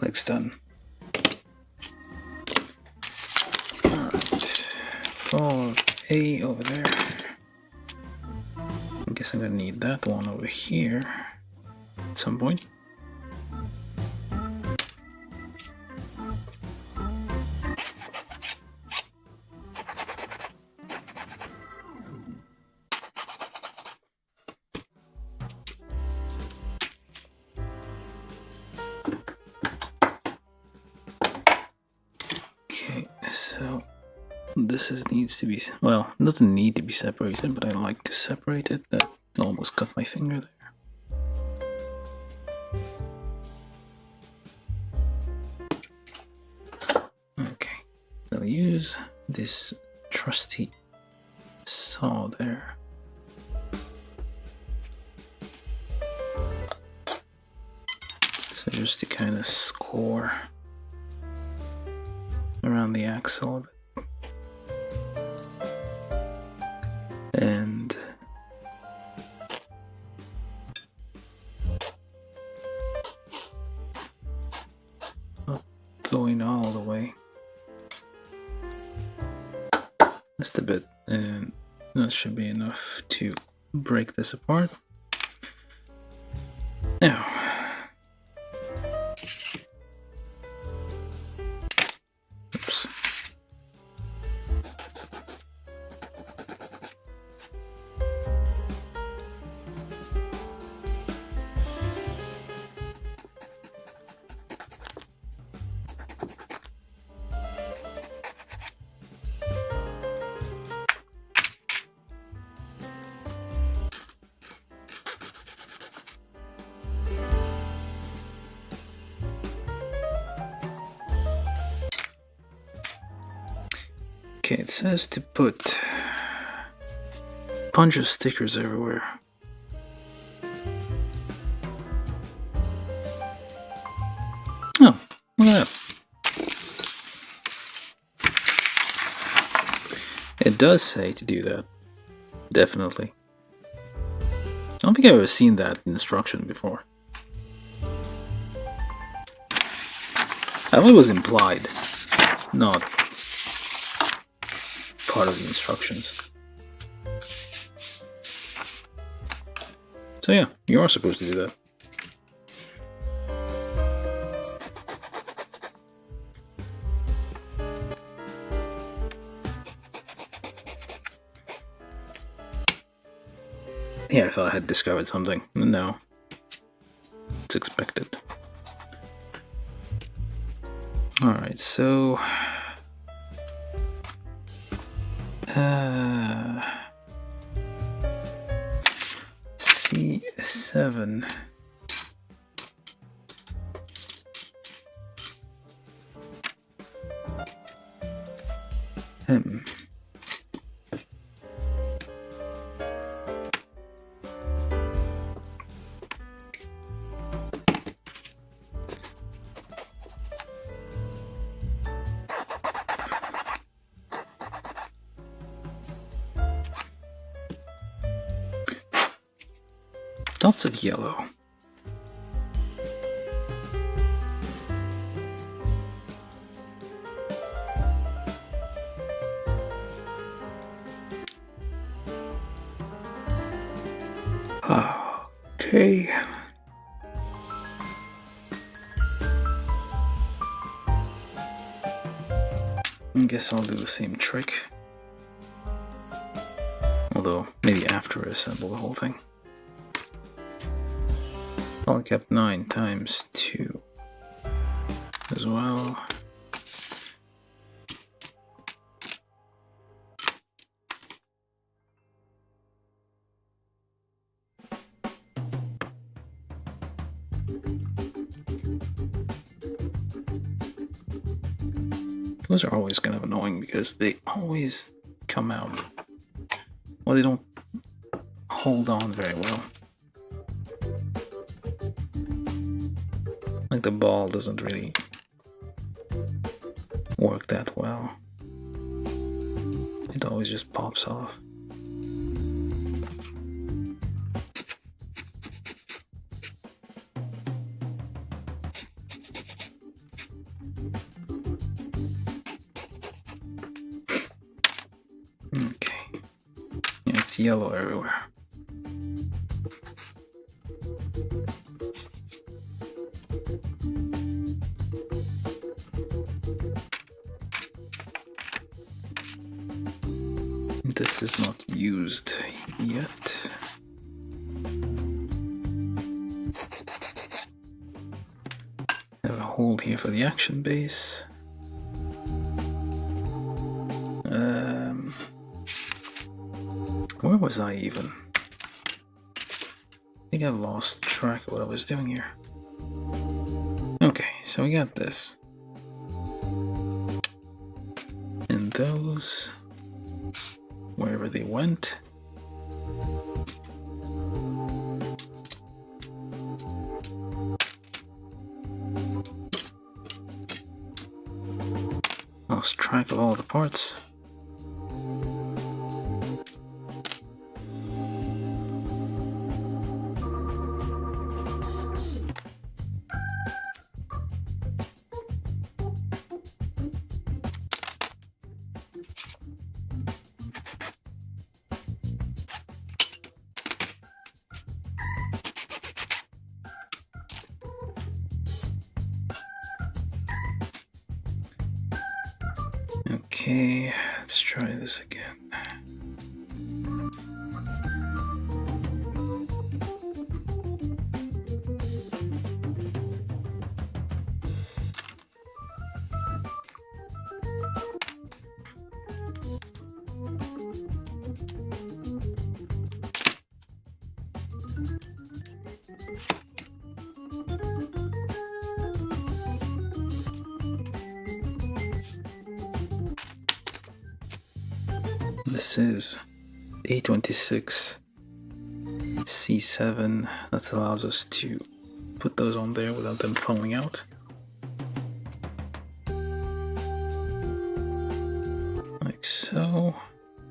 Legs done. Alright. Pull A over there. I guess I'm gonna need that one over here at some point. so this needs to be, well, it doesn't need to be separated, but I like to separate it. That almost cut my finger there. Okay, I'll use this trusty saw there. So just to kind of score around the axle of it. And not going all the way. Just a bit, and that should be enough to break this apart. Now, oops. Okay, it says to put a bunch of stickers everywhere. Oh, look at that. It does say to do that. Definitely. I don't think I've ever seen that instruction before. I thought it was implied, not part of the instructions. So yeah, you are supposed to do that. Yeah, I thought I had discovered something. No. It's expected. Alright, so... C7. M. Dots of yellow. Okay. I guess I'll do the same trick. Although, maybe after I assemble the whole thing. I kept 9 times 2 as well. Those are always kind of annoying because they always come out. Well, they don't hold on very well. Like the ball doesn't really work that well. It always just pops off. Okay. Yeah, it's yellow everywhere. This is not used yet. I have a hole here for the action base. was I even? I think I lost track of what I was doing here. Okay, so we got this. And those, wherever they went. Lost track of all the parts. Okay, let's try this again. This is A26 C7. That allows us to put those on there without them falling out. Like so.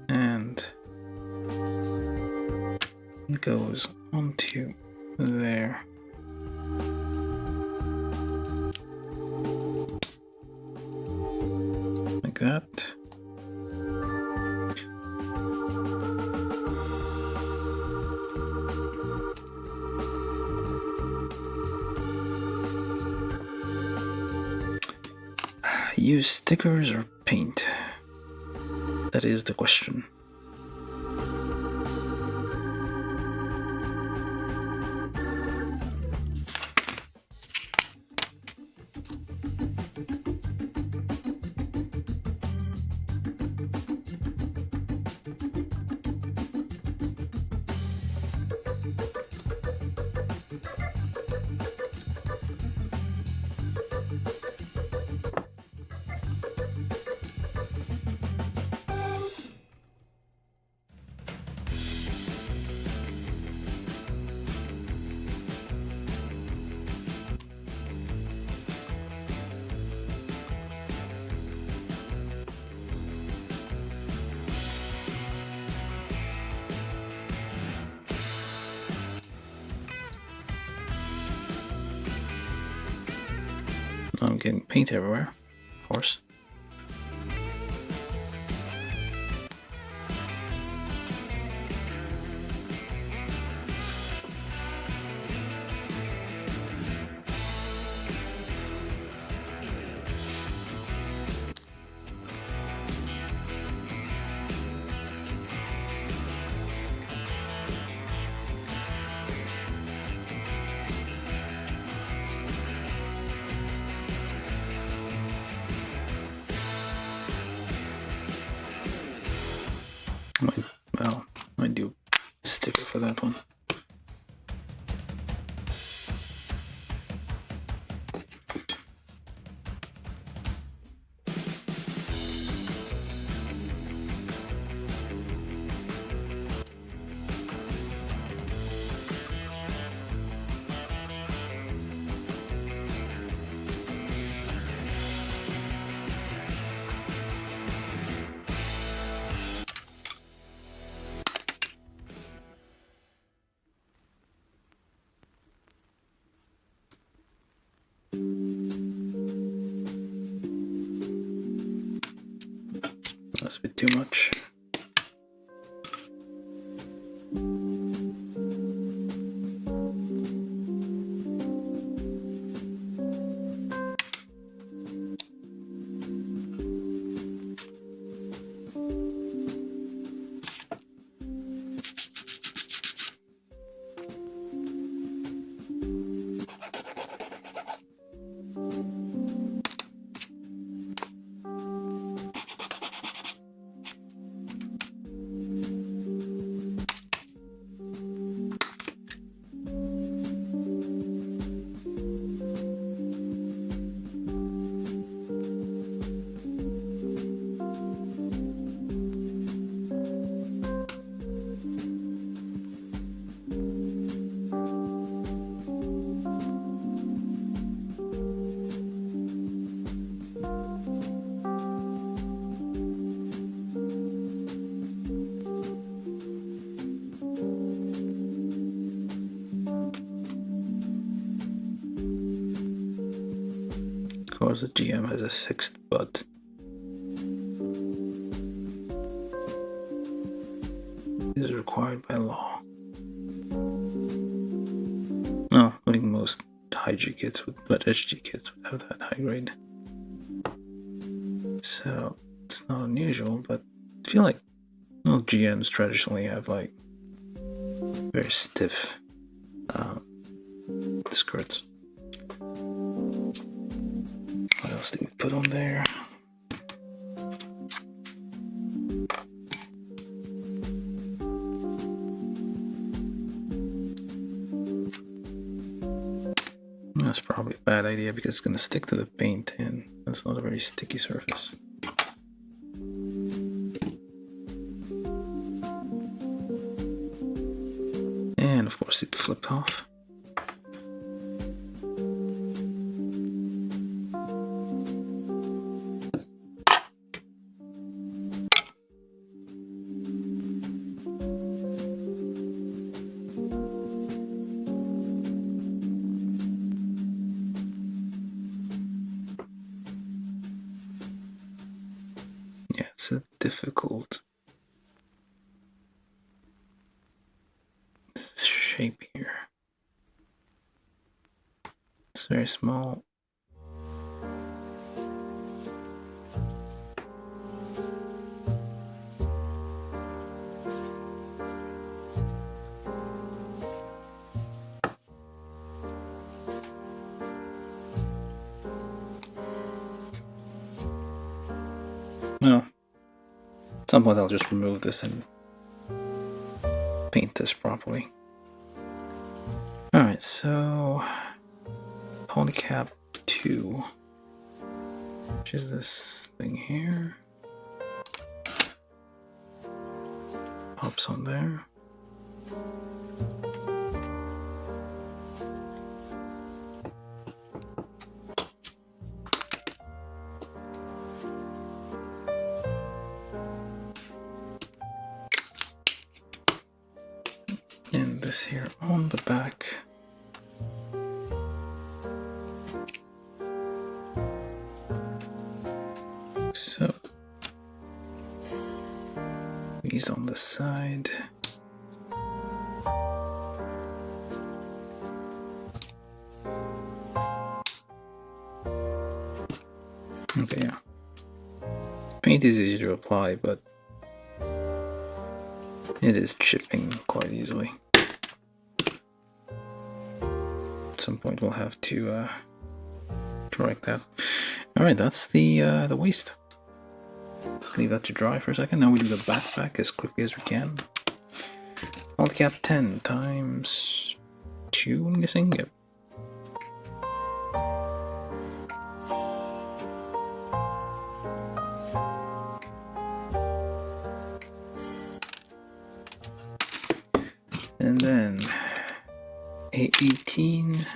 And it goes onto there. Like that. Use stickers or paint? That is the question. I'm getting paint everywhere, of course. Might do a sticker for that one. That's a bit too much. course, the GM has a 6th butt. This is required by law. No, I think most HG kits would, but HG kits would have that high grade. So it's not unusual, but I feel like GMs traditionally have like very stiff skirts. What else do we put on there? That's probably a bad idea because it's going to stick to the paint, and that's not a very sticky surface. And of course it flipped off. Yeah, it's a difficult shape here. It's very small. Well, at some point I'll just remove this and paint this properly. Alright, so polycap 2, which is this thing here, pops on there. And this here on the back. So these on the side. Okay, yeah. Paint is easy to apply, but it is chipping quite easily. At some point we'll have to correct that. Alright, that's the waist. Let's leave that to dry for a second. Now we do the backpack as quickly as we can. Polycap 10 times 2, I'm guessing? Yep. And then A18,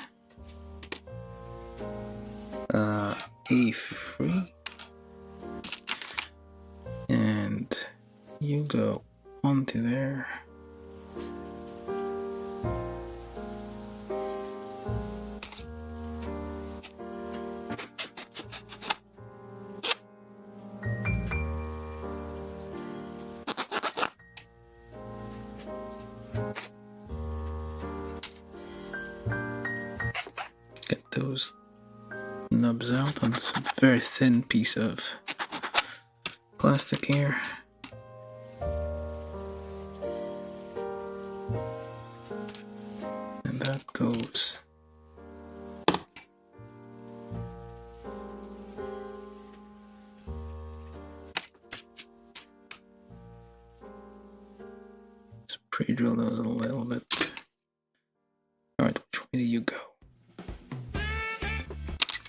A3, and you go onto there. Get those nubs out on some very thin piece of plastic here. And that goes let's pre-drill those a little bit. Alright, which way do you go?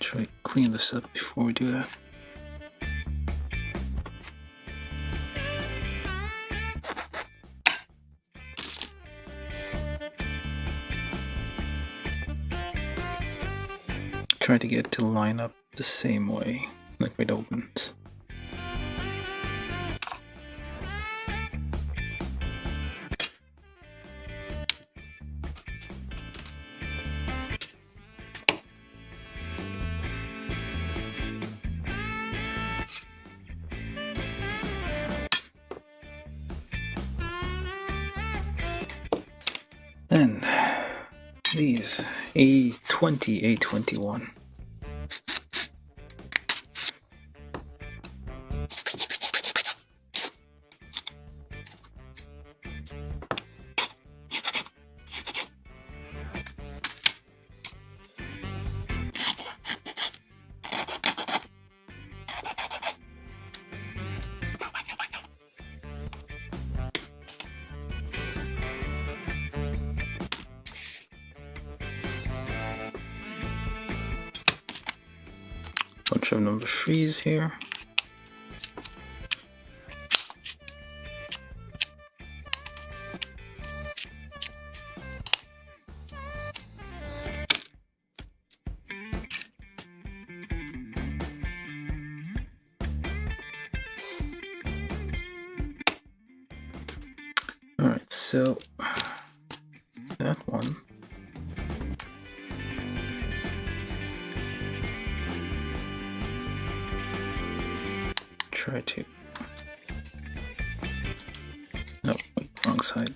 Try to clean this up before we do that. Try to get it to line up the same way, like it opens. And these A20, A21. Bunch of number 3s here. Alright, so that one. Try to. No, wait, wrong side.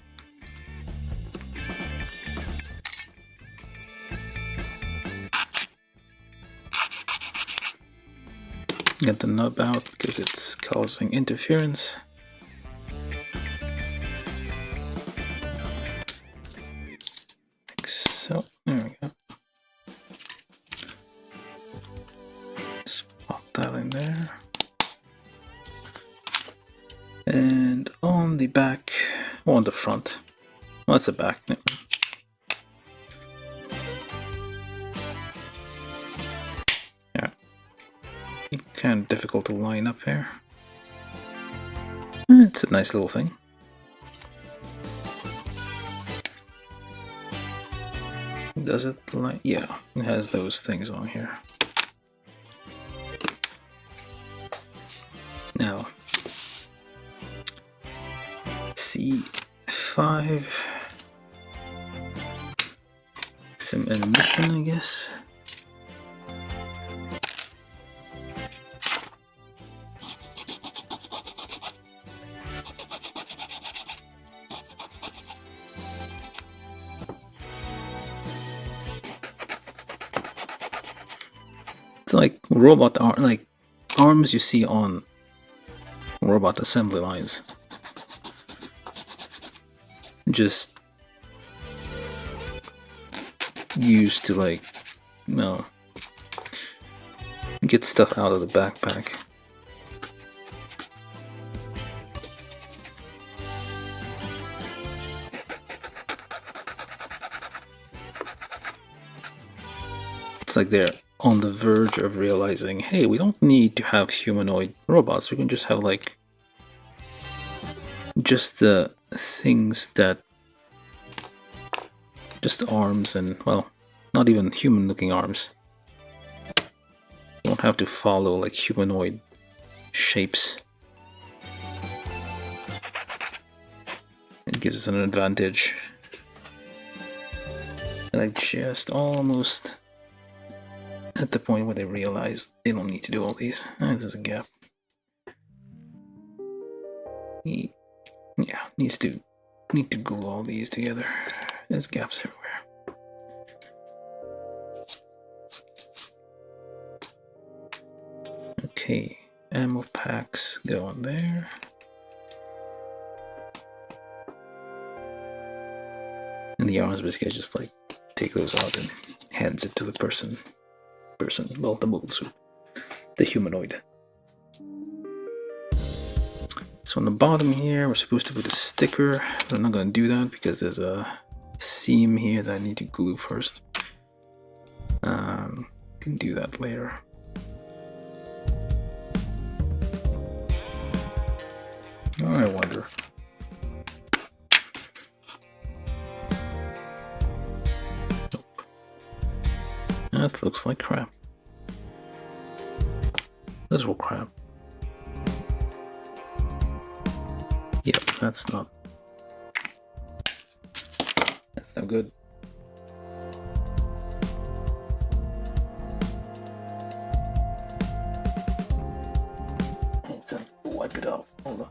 Get the nub out because it's causing interference. Like so, there we go. Just pop that in there. And on the back, or on the front, well, that's the back. Yeah, kind of difficult to line up here. It's a nice little thing. Does it line? Yeah, it has those things on here. Now, C5, some animation, I guess. It's like robot arm, like arms you see on robot assembly lines. Just used to, like, well, get stuff out of the backpack. It's like they're on the verge of realizing, hey, we don't need to have humanoid robots. We can just have, like, just the things that, just arms and, well, not even human looking arms. You don't have to follow like humanoid shapes. It gives us an advantage. And I just almost at the point where they realize they don't need to do all these. There's a gap. Yeah, need to glue all these together. There's gaps everywhere. Okay, ammo packs go on there. And the arms basically just like take those out and hands it to the person, well, the mobile suit, the humanoid. So on the bottom here, we're supposed to put a sticker, but I'm not going to do that because there's a seam here that I need to glue first. Can do that later. I wonder. Nope. That looks like crap. This will crap. Yep, that's not good. Let's wipe it off. Hold on.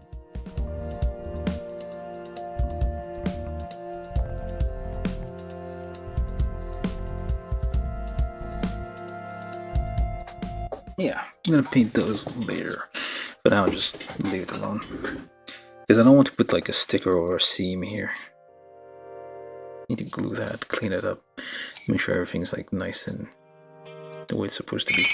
Yeah, I'm gonna paint those later. But now just leave it alone. Because I don't want to put like a sticker or a seam here. Need to glue that, clean it up, make sure everything's like nice and the way it's supposed to be.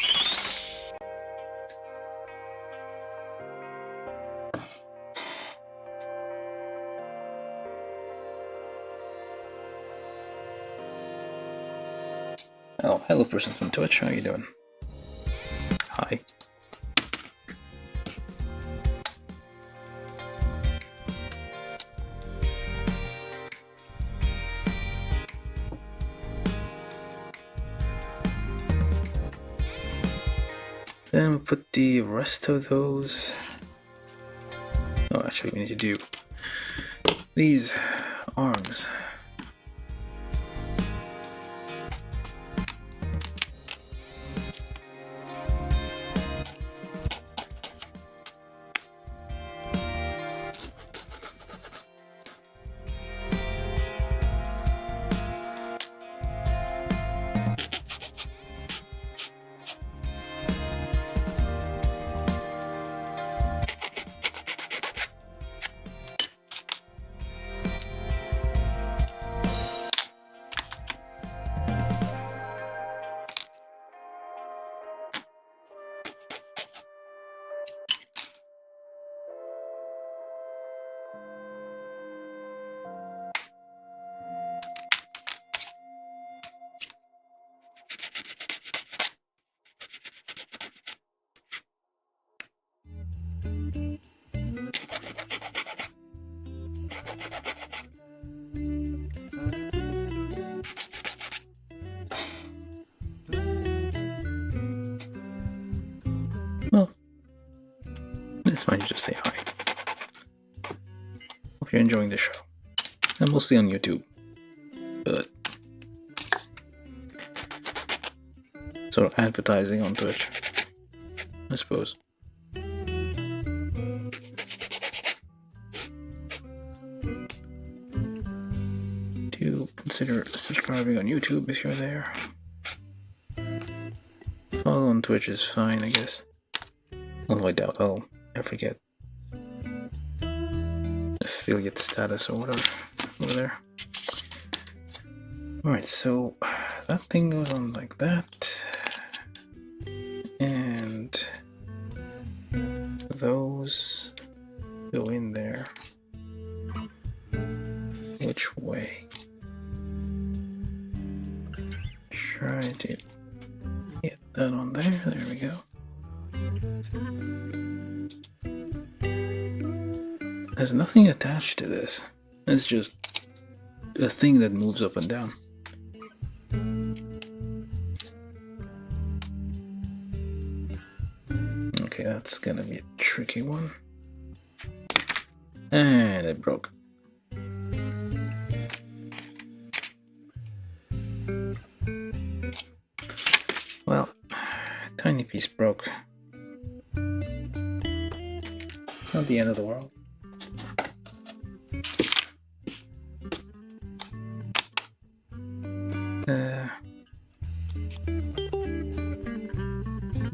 Oh, hello person from Twitch, how you doing? Hi. Then we'll put the rest of those. Oh, actually, we need to do these arms. Well, it's fine to just say hi. Hope you're enjoying the show. I'm mostly on YouTube, but sort of advertising on Twitch, I suppose. Do consider subscribing on YouTube if you're there. Follow on Twitch is fine, I guess. Although I doubt I'll ever get affiliate status or whatever over there. Alright, so that thing goes on like that. And those go in there. Which way? Try to get that on there. There we go. There's nothing attached to this. It's just a thing that moves up and down. Okay, that's gonna be a tricky one. And it broke. Well, tiny piece broke. Not the end of the world.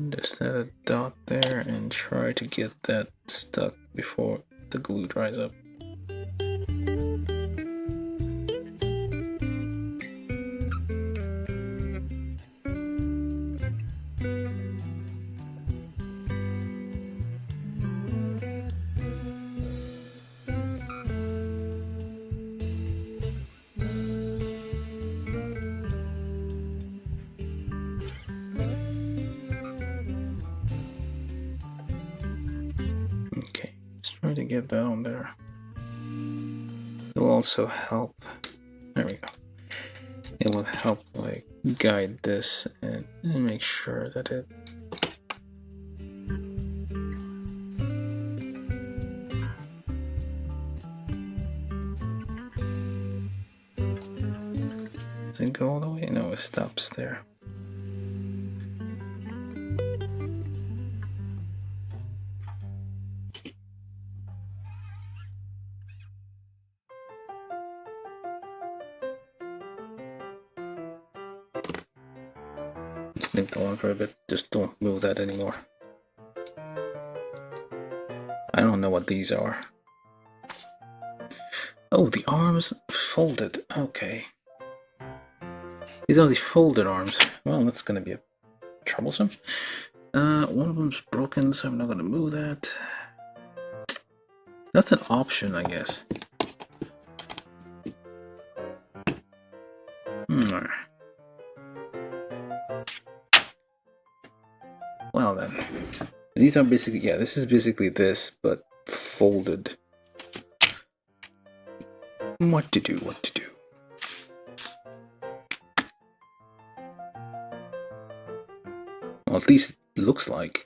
Just add a dot there and try to get that stuck before the glue dries up. Try to get that on there. It will also help. There we go. It will help like guide this and make sure that it does it go all the way? No, it stops there. leave that one for a bit. Just don't move that anymore. I don't know what these are. Oh, the arms folded. Okay. These are the folded arms. Well, that's going to be troublesome. One of them's broken, so I'm not going to move that. That's an option, I guess. Well then. These are basically, yeah, this is basically this, but folded. What to do, what to do. Well, at least it looks like.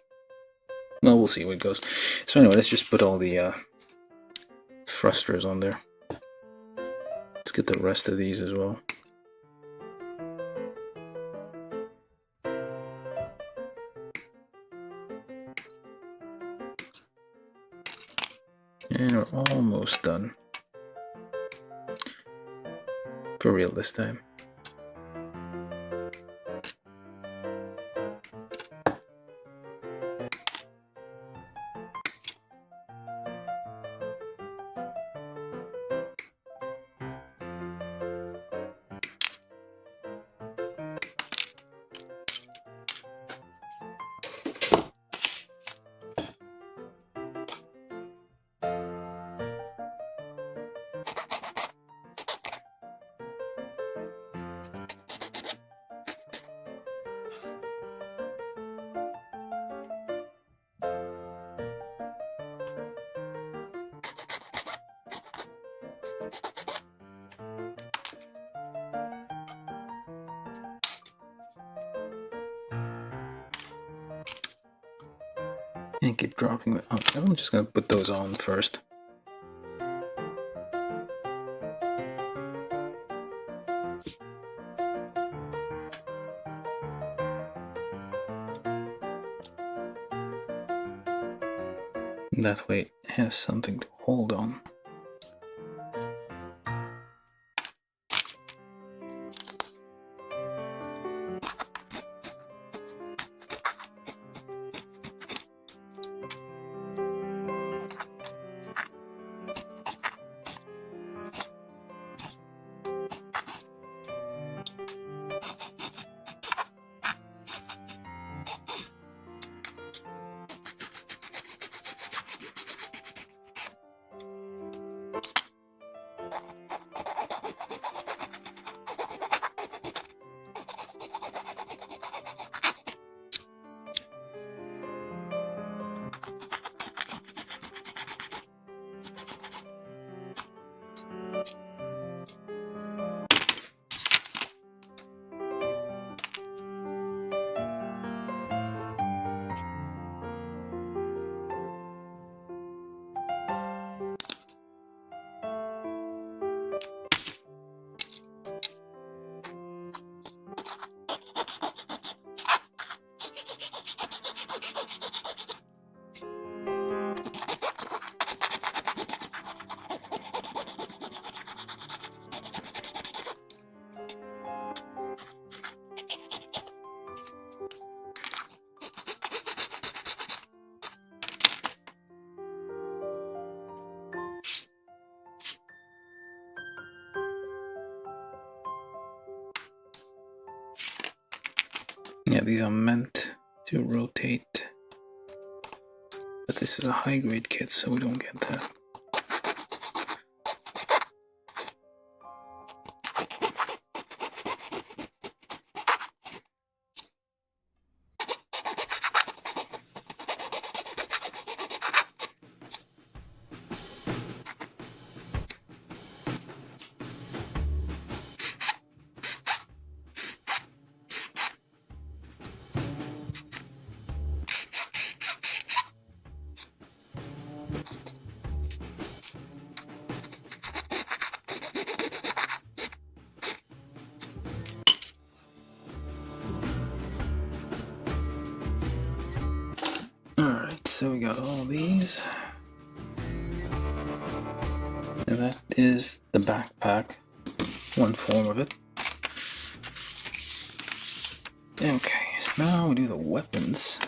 Well, we'll see how it goes. So anyway, let's just put all the thrusters on there. Let's get the rest of these as well. And we're almost done. For real this time. And keep dropping them. Oh, I'm just gonna put those on first. That way it has something to hold on. Yeah, these are meant to rotate, but this is a high grade kit, so we don't get that. Alright, so we got all these. And that is the backpack, one form of it. Okay, Now we do the weapons.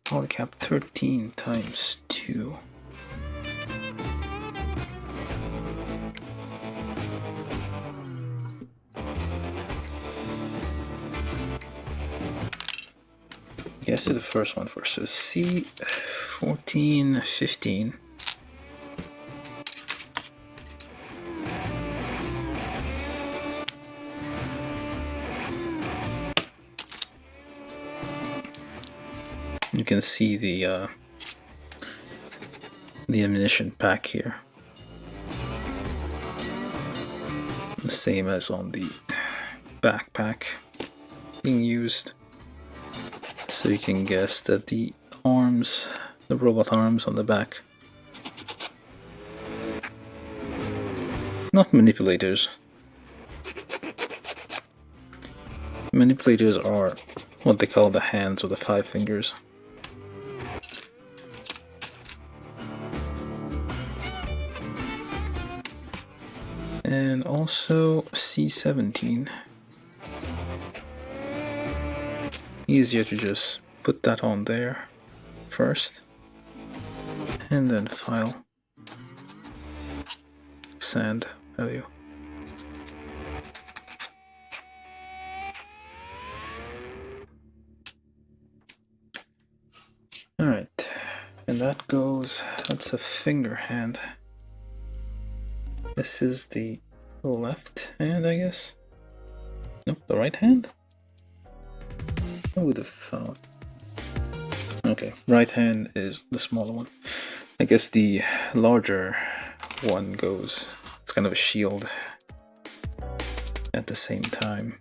Polycap 13 times 2. Let's do the first one first. So C14, 15. You can see the ammunition pack here, the same as on the backpack being used. So you can guess that the arms, the robot arms on the back, not manipulators. Manipulators are what they call the hands or the 5 fingers. And also C17. Easier to just put that on there first and then file sand value. Alright, and that goes, that's a finger hand. This is the left hand, I guess. Nope, the right hand? I would have thought. Okay, right hand is the smaller one. I guess the larger one goes, it's kind of a shield at the same time.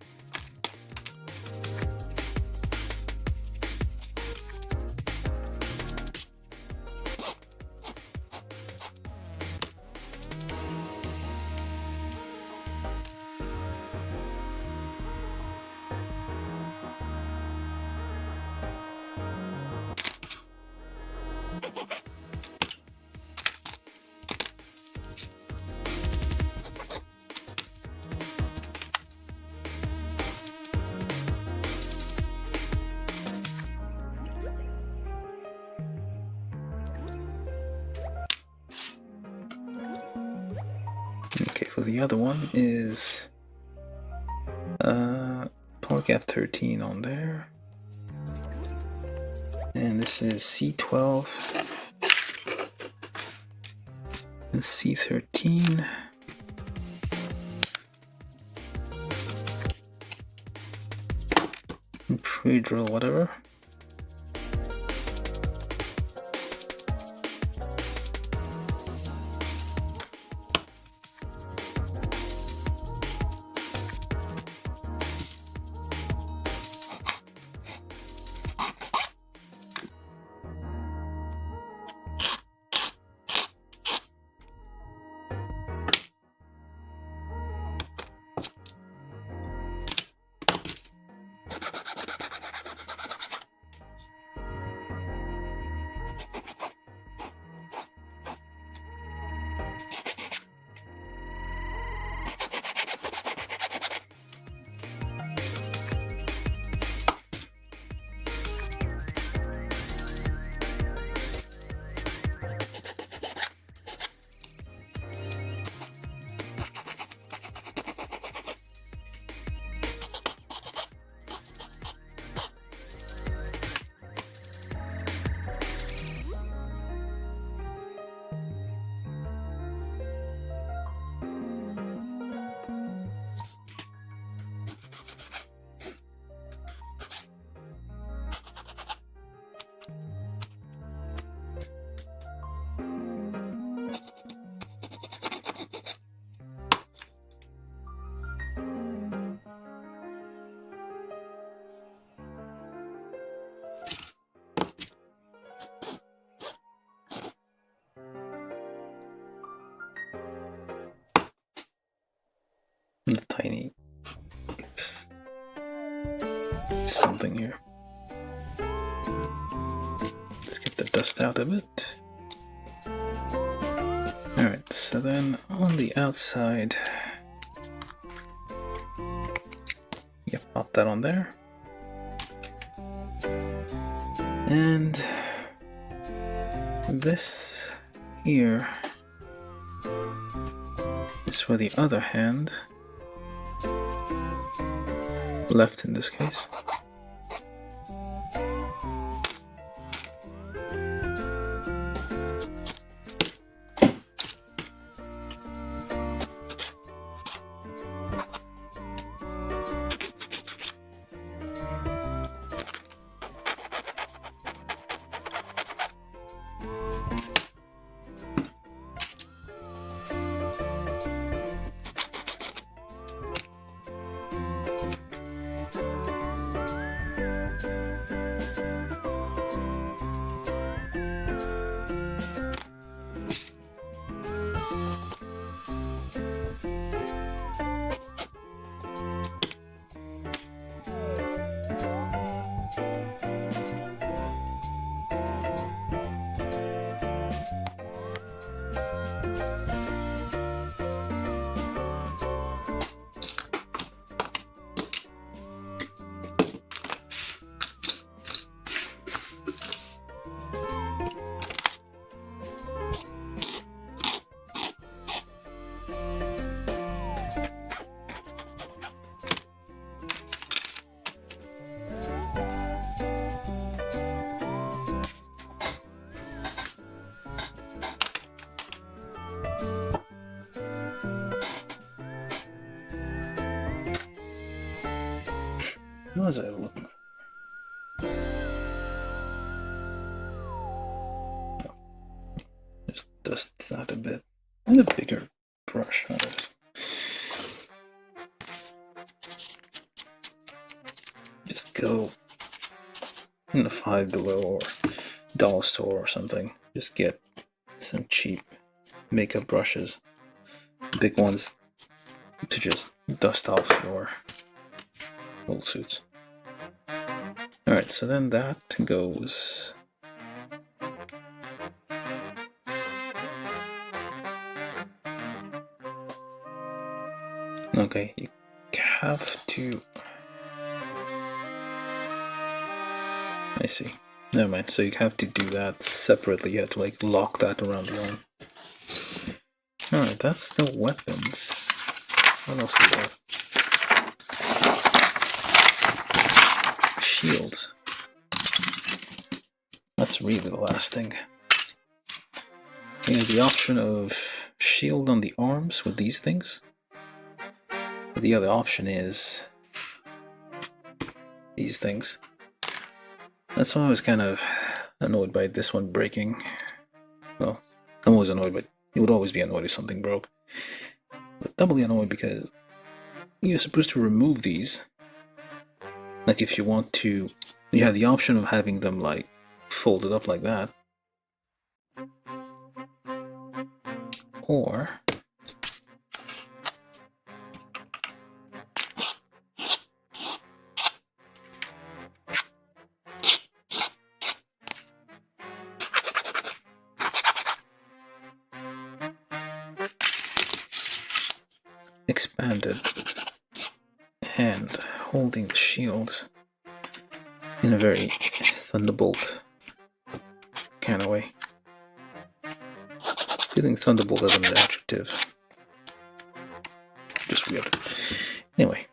Okay, for the other one is Polycap 13 on there. And this is C12 and C13. And pre-drill whatever. tiny something here. Let's get the dust out of it. Alright, so then on the outside, you pop that on there. And this here is for the other hand, left in this case. What was I looking for? Oh, just dust that a bit. And a bigger brush on this. Just go in the Five Below or dollar store or something. Just get some cheap makeup brushes, big ones, to just dust off your old suits. Alright, so then that goes okay, you have to I see. Never mind, so you have to do that separately. You have to like lock that around the arm. Alright, that's the weapons. What else is there? Shields. That's really the last thing. You have the option of shield on the arms with these things. But the other option is these things. That's why I was kind of annoyed by this one breaking. Well, I'm always annoyed, but you would always be annoyed if something broke. But doubly annoyed because you're supposed to remove these. Like if you want to, you have the option of having them like folded up like that. Or expanded and holding the shields in a very Thunderbolt kind of way. Feeling Thunderbolt as an adjective. Just weird. Anyway.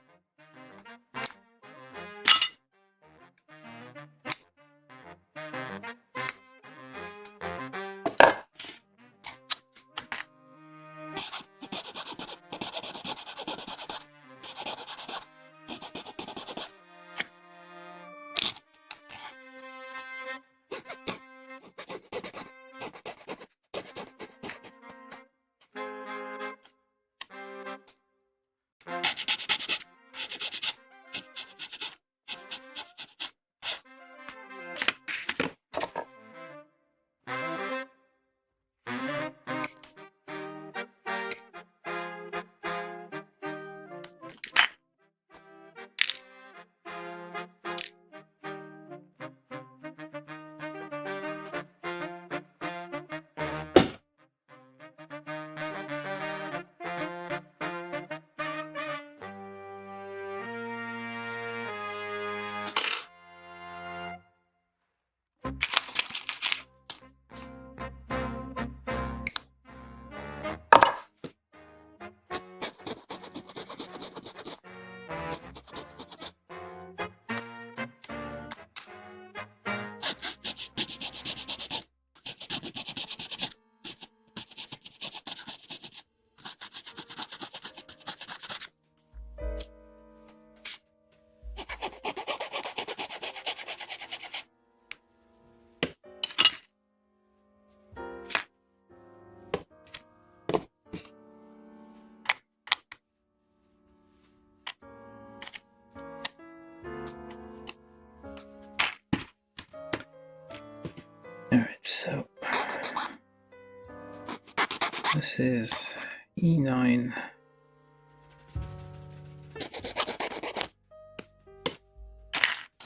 this is E9.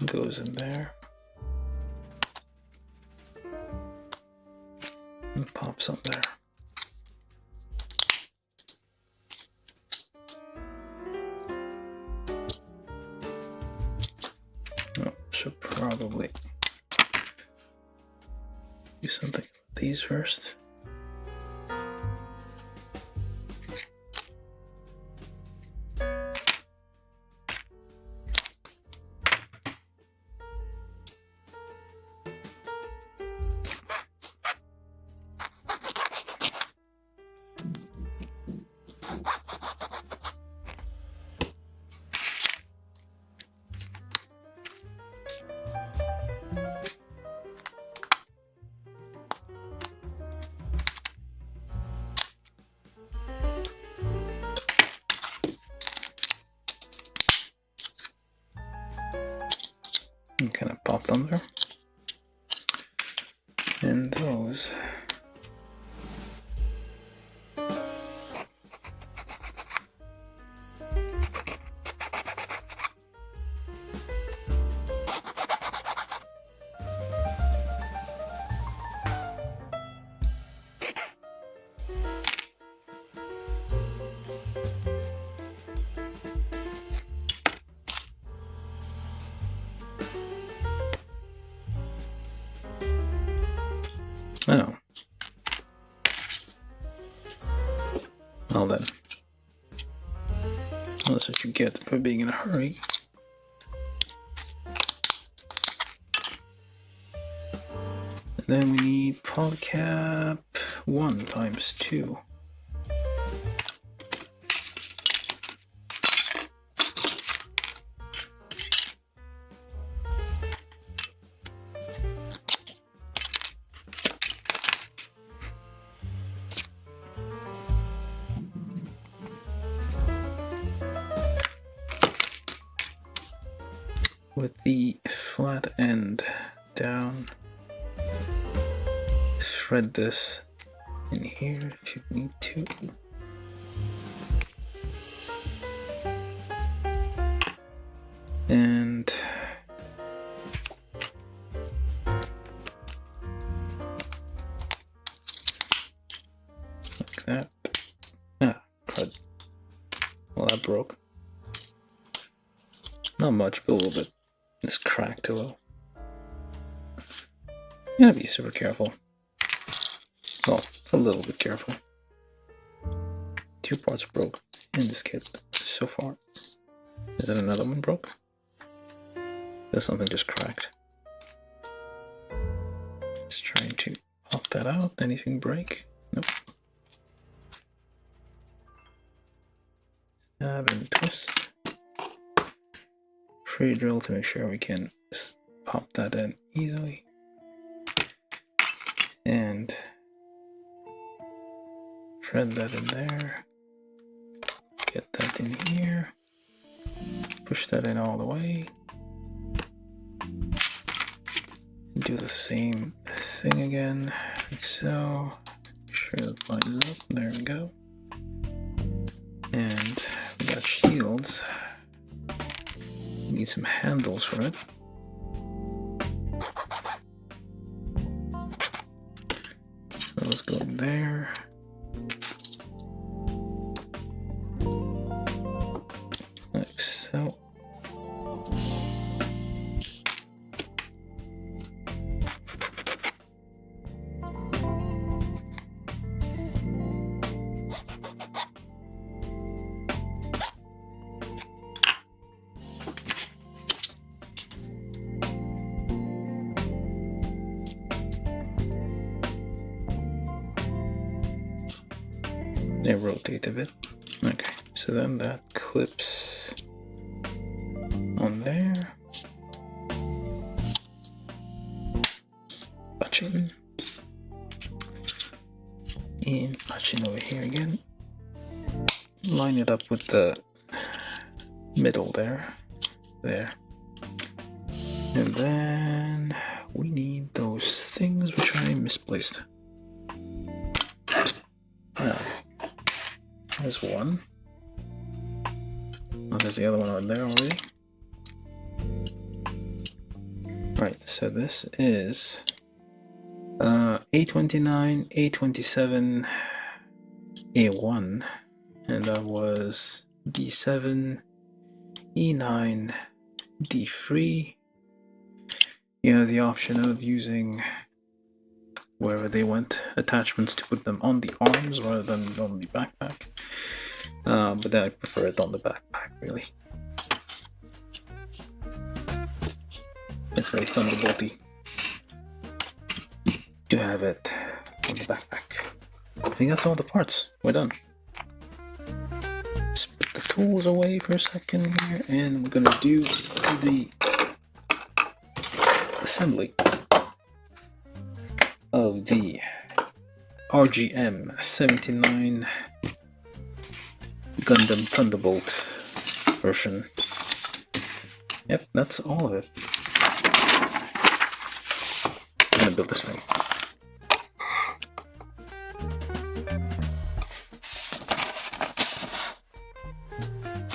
Goes in there. And pops up there. Oh, should probably do something with these first. And kind of pop them there. And those oh. Well then. That's what you get for being in a hurry. And then we need polycap 1 times 2. With the flat end down, thread this in here if you need to. And like that. Ah, crud. Well, that broke. Not much, but a little bit. It's cracked a little. You gotta be super careful. Well, a little bit careful. 2 parts broke in this kit so far. Is that another one broke? There's something just cracked. Just trying to pop that out. Anything break? Nope. Stab and twist. Pre-drill to make sure we can just pop that in easily. And thread that in there. Get that in here. Push that in all the way. Do the same thing again, like so. Make sure that lines up. There we go. And we got shields. We need some handles for it. Those go in there. Like so. They rotate a bit. Okay, so then that clips on there. Punching. And punching over here again. Line it up with the middle there. There. And then we need those things which I misplaced. There's one. Oh, there's the other one on there already. Right, so this is A29, A27, A1, and that was D7, E9, D3. You have the option of using wherever they went attachments to put them on the arms rather than on the backpack. But then I prefer it on the backpack, really. It's very Thunderbolty to have it on the backpack. I think that's all the parts. We're done. Just put the tools away for a second here, and we're gonna do the assembly of the RGM-79 Gundam Thunderbolt version. Yep, that's all of it. I'm gonna build this thing.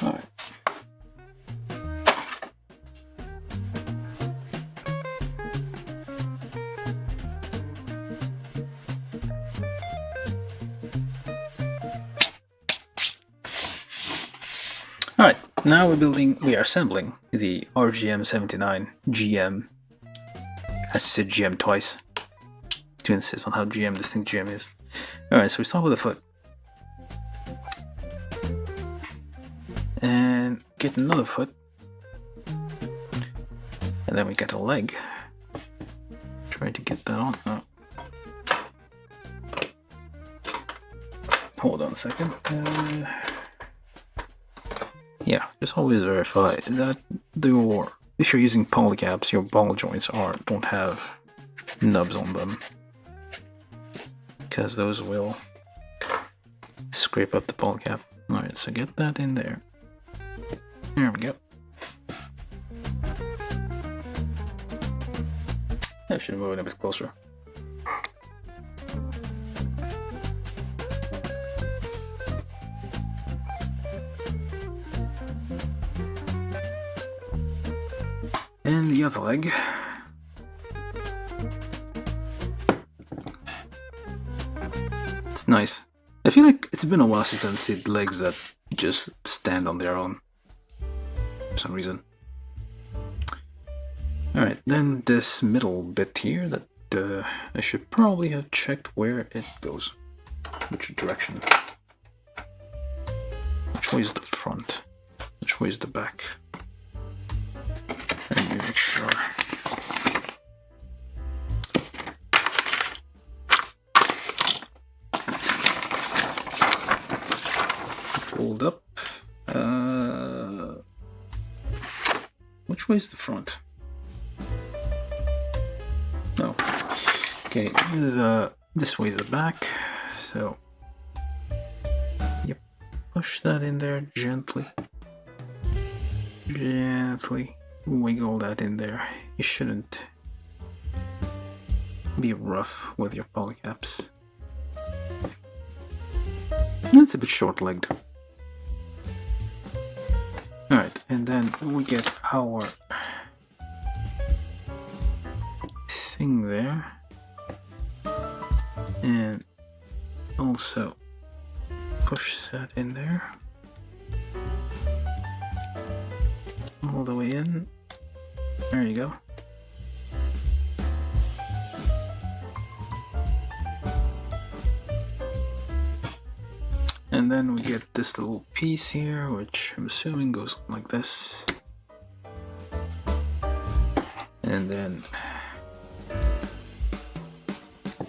Alright. Alright, now we are assembling the RGM-79 GM. I said GM twice to insist on how GM this thing GM is. Alright, so we start with the foot. And get another foot. And then we get a leg. Try to get that on. Oh. Hold on a second. Yeah, just always verify that if you're using polycaps, your ball joints don't have nubs on them, because those will scrape up the polycap. Alright, so get that in there. There we go. I should move it a bit closer. And the other leg. It's nice. I feel like it's been a while since I've seen legs that just stand on their own for some reason. Alright, then this middle bit here that I should probably have checked where it goes. Which direction. Which way is the front? Which way is the back? Let me make sure. Hold up. Which way is the front? No. Okay, this way is the back. So, yep. Push that in there gently. Gently. Wiggle that in there. You shouldn't be rough with your polycaps. It's a bit short-legged. Alright, and then we get our thing there. And also push that in there. All the way in. There you go. And then we get this little piece here, which I'm assuming goes like this. And then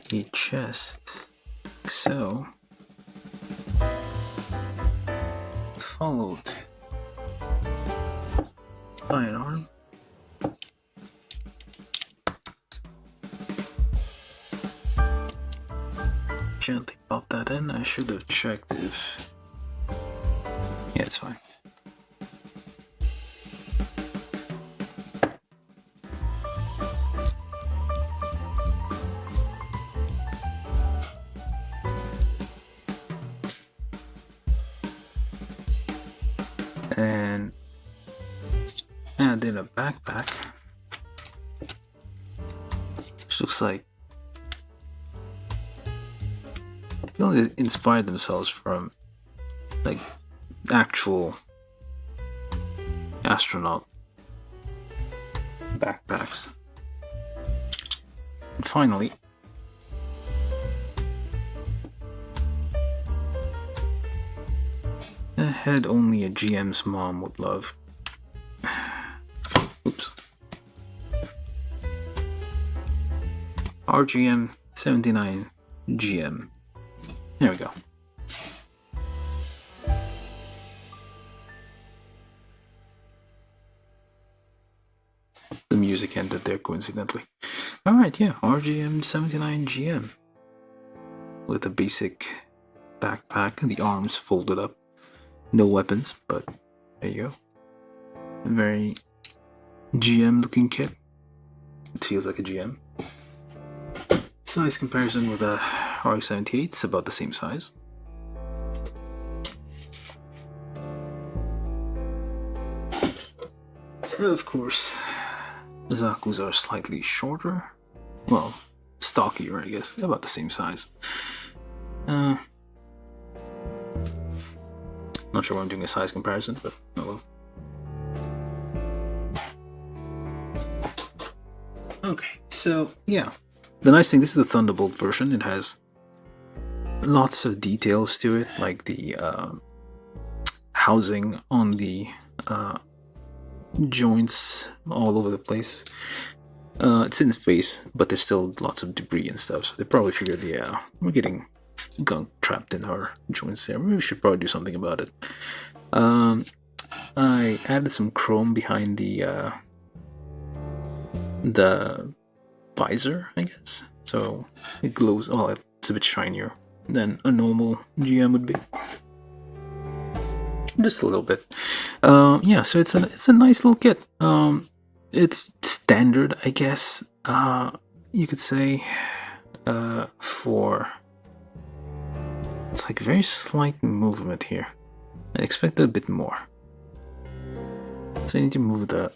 the chest, like so, followed by an arm. Gently pop that in. I should have checked if... Yeah, it's fine. And then a backpack, which looks like they only inspired themselves from like actual astronaut backpacks. And finally, a head only a GM's mom would love. Oops. RGM-79 GM. There we go. The music ended there coincidentally. Alright, yeah, RGM-79 GM. With a basic backpack and the arms folded up. No weapons, but there you go. A very GM looking kit. It feels like a GM. Size comparison with a RX-78, it's about the same size. Of course, the Zaku's are slightly shorter. Well, stockier, I guess. About the same size. Not sure why I'm doing a size comparison, but oh well. Okay, so yeah. The nice thing, this is the Thunderbolt version. It has lots of details to it, like the housing on the joints all over the place. It's in space, but there's still lots of debris and stuff, so they probably figured, yeah, we're getting gunk trapped in our joints there. We should probably do something about it. I added some chrome behind the visor, I guess, so it glows. Oh, it's a bit shinier than a normal GM would be, just a little bit. Yeah, so it's a nice little kit. It's standard, I guess. You could say for. It's like very slight movement here. I expected a bit more. So you need to move the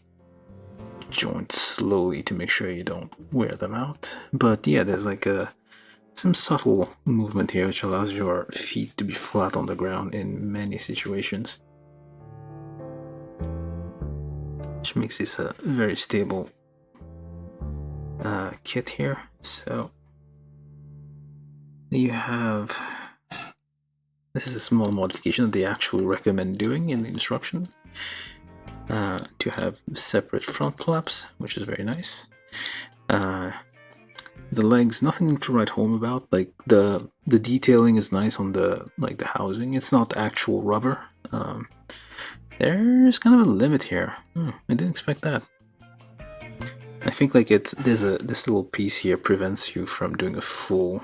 joints slowly to make sure you don't wear them out. But yeah, there's like some subtle movement here which allows your feet to be flat on the ground in many situations. Which makes this a very stable kit here. So you have... This is a small modification that they actually recommend doing in the instruction. To have separate front flaps, which is very nice. The legs, nothing to write home about. Like the detailing is nice on the housing. It's not actual rubber. There's kind of a limit here. I didn't expect that. I think like this little piece here prevents you from doing a full.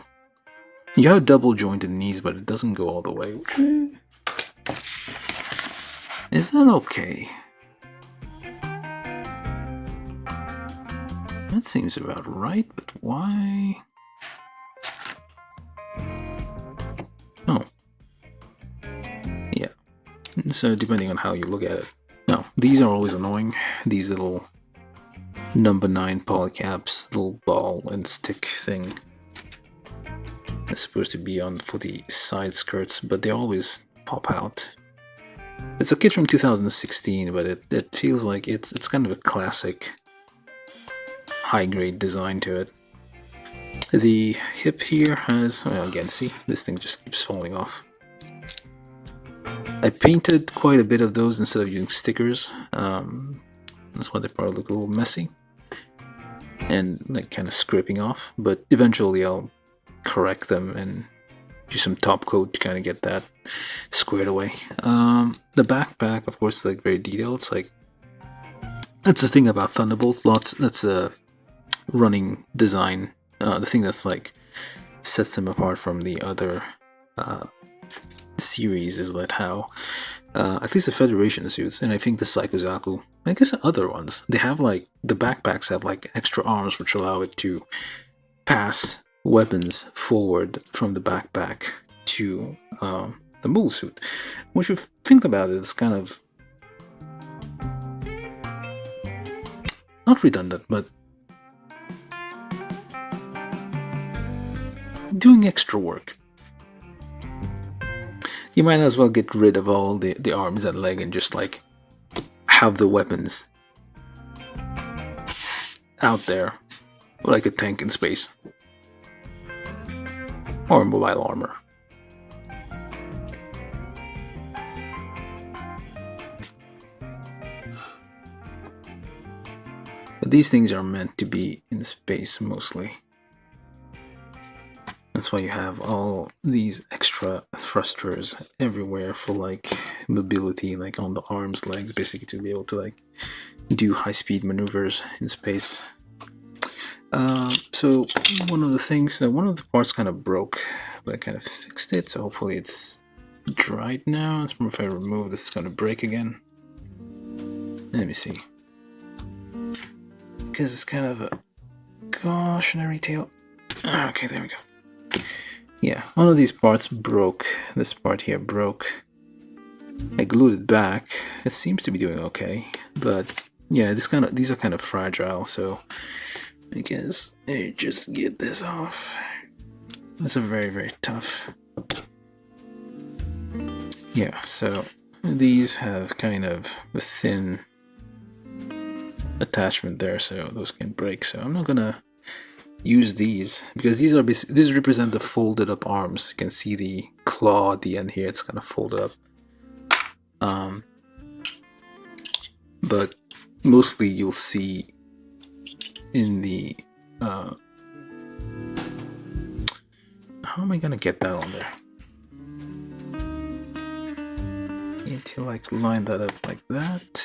You have double jointed knees, but it doesn't go all the way. Is that okay? That seems about right, but why? Oh. Yeah. So depending on how you look at it. No, these are always annoying. These little number 9 polycaps, little ball and stick thing. It's supposed to be on for the side skirts, but they always pop out. It's a kit from 2016, but it feels like it's kind of a classic high-grade design to it. The hip here has, well, again, see, this thing just keeps falling off. I painted quite a bit of those instead of using stickers. That's why they probably look a little messy and like kind of scraping off, but eventually I'll correct them and do some top coat to kind of get that squared away. The backpack, of course, is like very detailed. It's like, that's the thing about Thunderbolt. That's a running design. The thing that's like sets them apart from the other series is that how at least the Federation suits, and I think the Psycho Zaku, I guess the other ones, they have like, the backpacks have like extra arms which allow it to pass weapons forward from the backpack to the mobile suit. Which, if you think about it, it's kind of not redundant, but doing extra work. You might as well get rid of all the arms and leg and just like have the weapons out there like a tank in space or mobile armor. But these things are meant to be in space mostly. That's why you have all these extra thrusters everywhere for like mobility, like on the arms, legs, basically to be able to like do high-speed maneuvers in space. So one of the parts kind of broke, but I kind of fixed it, so hopefully it's dried now. If I remove this, it's going to break again. Let me see. Because it's kind of a cautionary tale. Okay, there we go. Yeah, one of these parts broke. This part here broke. I glued it back. It seems to be doing okay, but yeah, these are kind of fragile, so I guess I just get this off. That's a very, very tough. Yeah, so these have kind of a thin attachment there, so those can break. So I'm not gonna use these because these represent the folded up arms. You can see the claw at the end here, it's kind of folded up. But mostly you'll see in the how am I gonna get that on there? Need to like line that up like that.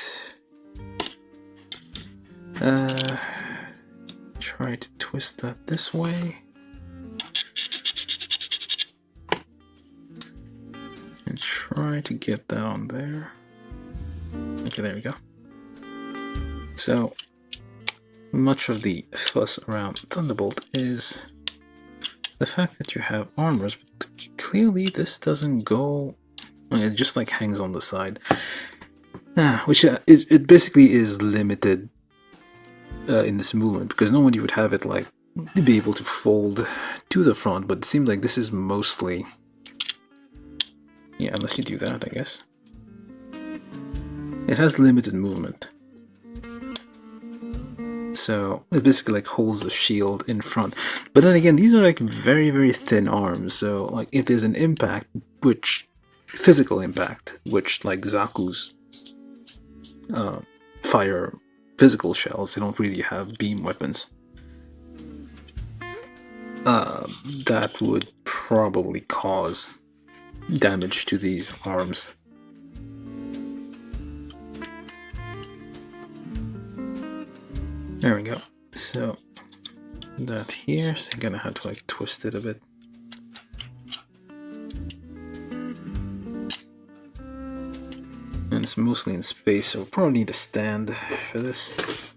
Try to twist that this way. And try to get that on there. Okay, there we go. So, much of the fuss around Thunderbolt is the fact that you have armors, but clearly this doesn't go... It just like hangs on the side. Which it basically is limited in this movement, because normally you would have it like be able to fold to the front, but it seems like this is mostly, yeah, unless you do that, I guess. It has limited movement, so it basically like holds the shield in front. But then again, these are like very, very thin arms, so like if there's an impact, which physical impact, which like Zaku's fire physical shells, they don't really have beam weapons. That would probably cause damage to these arms. There we go. So that here, so I'm gonna have to like twist it a bit. And it's mostly in space, so we'll probably need a stand for this.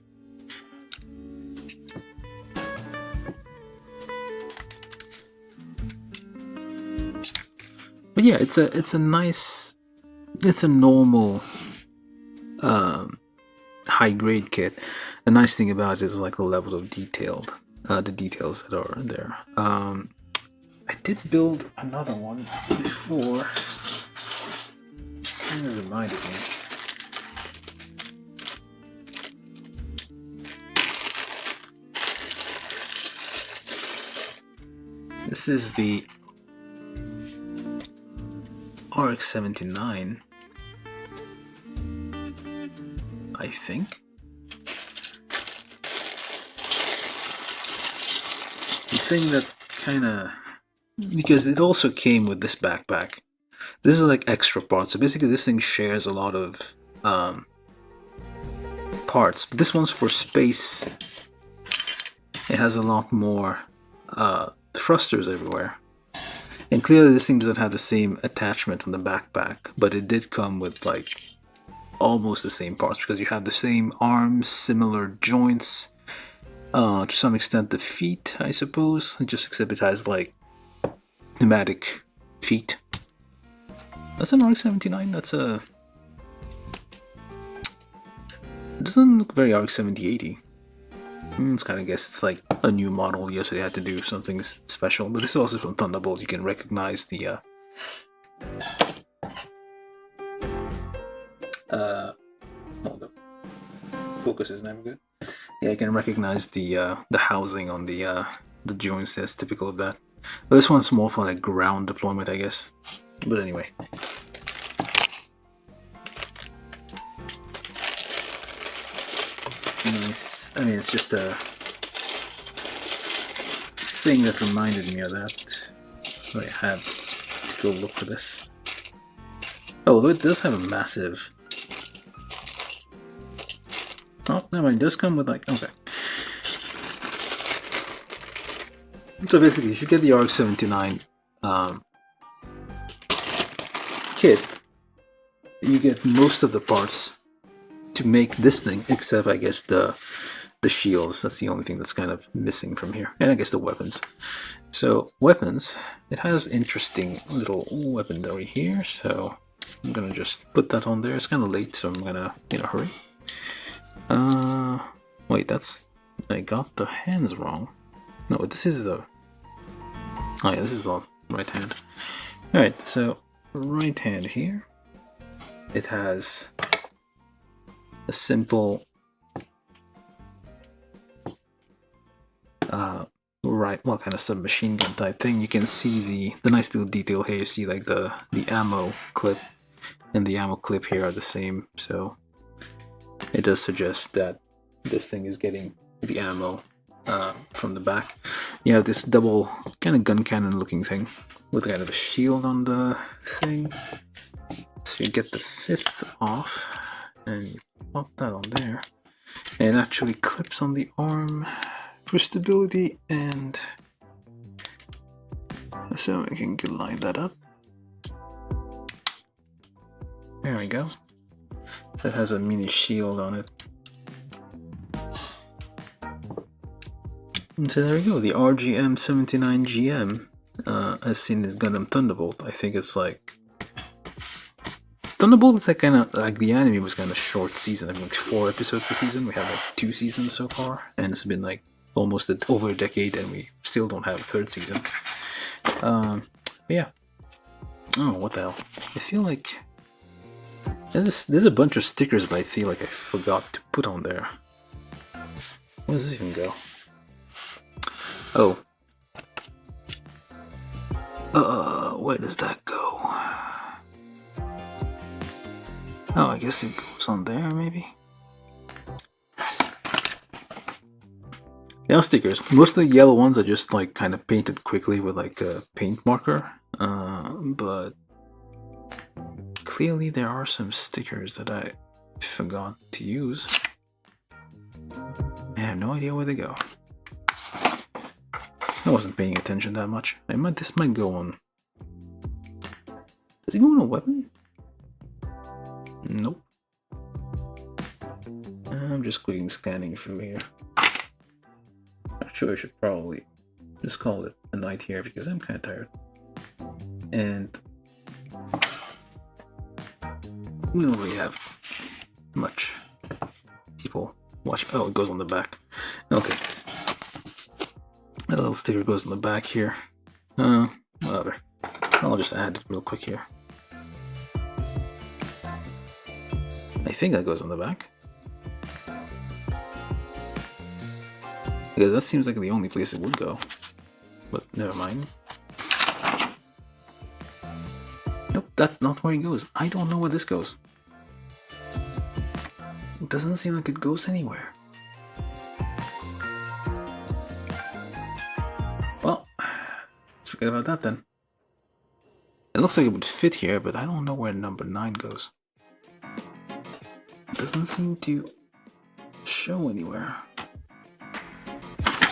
But yeah, it's a nice, it's a normal high grade kit. The nice thing about it is like the level of detailed, the details that are there. I did build another one before. Kind of reminded me. This is the RX-79, I think. The thing that kind of, because it also came with this backpack. This is like extra parts, so basically this thing shares a lot of parts, but this one's for space. It has a lot more thrusters everywhere, and clearly this thing doesn't have the same attachment from the backpack, but it did come with like almost the same parts, because you have the same arms, similar joints, to some extent the feet, I suppose, just except it has like pneumatic feet. That's an RX-79, that's a... It doesn't look very RX-7080. It's kind of guess it's like a new model. Yes, they had to do something special. But this is also from Thunderbolt. You can recognize the hold up. Focus is never good. Yeah, you can recognize the housing on the joints. That's typical of that. But this one's more for like ground deployment, I guess. But anyway. It's nice. I mean, it's just a thing that reminded me of that. So I had to go look for this. Oh, it does have a massive... Oh, never mind. It does come with like... Okay. So basically, if you get the RX-79 kit, you get most of the parts to make this thing, except I guess the shields. That's the only thing that's kind of missing from here, and I guess the weapons. So weapons, it has interesting little weaponry here. So I'm gonna just put that on there. It's kind of late, so I'm gonna hurry. Wait, I got the hands wrong. No, this is the... Oh yeah, this is the right hand. Alright, so right hand here, it has a simple kind of submachine gun type thing. You can see the nice little detail here. You see like the ammo clip and the ammo clip here are the same, so it does suggest that this thing is getting the ammo from the back. You have this double kind of gun cannon looking thing with kind of a shield on the thing. So you get the fists off and you pop that on there. And it actually clips on the arm for stability, and so we can line that up. There we go. So it has a mini shield on it. And so there we go, the RGM-79 GM, as seen as Gundam Thunderbolt. I think it's like... Thunderbolt is like kind of, like the anime was kind of short season. I mean, like 4 episodes per season. We have like 2 seasons so far, and it's been like almost over a decade, and we still don't have a 3rd season. But yeah. Oh, what the hell? I feel like there's a bunch of stickers that I feel like I forgot to put on there. Where does this even go? Oh. Where does that go? Oh, I guess it goes on there, maybe? Now stickers. Most of the yellow ones are just like kind of painted quickly with like a paint marker. But clearly there are some stickers that I forgot to use. I have no idea where they go. I wasn't paying attention that much. This might go on. Does it go on a weapon? Nope. I'm just clicking scanning from here. Actually, I should probably just call it a night here because I'm kind of tired. And we don't really have much people watch. Oh, it goes on the back. Okay. A little sticker goes on the back here. Whatever. I'll just add it real quick here. I think that goes on the back. Because that seems like the only place it would go. But never mind. Nope, that's not where it goes. I don't know where this goes. It doesn't seem like it goes anywhere. Well, let's forget about that then. It looks like it would fit here, but I don't know where number 9 goes. It doesn't seem to show anywhere.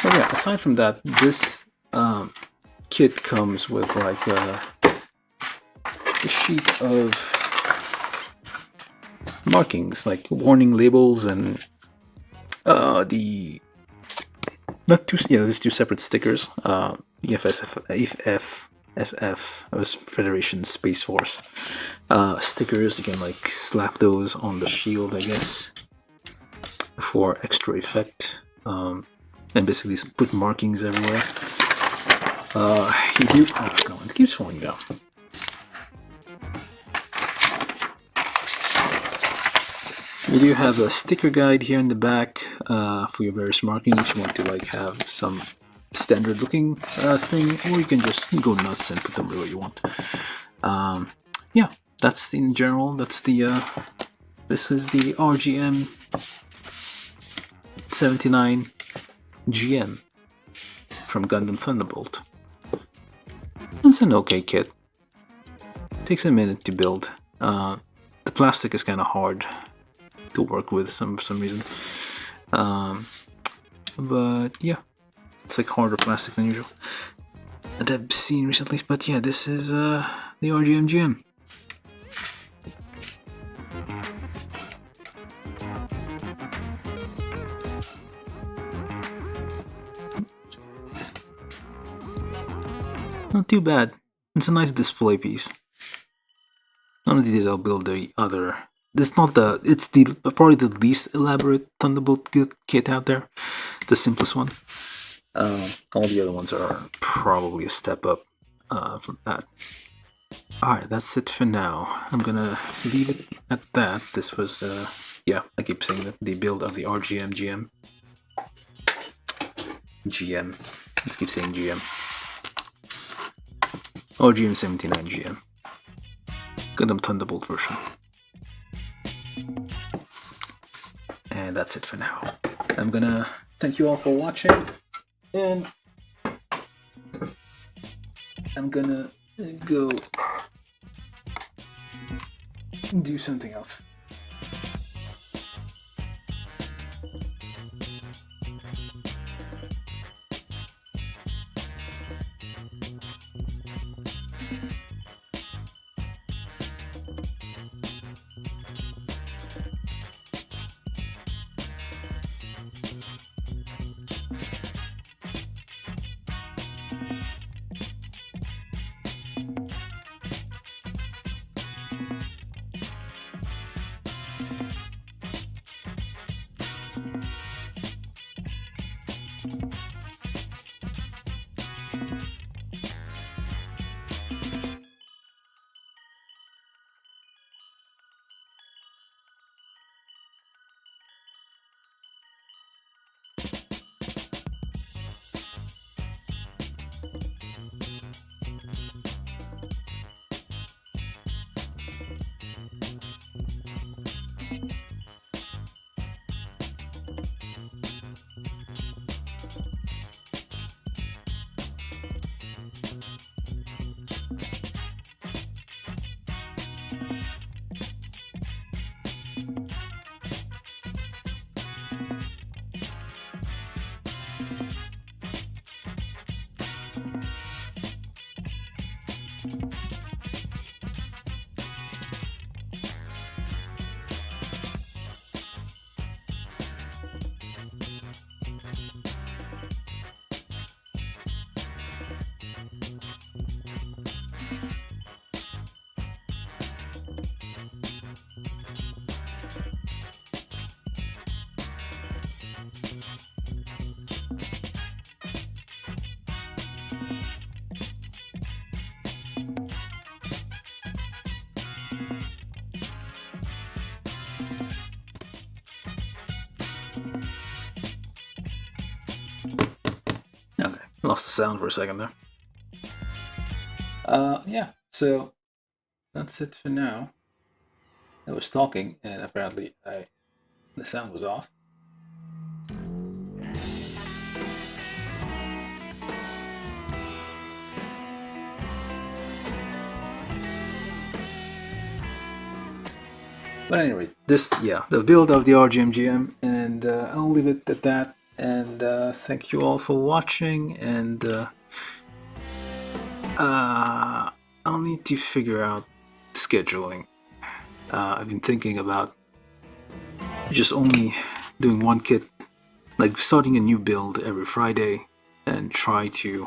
So yeah, aside from that, this kit comes with like a sheet of markings, like warning labels, and there's 2 separate stickers. EFSF, was Federation Space Force stickers. You can like slap those on the shield, I guess, for extra effect. and basically put markings everywhere. You do. Oh, come on, it keeps falling down. You do have a sticker guide here in the back for your various markings. If you want to like have some standard looking thing, or you can just go nuts and put them wherever you want. Yeah, that's in general. That's the this is the RGM-79 GM from Gundam Thunderbolt. It's an okay kit. Takes a minute to build. The plastic is kind of hard to work with for some reason. But yeah, it's like harder plastic than usual that I've seen recently. But yeah, this is the RGM GM. Not too bad. It's a nice display piece. None of these I'll build the other. It's not the. It's the probably the least elaborate Thunderbolt kit out there. The simplest one. All the other ones are probably a step up from that. Alright, that's it for now. I'm gonna leave it at that. This was, yeah, I keep saying that, the build of the RGM GM. Let's keep saying GM. RGM-79 GM. Gundam Thunderbolt version. And that's it for now. I'm gonna thank you all for watching, and I'm gonna go do something else. Okay, lost the sound for a second there. Yeah, so that's it for now. I was talking, and apparently the sound was off. But anyway, the build of the RGM GM, and I'll leave it at that. And thank you all for watching, and I'll need to figure out scheduling. I've been thinking about just only doing one kit, like starting a new build every Friday, and try to,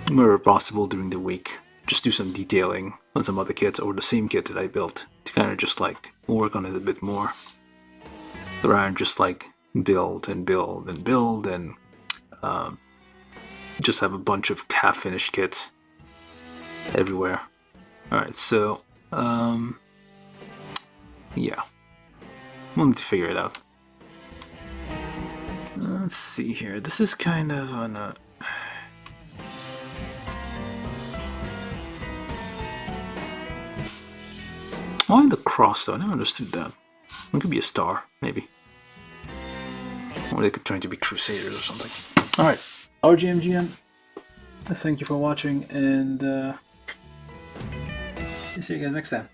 wherever possible during the week, just do some detailing on some other kits or the same kit that I built to kind of just like work on it a bit more, rather than just like build and build and build and just have a bunch of half finished kits everywhere. Alright, so yeah, we'll need to figure it out. Let's see here. This is kind of on a... Why the cross though? I never understood that. It could be a star, maybe. Or they could try to be crusaders or something. Alright, RGM-79. Thank you for watching, and see you guys next time.